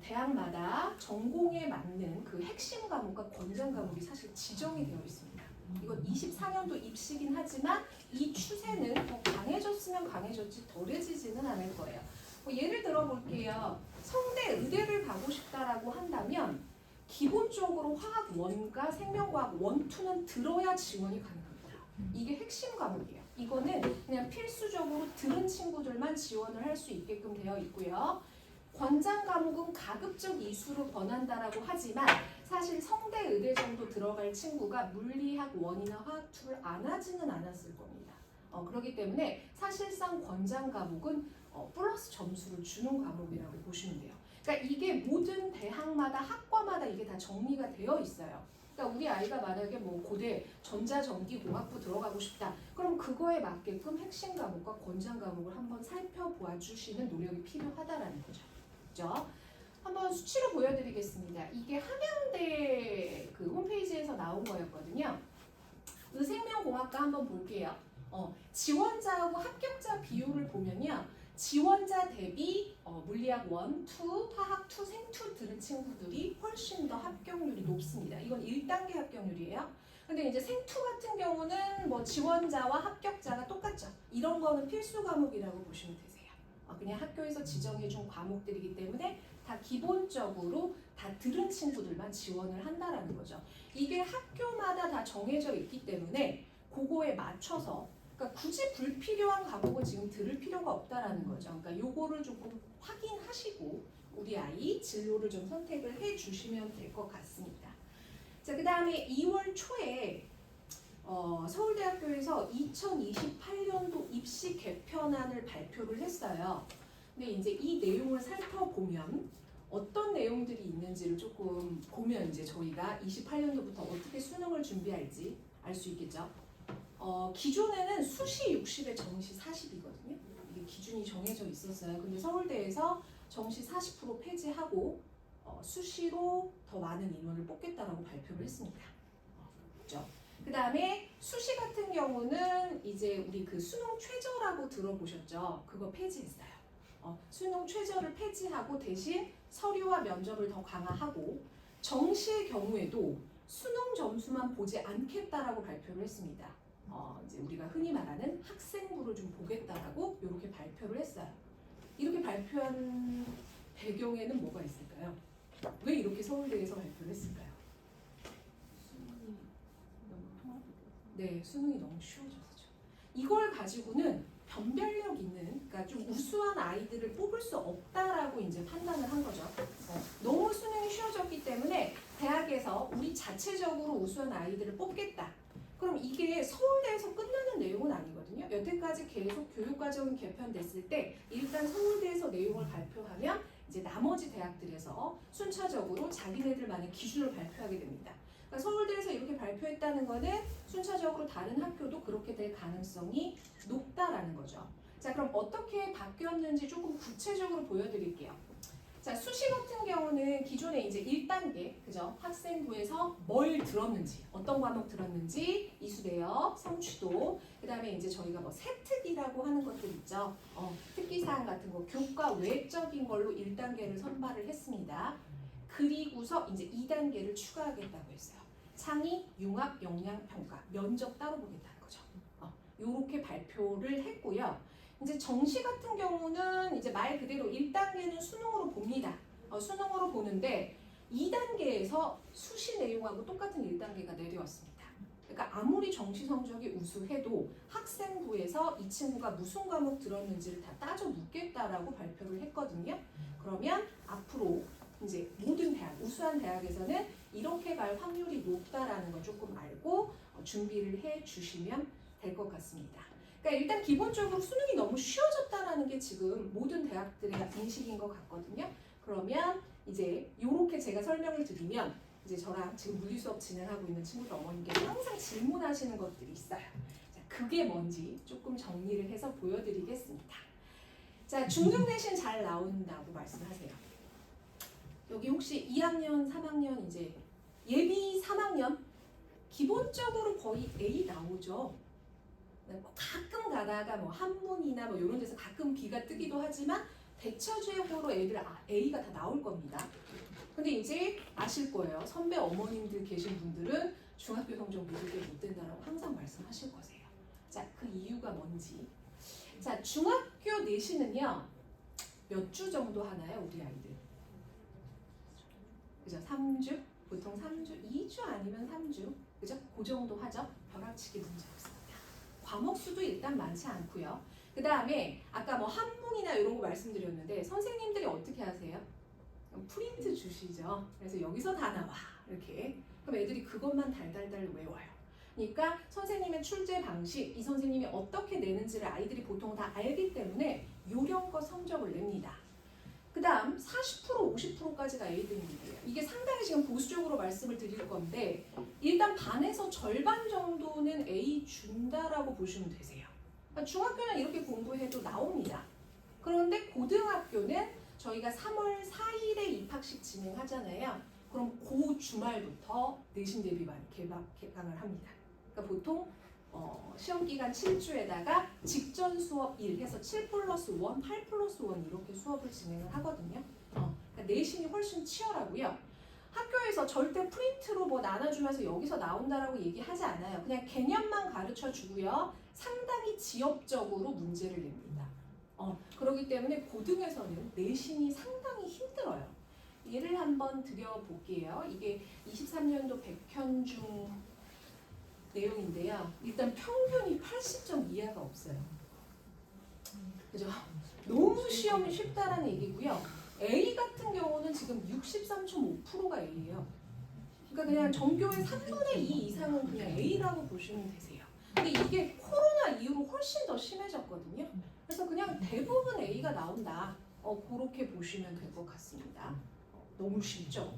대학마다 전공에 맞는 그 핵심 과목과 권장 과목이 사실 지정이 되어 있습니다. 이건 24년도 입시긴 하지만 이 추세는 더 강해졌으면 강해졌지 덜해지지는 않을 거예요. 예를 들어 볼게요. 성대 의대를 가고 싶다라고 한다면 기본적으로 화학 1과 생명과학 1, 2는 들어야 지원이 가능합니다. 이게 핵심 과목이에요. 이거는 그냥 필수적으로 들은 친구들만 지원을 할 수 있게끔 되어 있고요. 권장 과목은 가급적 이수로 권한다라고 하지만 사실 성대 의대 정도 들어갈 친구가 물리학 1이나 화학 2를 안 하지는 않았을 겁니다. 그렇기 때문에 사실상 권장 과목은 플러스 점수를 주는 과목이라고 보시면 돼요. 그러니까 이게 모든 대학마다 학과마다 이게 다 정리가 되어 있어요. 그러니까 우리 아이가 만약에 뭐 고대 전자전기공학부 들어가고 싶다. 그럼 그거에 맞게끔 핵심 과목과 권장 과목을 한번 살펴보아 주시는 노력이 필요하다라는 거죠. 그죠? 한번 수치로 보여드리겠습니다. 이게 한양대 그 홈페이지에서 나온 거였거든요. 의생명공학과 한번 볼게요. 지원자하고 합격자 비율을 보면요. 지원자 대비 물리학 1, 2, 화학 2, 생2 들은 친구들이 훨씬 더 합격률이 높습니다. 이건 1단계 합격률이에요. 근데 이제 생2 같은 경우는 뭐 지원자와 합격자가 똑같죠. 이런 거는 필수 과목이라고 보시면 되세요. 그냥 학교에서 지정해준 과목들이기 때문에 다 기본적으로 다 들은 친구들만 지원을 한다라는 거죠. 이게 학교마다 다 정해져 있기 때문에 그거에 맞춰서 그러니까 굳이 불필요한 과목은 지금 들을 필요가 없다라는 거죠. 그러니까 요거를 조금 확인하시고 우리 아이 진로를 좀 선택을 해 주시면 될 것 같습니다. 자, 그 다음에 2월 초에 서울대학교에서 2028년도 입시 개편안을 발표를 했어요. 근데 이제 이 내용을 살펴보면 어떤 내용들이 있는지를 조금 보면 이제 저희가 28년도부터 어떻게 수능을 준비할지 알 수 있겠죠. 기존에는 수시 60에 정시 40이거든요. 이게 기준이 정해져 있었어요. 근데 서울대에서 정시 40% 폐지하고 수시로 더 많은 인원을 뽑겠다라고 발표를 했습니다. 그렇죠? 그 다음에 수시 같은 경우는 이제 우리 그 수능 최저라고 들어보셨죠? 그거 폐지했어요. 수능 최저를 폐지하고 대신 서류와 면접을 더 강화하고 정시의 경우에도 수능 점수만 보지 않겠다라고 발표를 했습니다. 이제 우리가 흔히 말하는 학생부를 좀 보겠다라고 이렇게 발표를 했어요. 이렇게 발표한 배경에는 뭐가 있을까요? 왜 이렇게 서울대에서 발표를 했을까요? 네, 수능이 너무 쉬워졌죠. 이걸 가지고는 변별력 있는, 그러니까 좀 우수한 아이들을 뽑을 수 없다라고 이제 판단을 한 거죠. 너무 수능이 쉬워졌기 때문에 대학에서 우리 자체적으로 우수한 아이들을 뽑겠다. 그럼 이게 서울대에서 끝나는 내용은 아니거든요. 여태까지 계속 교육과정이 개편됐을 때 일단 서울대에서 내용을 발표하면 이제 나머지 대학들에서 순차적으로 자기네들만의 기준을 발표하게 됩니다. 그러니까 서울대에서 이렇게 발표했다는 거는 순차적으로 다른 학교도 그렇게 될 가능성이 높다라는 거죠. 자, 그럼 어떻게 바뀌었는지 조금 구체적으로 보여드릴게요. 자, 수시 같은 경우는 기존에 이제 1단계, 그죠? 학생부에서 뭘 들었는지, 어떤 과목 들었는지, 이수대역, 성취도, 그 다음에 이제 저희가 뭐 세특이라고 하는 것들 있죠. 특기사항 같은 거, 교과 외적인 걸로 1단계를 선발을 했습니다. 그리고서 이제 2단계를 추가하겠다고 했어요. 창의, 융합, 역량, 평가, 면접 따로 보겠다는 거죠. 요렇게 발표를 했고요. 이제 정시 같은 경우는 이제 말 그대로 1단계는 수능으로 봅니다. 수능으로 보는데 2단계에서 수시 내용하고 똑같은 1단계가 내려왔습니다. 그러니까 아무리 정시 성적이 우수해도 학생부에서 이 친구가 무슨 과목 들었는지를 다 따져 묻겠다라고 발표를 했거든요. 그러면 앞으로 이제 모든 대학, 우수한 대학에서는 이렇게 갈 확률이 높다라는 걸 조금 알고 준비를 해 주시면 될 것 같습니다. 그러니까 일단 기본적으로 수능이 너무 쉬워졌다라는 게 지금 모든 대학들의 인식인 것 같거든요. 그러면 이제 이렇게 제가 설명을 드리면 이제 저랑 지금 물리 수업 진행하고 있는 친구들 어머님께 항상 질문하시는 것들이 있어요. 자, 그게 뭔지 조금 정리를 해서 보여드리겠습니다. 자, 중등 내신 잘 나온다고 말씀하세요. 여기 혹시 2학년, 3학년 이제 예비 3학년 기본적으로 거의 A 나오죠. 뭐 가끔 가다가 뭐 한문이나 뭐 이런 데서 가끔 B가 뜨기도 하지만 대체적으로 애들 A가 다 나올 겁니다. 근데 이제 아실 거예요. 선배 어머님들 계신 분들은 중학교 성적 믿을 게 못 된다라고 항상 말씀하실 거세요. 자, 그 이유가 뭔지. 자, 중학교 내신은요. 몇 주 정도 하나요, 우리 아이들? 그죠? 3주? 보통 3주, 2주 아니면 3주. 그죠? 그 정도 하죠? 벼락치기 문제 없습니다. 과목 수도 일단 많지 않고요. 그 다음에 아까 뭐 한문이나 이런 거 말씀드렸는데 선생님들이 어떻게 하세요? 프린트 주시죠. 그래서 여기서 다 나와 이렇게. 그럼 애들이 그것만 달달달 외워요. 그러니까 선생님의 출제 방식, 이 선생님이 어떻게 내는지를 아이들이 보통 다 알기 때문에 요령껏 성적을 냅니다. 그 다음 40%, 50%까지가 A등급이에요. 이게 상당히 지금 보수적으로 말씀을 드릴 건데 일단 반에서 절반 정도는 A 준다라고 보시면 되세요. 그러니까 중학교는 이렇게 공부해도 나옵니다. 그런데 고등학교는 저희가 3월 4일에 입학식 진행하잖아요. 그럼 그 주말부터 내신 대비반 개강을 합니다. 그러니까 보통 시험 기간 7주에다가 직전 수업 1 해서 7+1, 8+1 이렇게 수업을 진행을 하거든요. 그러니까 내신이 훨씬 치열하고요. 학교에서 절대 프린트로 뭐 나눠주면서 여기서 나온다라고 얘기하지 않아요. 그냥 개념만 가르쳐 주고요. 상당히 지엽적으로 문제를 냅니다. 그렇기 때문에 고등에서는 내신이 상당히 힘들어요. 예를 한번 드려볼게요. 이게 23년도 백현중 내용인데요. 일단 평균이 80점 이하가 없어요. 그죠? 너무 시험이 쉽다라는 얘기고요. A 같은 경우는 지금 63.5%가 A예요. 그러니까 그냥 전교의 3분의 2 이상은 그냥 A라고 보시면 되세요. 근데 이게 코로나 이후로 훨씬 더 심해졌거든요. 그래서 그냥 대부분 A가 나온다. 그렇게 보시면 될 것 같습니다. 너무 쉽죠?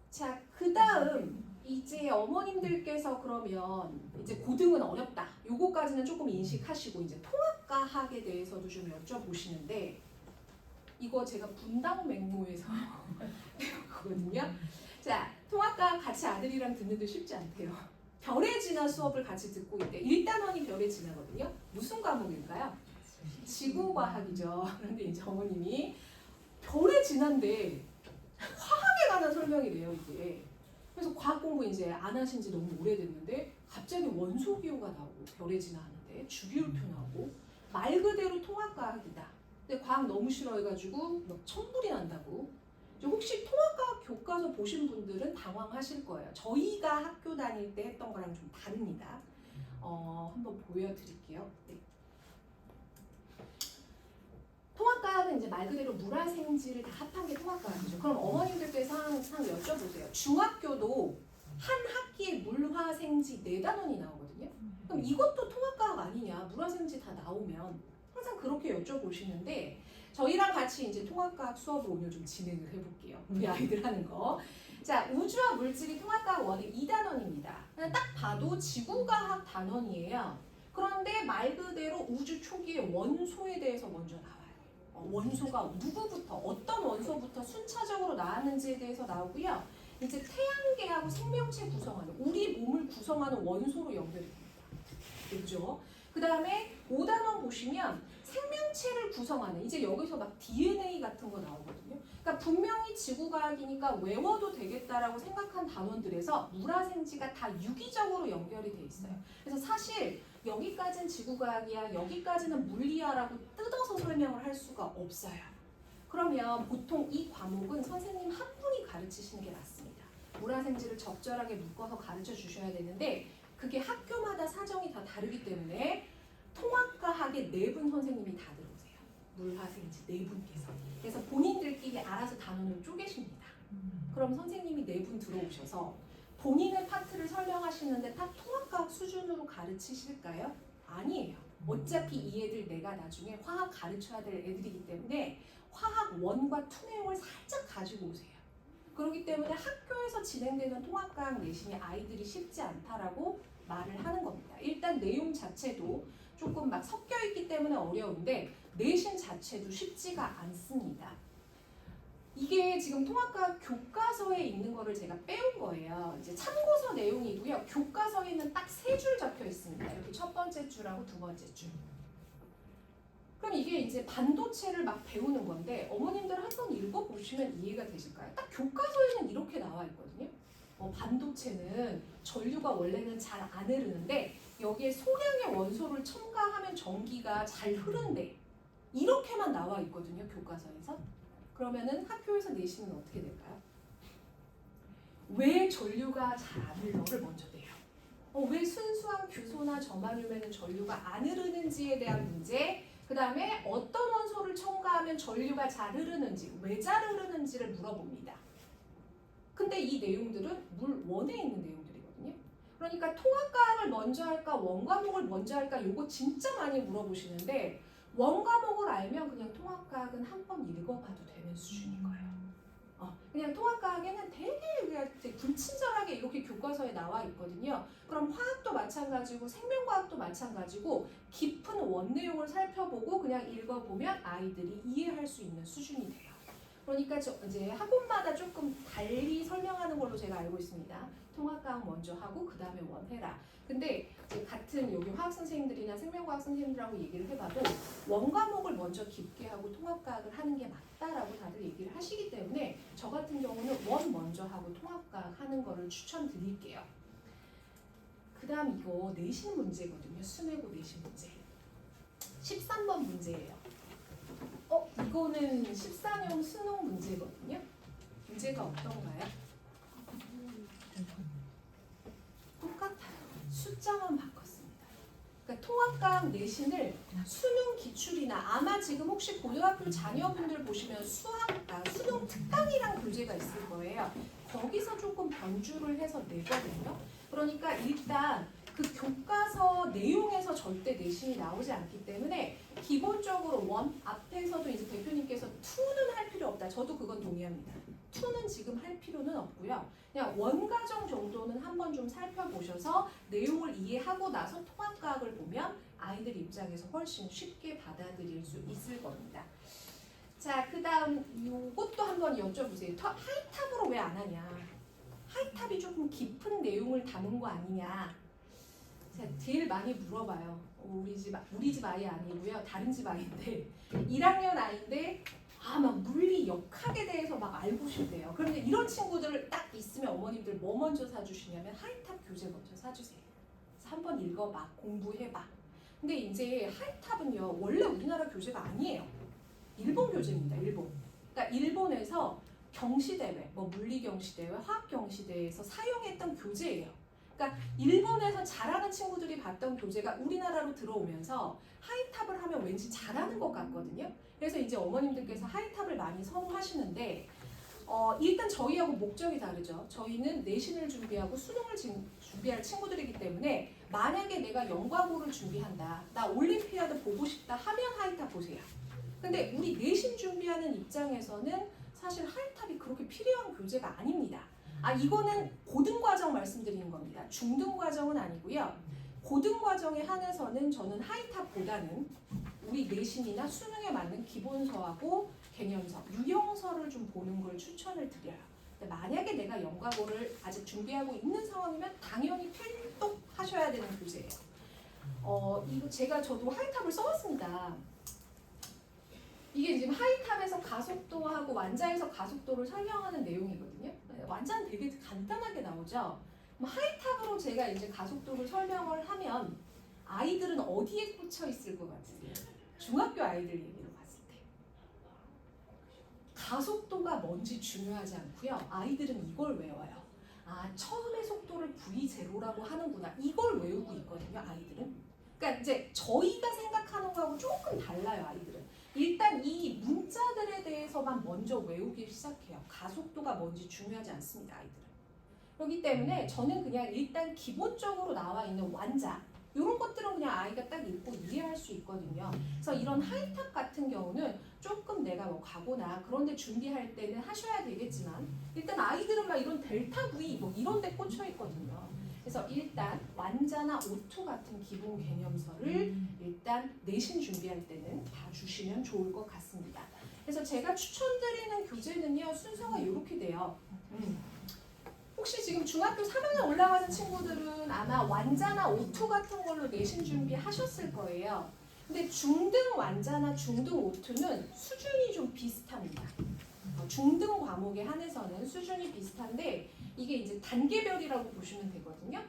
자, 그 다음 이제 어머님들께서 그러면 이제 고등은 어렵다. 요거까지는 조금 인식하시고 이제 통합과학에 대해서도 좀 여쭤보시는데 이거 제가 분당 맹모에서 배웠거든요. 자, 통합과학 같이 아들이랑 듣는데 쉽지 않대요. 별의 진화 수업을 같이 듣고 있대. 1단원이 별의 진화거든요. 무슨 과목일까요? 지구과학이죠. 그런데 이제 어머님이 별의 진화인데 화학에 관한 설명이래요, 이게. 그래서 과학 공부 이제 안 하신 지 너무 오래됐는데 갑자기 원소 기호가 나오고 별의 진화하는데 주기율표 나오고 말 그대로 통합과학이다. 근데 과학 너무 싫어해가지고 막 천불이 난다고. 혹시 통합과학 교과서 보신 분들은 당황하실 거예요. 저희가 학교 다닐 때 했던 거랑 좀 다릅니다. 한번 보여드릴게요. 네. 통합과학은 이제 말 그대로 물화생지를 다 합한 게 통합과학이죠. 그럼 어머님들께서 항상 여쭤보세요. 중학교도 한 학기에 물화생지 4단원이 나오거든요. 그럼 이것도 통합과학 아니냐? 물화생지 다 나오면 항상 그렇게 여쭤보시는데 저희랑 같이 이제 통합과학 수업을 오늘 좀 진행을 해볼게요. 우리 아이들 하는 거. 자, 우주와 물질이 통합과학 원의 2단원입니다. 그냥 딱 봐도 지구과학 단원이에요. 그런데 말 그대로 우주 초기의 원소에 대해서 먼저 나와요. 원소가 누구부터 어떤 원소부터 순차적으로 나왔는지에 대해서 나오고요. 이제 태양계하고 생명체 구성하는 우리 몸을 구성하는 원소로 연결이 됩니다. 그렇죠? 그 다음에 5단원 보시면 생명체를 구성하는 이제 여기서 막 DNA 같은 거 나오거든요. 그러니까 분명히 지구과학이니까 외워도 되겠다라고 생각한 단원들에서 물화생지가 다 유기적으로 연결이 돼 있어요. 그래서 사실 여기까지는 지구과학이야, 여기까지는 물리야라고 뜯어서 설명을 할 수가 없어요. 그러면 보통 이 과목은 선생님 한 분이 가르치시는 게 맞습니다. 물화생지를 적절하게 묶어서 가르쳐 주셔야 되는데 그게 학교마다 사정이 다 다르기 때문에 통합과학의 4분 선생님이 다 들어오세요. 물화생지 4분께서. 그래서 본인들끼리 알아서 단원을 쪼개십니다. 그럼 선생님이 4분 들어오셔서 본인의 파트를 설명하시는데 다 통합과학 수준으로 가르치실까요? 아니에요. 어차피 이 애들 내가 나중에 화학 가르쳐야 될 애들이기 때문에 화학 1과 2 내용을 살짝 가지고 오세요. 그렇기 때문에 학교에서 진행되는 통합과학 내신이 아이들이 쉽지 않다라고 말을 하는 겁니다. 일단 내용 자체도 조금 막 섞여 있기 때문에 어려운데 내신 자체도 쉽지가 않습니다. 이게 지금 통합과학 교과서에 있는 거를 제가 빼온 거예요. 이제 참고서 내용이고요. 교과서에는 딱 3줄 적혀 있습니다. 이렇게 첫 번째 줄하고 두 번째 줄. 그럼 이게 이제 반도체를 막 배우는 건데 어머님들 한번 읽어보시면 이해가 되실까요? 딱 교과서에는 이렇게 나와 있거든요. 반도체는 전류가 원래는 잘 안 흐르는데 여기에 소량의 원소를 첨가하면 전기가 잘 흐른대. 이렇게만 나와 있거든요. 교과서에서. 그러면은 학교에서 내시는 어떻게 될까요? 왜 전류가 잘 안 흘러를 먼저 내요. 왜 순수한 규소나 저마뇰에는 전류가 안 흐르는지에 대한 문제, 그 다음에 어떤 원소를 첨가하면 전류가 잘 흐르는지, 왜 잘 흐르는지를 물어봅니다. 근데 이 내용들은 물 원에 있는 내용들이거든요. 그러니까 통합과학을 먼저 할까 원과목을 먼저 할까 요거 진짜 많이 물어보시는데 원과목을 알면 그냥 통합과학은 한 번 읽어봐도 되는 수준인 거예요. 그냥 통합과학에는 되게 불친절하게 이렇게 교과서에 나와 있거든요. 그럼 화학도 마찬가지고 생명과학도 마찬가지고 깊은 원 내용을 살펴보고 그냥 읽어보면 아이들이 이해할 수 있는 수준이 돼요. 그러니까 이제 학원마다 조금 달리 설명하는 걸로 제가 알고 있습니다. 통합과학 먼저 하고 그 다음에 원 해라. 근데 이제 같은 여기 화학 선생님들이나 생명과학 선생님들하고 얘기를 해봐도 원 과목을 먼저 깊게 하고 통합과학을 하는 게 맞다라고 다들 얘기를 하시기 때문에 저 같은 경우는 원 먼저 하고 통합과학 하는 거를 추천드릴게요. 그 다음 이거 내신 문제거든요. 수뇌고 내신 문제. 13번 문제예요. 이거는 14년 수능 문제거든요. 문제가 어떤가요? 똑같아요. 숫자만 바꿨습니다. 그러니까 통합과학 내신을 수능 기출이나 아마 지금 혹시 고등학교 자녀분들 보시면 수능 특강이랑 교재가 있을 거예요. 거기서 조금 변주를 해서 내거든요. 그러니까 일단 그 교과서 내용에서 절대 내신이 나오지 않기 때문에 기본적으로 원 앞에서도 이제 대표님께서 투는 할 필요 없다. 저도 그건 동의합니다. 투는 지금 할 필요는 없고요. 그냥 원과정 정도는 한번 좀 살펴보셔서 내용을 이해하고 나서 통합과학을 보면 아이들 입장에서 훨씬 쉽게 받아들일 수 있을 겁니다. 자, 그 다음 요것도 한번 여쭤보세요. 하이탑으로 왜 안 하냐? 하이탑이 조금 깊은 내용을 담은 거 아니냐? 제가 제일 많이 물어봐요. 우리 집 아이 아니고요. 다른 집 아이인데 1학년 아이인데 막 물리 역학에 대해서 막 알고 싶대요. 그런데 이런 친구들 딱 있으면 어머님들 뭐 먼저 사주시냐면 하이탑 교재 먼저 사주세요. 그래서 한번 읽어봐, 공부해봐. 근데 이제 하이탑은요 원래 우리나라 교재가 아니에요. 일본 교재입니다. 일본. 그러니까 일본에서 경시대회, 뭐 물리경시대회, 화학경시대회에서 사용했던 교재예요. 그러니까 일본에서 잘하는 친구들이 봤던 교재가 우리나라로 들어오면서 하이탑을 하면 왠지 잘하는 것 같거든요. 그래서 이제 어머님들께서 하이탑을 많이 선호하시는데 일단 저희하고 목적이 다르죠. 저희는 내신을 준비하고 수능을 준비할 친구들이기 때문에 만약에 내가 영과고를 준비한다, 나 올림피아드 보고 싶다 하면 하이탑 보세요. 근데 우리 내신 준비하는 입장에서는 사실 하이탑이 그렇게 필요한 교재가 아닙니다. 이거는 고등과정 말씀드리는 겁니다. 중등과정은 아니고요. 고등과정에 한해서는 저는 하이탑보다는 우리 내신이나 수능에 맞는 기본서하고 개념서, 유형서를 좀 보는 걸 추천을 드려요. 근데 만약에 내가 영과고를 아직 준비하고 있는 상황이면 당연히 필독 하셔야 되는 교재예요. 이거 저도 하이탑을 써봤습니다. 이게 지금 하이탑에서 가속도하고 완자에서 가속도를 설명하는 내용이거든요. 완자는 되게 간단하게 나오죠. 하이탑으로 제가 이제 가속도를 설명을 하면 아이들은 어디에 꽂혀 있을 것 같으세요? 중학교 아이들 얘기로 봤을 때. 가속도가 뭔지 중요하지 않고요. 아이들은 이걸 외워요. 처음의 속도를 V0라고 하는구나. 이걸 외우고 있거든요, 아이들은. 그러니까 이제 저희가 생각하는 거하고 조금 달라요, 아이들은. 일단 이 문자들에 대해서만 먼저 외우기 시작해요. 가속도가 뭔지 중요하지 않습니다, 아이들은. 그렇기 때문에 저는 그냥 일단 기본적으로 나와 있는 완자 이런 것들은 그냥 아이가 딱 읽고 이해할 수 있거든요. 그래서 이런 하이탑 같은 경우는 조금 내가 뭐 가거나 그런 데 준비할 때는 하셔야 되겠지만 일단 아이들은 막 이런 델타 V 뭐 이런 데 꽂혀 있거든요. 그래서 일단 완자나 O2 같은 기본 개념서를 일단 내신 준비할 때는 봐주시면 좋을 것 같습니다. 그래서 제가 추천드리는 교재는요 순서가 이렇게 돼요. 혹시 지금 중학교 3학년 올라가는 친구들은 아마 완자나 O2 같은 걸로 내신 준비하셨을 거예요. 근데 중등 완자나 중등 O2는 수준이 좀 비슷합니다. 중등 과목에 한해서는 수준이 비슷한데 이게 이제 단계별이라고 보시면 되거든요.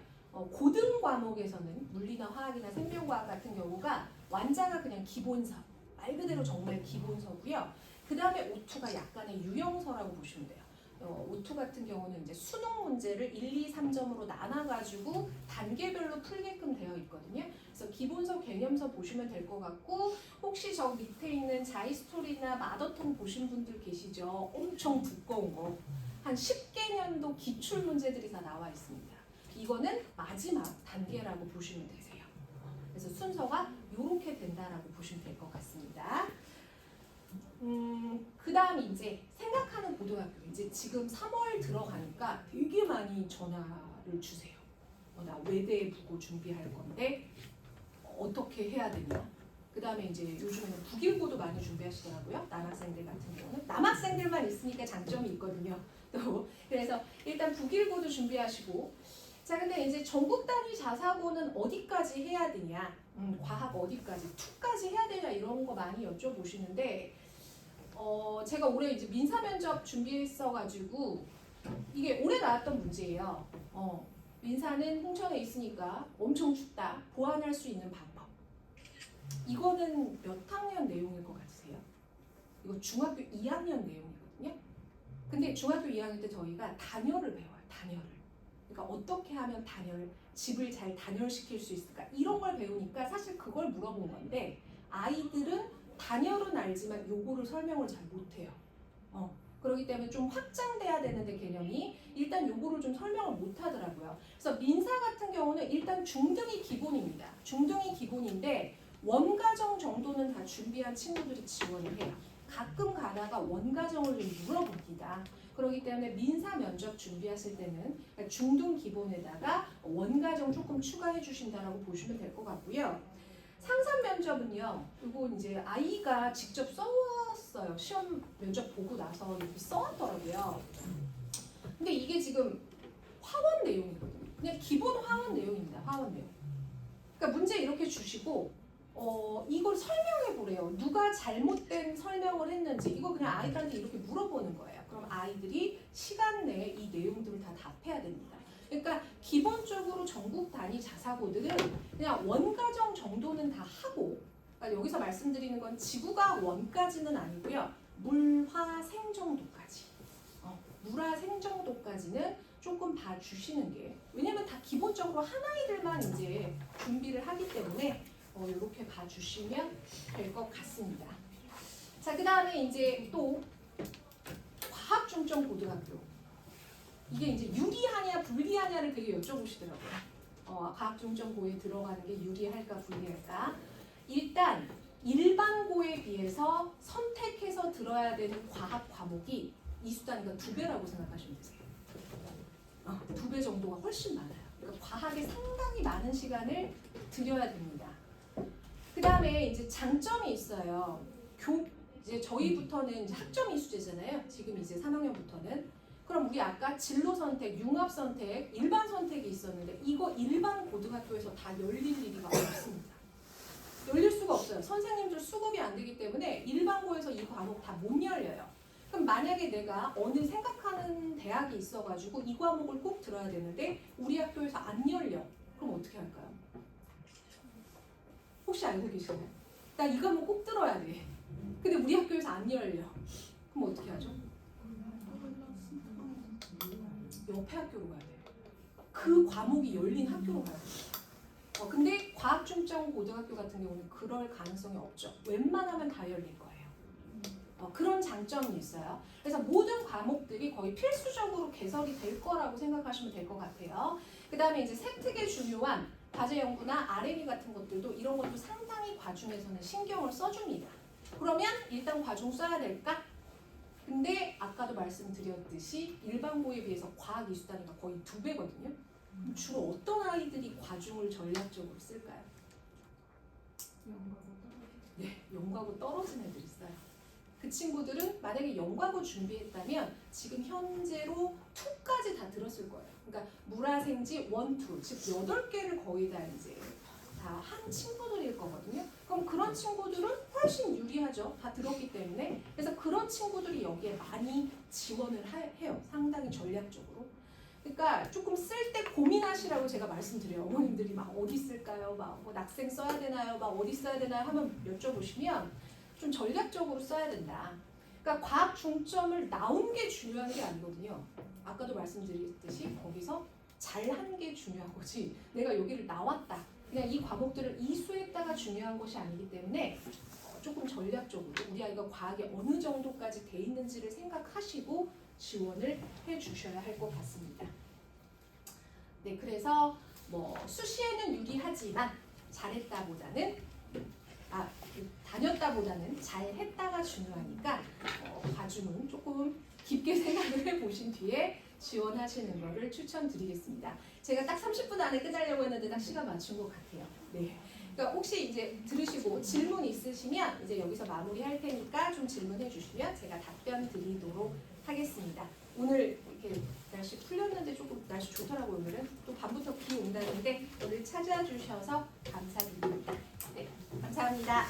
고등 과목에서는 물리나 화학이나 생명과학 같은 경우가 완자가 그냥 기본서, 말 그대로 정말 기본서고요. 그 다음에 O2가 약간의 유형서라고 보시면 돼요. O2 같은 경우는 이제 수능 문제를 1, 2, 3점으로 나눠가지고 단계별로 풀게끔 되어 있거든요. 그래서 기본서, 개념서 보시면 될 것 같고 혹시 저 밑에 있는 자이스토리나 마더톤 보신 분들 계시죠? 엄청 두꺼운 거. 한 10개년도 기출 문제들이 다 나와 있습니다. 이거는 마지막 단계라고 보시면 되세요. 그래서 순서가 이렇게 된다라고 보시면 될 것 같습니다. 그 다음 이제 생각하는 고등학교 이제 지금 3월 들어가니까 되게 많이 전화를 주세요. 나 외대 국어 준비할 건데 어떻게 해야 되냐. 그 다음에 이제 요즘에는 북일고도 많이 준비하시더라고요. 남학생들 같은 경우는 남학생들만 있으니까 장점이 있거든요. 또 그래서 일단 북일고도 준비하시고 자 근데 이제 전국 단위 자사고는 어디까지 해야 되냐 과학 어디까지 2까지 해야 되냐 이런 거 많이 여쭤보시는데 제가 올해 이제 민사 면접 준비했어가지고 이게 올해 나왔던 문제예요. 민사는 홍천에 있으니까 엄청 춥다. 보완할 수 있는 방법. 이거는 몇 학년 내용일 것 같으세요? 이거 중학교 2학년 내용이거든요. 근데 중학교 2학년 때 저희가 단열을 배워요. 단열을. 그러니까 어떻게 하면 집을 잘 단열시킬 수 있을까? 이런 걸 배우니까 사실 그걸 물어본 건데 아이들은 단열은 알지만 요거를 설명을 잘 못해요. 그렇기 때문에 좀 확장돼야 되는데 개념이 일단 요거를 좀 설명을 못하더라고요. 그래서 민사 같은 경우는 일단 중등이 기본입니다. 중등이 기본인데 원가정 정도는 다 준비한 친구들이 지원을 해요. 가끔 가다가 원가정을 좀 물어봅니다. 그렇기 때문에 민사 면접 준비하실 때는 중등 기본에다가 원가정 조금 추가해 주신다라고 보시면 될 것 같고요. 상산 면접은요, 이거 이제 아이가 직접 써왔어요. 시험 면접 보고 나서 이렇게 써왔더라고요. 근데 이게 지금 화원 내용이거든요. 그냥 기본 화원 내용입니다. 화원 내용. 그러니까 문제 이렇게 주시고, 이걸 설명해 보래요. 누가 잘못된 설명을 했는지 이거 그냥 아이들한테 이렇게 물어보는 거예요. 그럼 아이들이 시간 내에 이 내용들을 다 답해야 됩니다. 그러니까 기본적으로 전국 단위 자사고들은 그냥 원가정 정도는 다 하고, 그러니까 여기서 말씀드리는 건 지구가 원까지는 아니고요. 물화생 정도까지, 물화생 정도까지는 조금 봐주시는 게, 왜냐면 다 기본적으로 하나이들만 이제 준비를 하기 때문에 이렇게 봐주시면 될 것 같습니다. 자, 그 다음에 이제 또 과학중점 고등학교. 이게 이제 유리하냐 불리하냐를 되게 여쭤보시더라고요. 과학중점고에 들어가는 게 유리할까 불리할까. 일단 일반고에 비해서 선택해서 들어야 되는 과학 과목이 이수단위가 2배라고 생각하시면 되세요. 2배 정도가 훨씬 많아요. 그러니까 과학에 상당히 많은 시간을 들여야 됩니다. 그 다음에 이제 장점이 있어요. 이제 저희부터는 이제 학점 이수제잖아요. 지금 이제 3학년부터는. 그럼 우리 아까 진로 선택, 융합 선택, 일반 선택이 있었는데 이거 일반 고등학교에서 다 열릴 리가 없습니다. 열릴 수가 없어요. 선생님들 수급이 안 되기 때문에 일반고에서 이 과목 다 못 열려요. 그럼 만약에 내가 어느 생각하는 대학이 있어가지고 이 과목을 꼭 들어야 되는데 우리 학교에서 안 열려. 그럼 어떻게 할까요? 혹시 알고 계시나요? 나 이 과목 꼭 들어야 돼. 근데 우리 학교에서 안 열려. 그럼 어떻게 하죠? 옆에 학교로 가야 돼요. 그 과목이 열린 학교로 가야 돼요. 근데 과학중점 고등학교 같은 경우는 그럴 가능성이 없죠. 웬만하면 다 열릴 거예요. 그런 장점이 있어요. 그래서 모든 과목들이 거의 필수적으로 개설이 될 거라고 생각하시면 될 것 같아요. 그 다음에 이제 세특의 중요한 과제 연구나 R&D 같은 것들도 이런 것도 상당히 과중에서는 신경을 써줍니다. 그러면 일단 과중 써야 될까? 근데 아까도 말씀드렸듯이 일반고에 비해서 과학 이수단위가 거의 2배거든요. 주로 어떤 아이들이 과중을 전략적으로 쓸까요? 네, 영과고 떨어진 애들이 있어요. 그 친구들은 만약에 영과고 준비했다면 지금 현재로 2까지 다 들었을 거예요. 그러니까 물화생지 1, 2, 즉 8개를 거의 다 이제 다 한 친구들일 거거든요. 그럼 그런 친구들은 훨씬 유리하죠. 다 들었기 때문에. 그래서 그런 친구들이 여기에 많이 지원을 해요. 상당히 전략적으로. 그러니까 조금 쓸 때 고민하시라고 제가 말씀드려요. 어머님들이 막 어디 쓸까요? 막 뭐 낙생 써야 되나요? 막 어디 써야 되나요? 하면 여쭤보시면 좀 전략적으로 써야 된다. 그러니까 과학 중점을 나온 게 중요한 게 아니거든요. 아까도 말씀드렸듯이 거기서 잘한 게 중요한 거지. 내가 여기를 나왔다. 그냥 이 과목들을 이수했다가 중요한 것이 아니기 때문에 조금 전략적으로 우리 아이가 과학에 어느 정도까지 돼 있는지를 생각하시고 지원을 해주셔야 할 것 같습니다. 네, 그래서 뭐 수시에는 유리하지만 잘했다보다는 다녔다보다는 잘했다가 중요하니까 과중은 조금 깊게 생각을 해보신 뒤에 지원하시는 거를 추천드리겠습니다. 제가 딱 30분 안에 끝내려고 했는데 딱 시간 맞춘 것 같아요. 네. 그러니까 혹시 이제 들으시고 질문 있으시면 이제 여기서 마무리할 테니까 좀 질문해 주시면 제가 답변 드리도록 하겠습니다. 오늘 이렇게 날씨 풀렸는데 조금 날씨 좋더라고요. 오늘은 또 밤부터 비 온다는데 오늘 찾아주셔서 감사드립니다. 네, 감사합니다.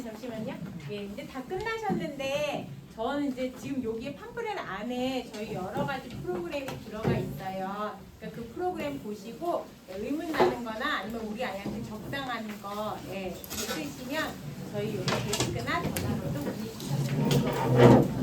잠시만요. 예, 이제 다 끝나셨는데 저는 이제 지금 여기 팜플렛 안에 저희 여러 가지 프로그램이 들어가 있어요. 그러니까 그 프로그램 보시고 의문 나는 거나 아니면 우리 아이한테 적당한 거 있으시면 저희 여기 데스크나 전화로도 문의 주셔도 됩니다.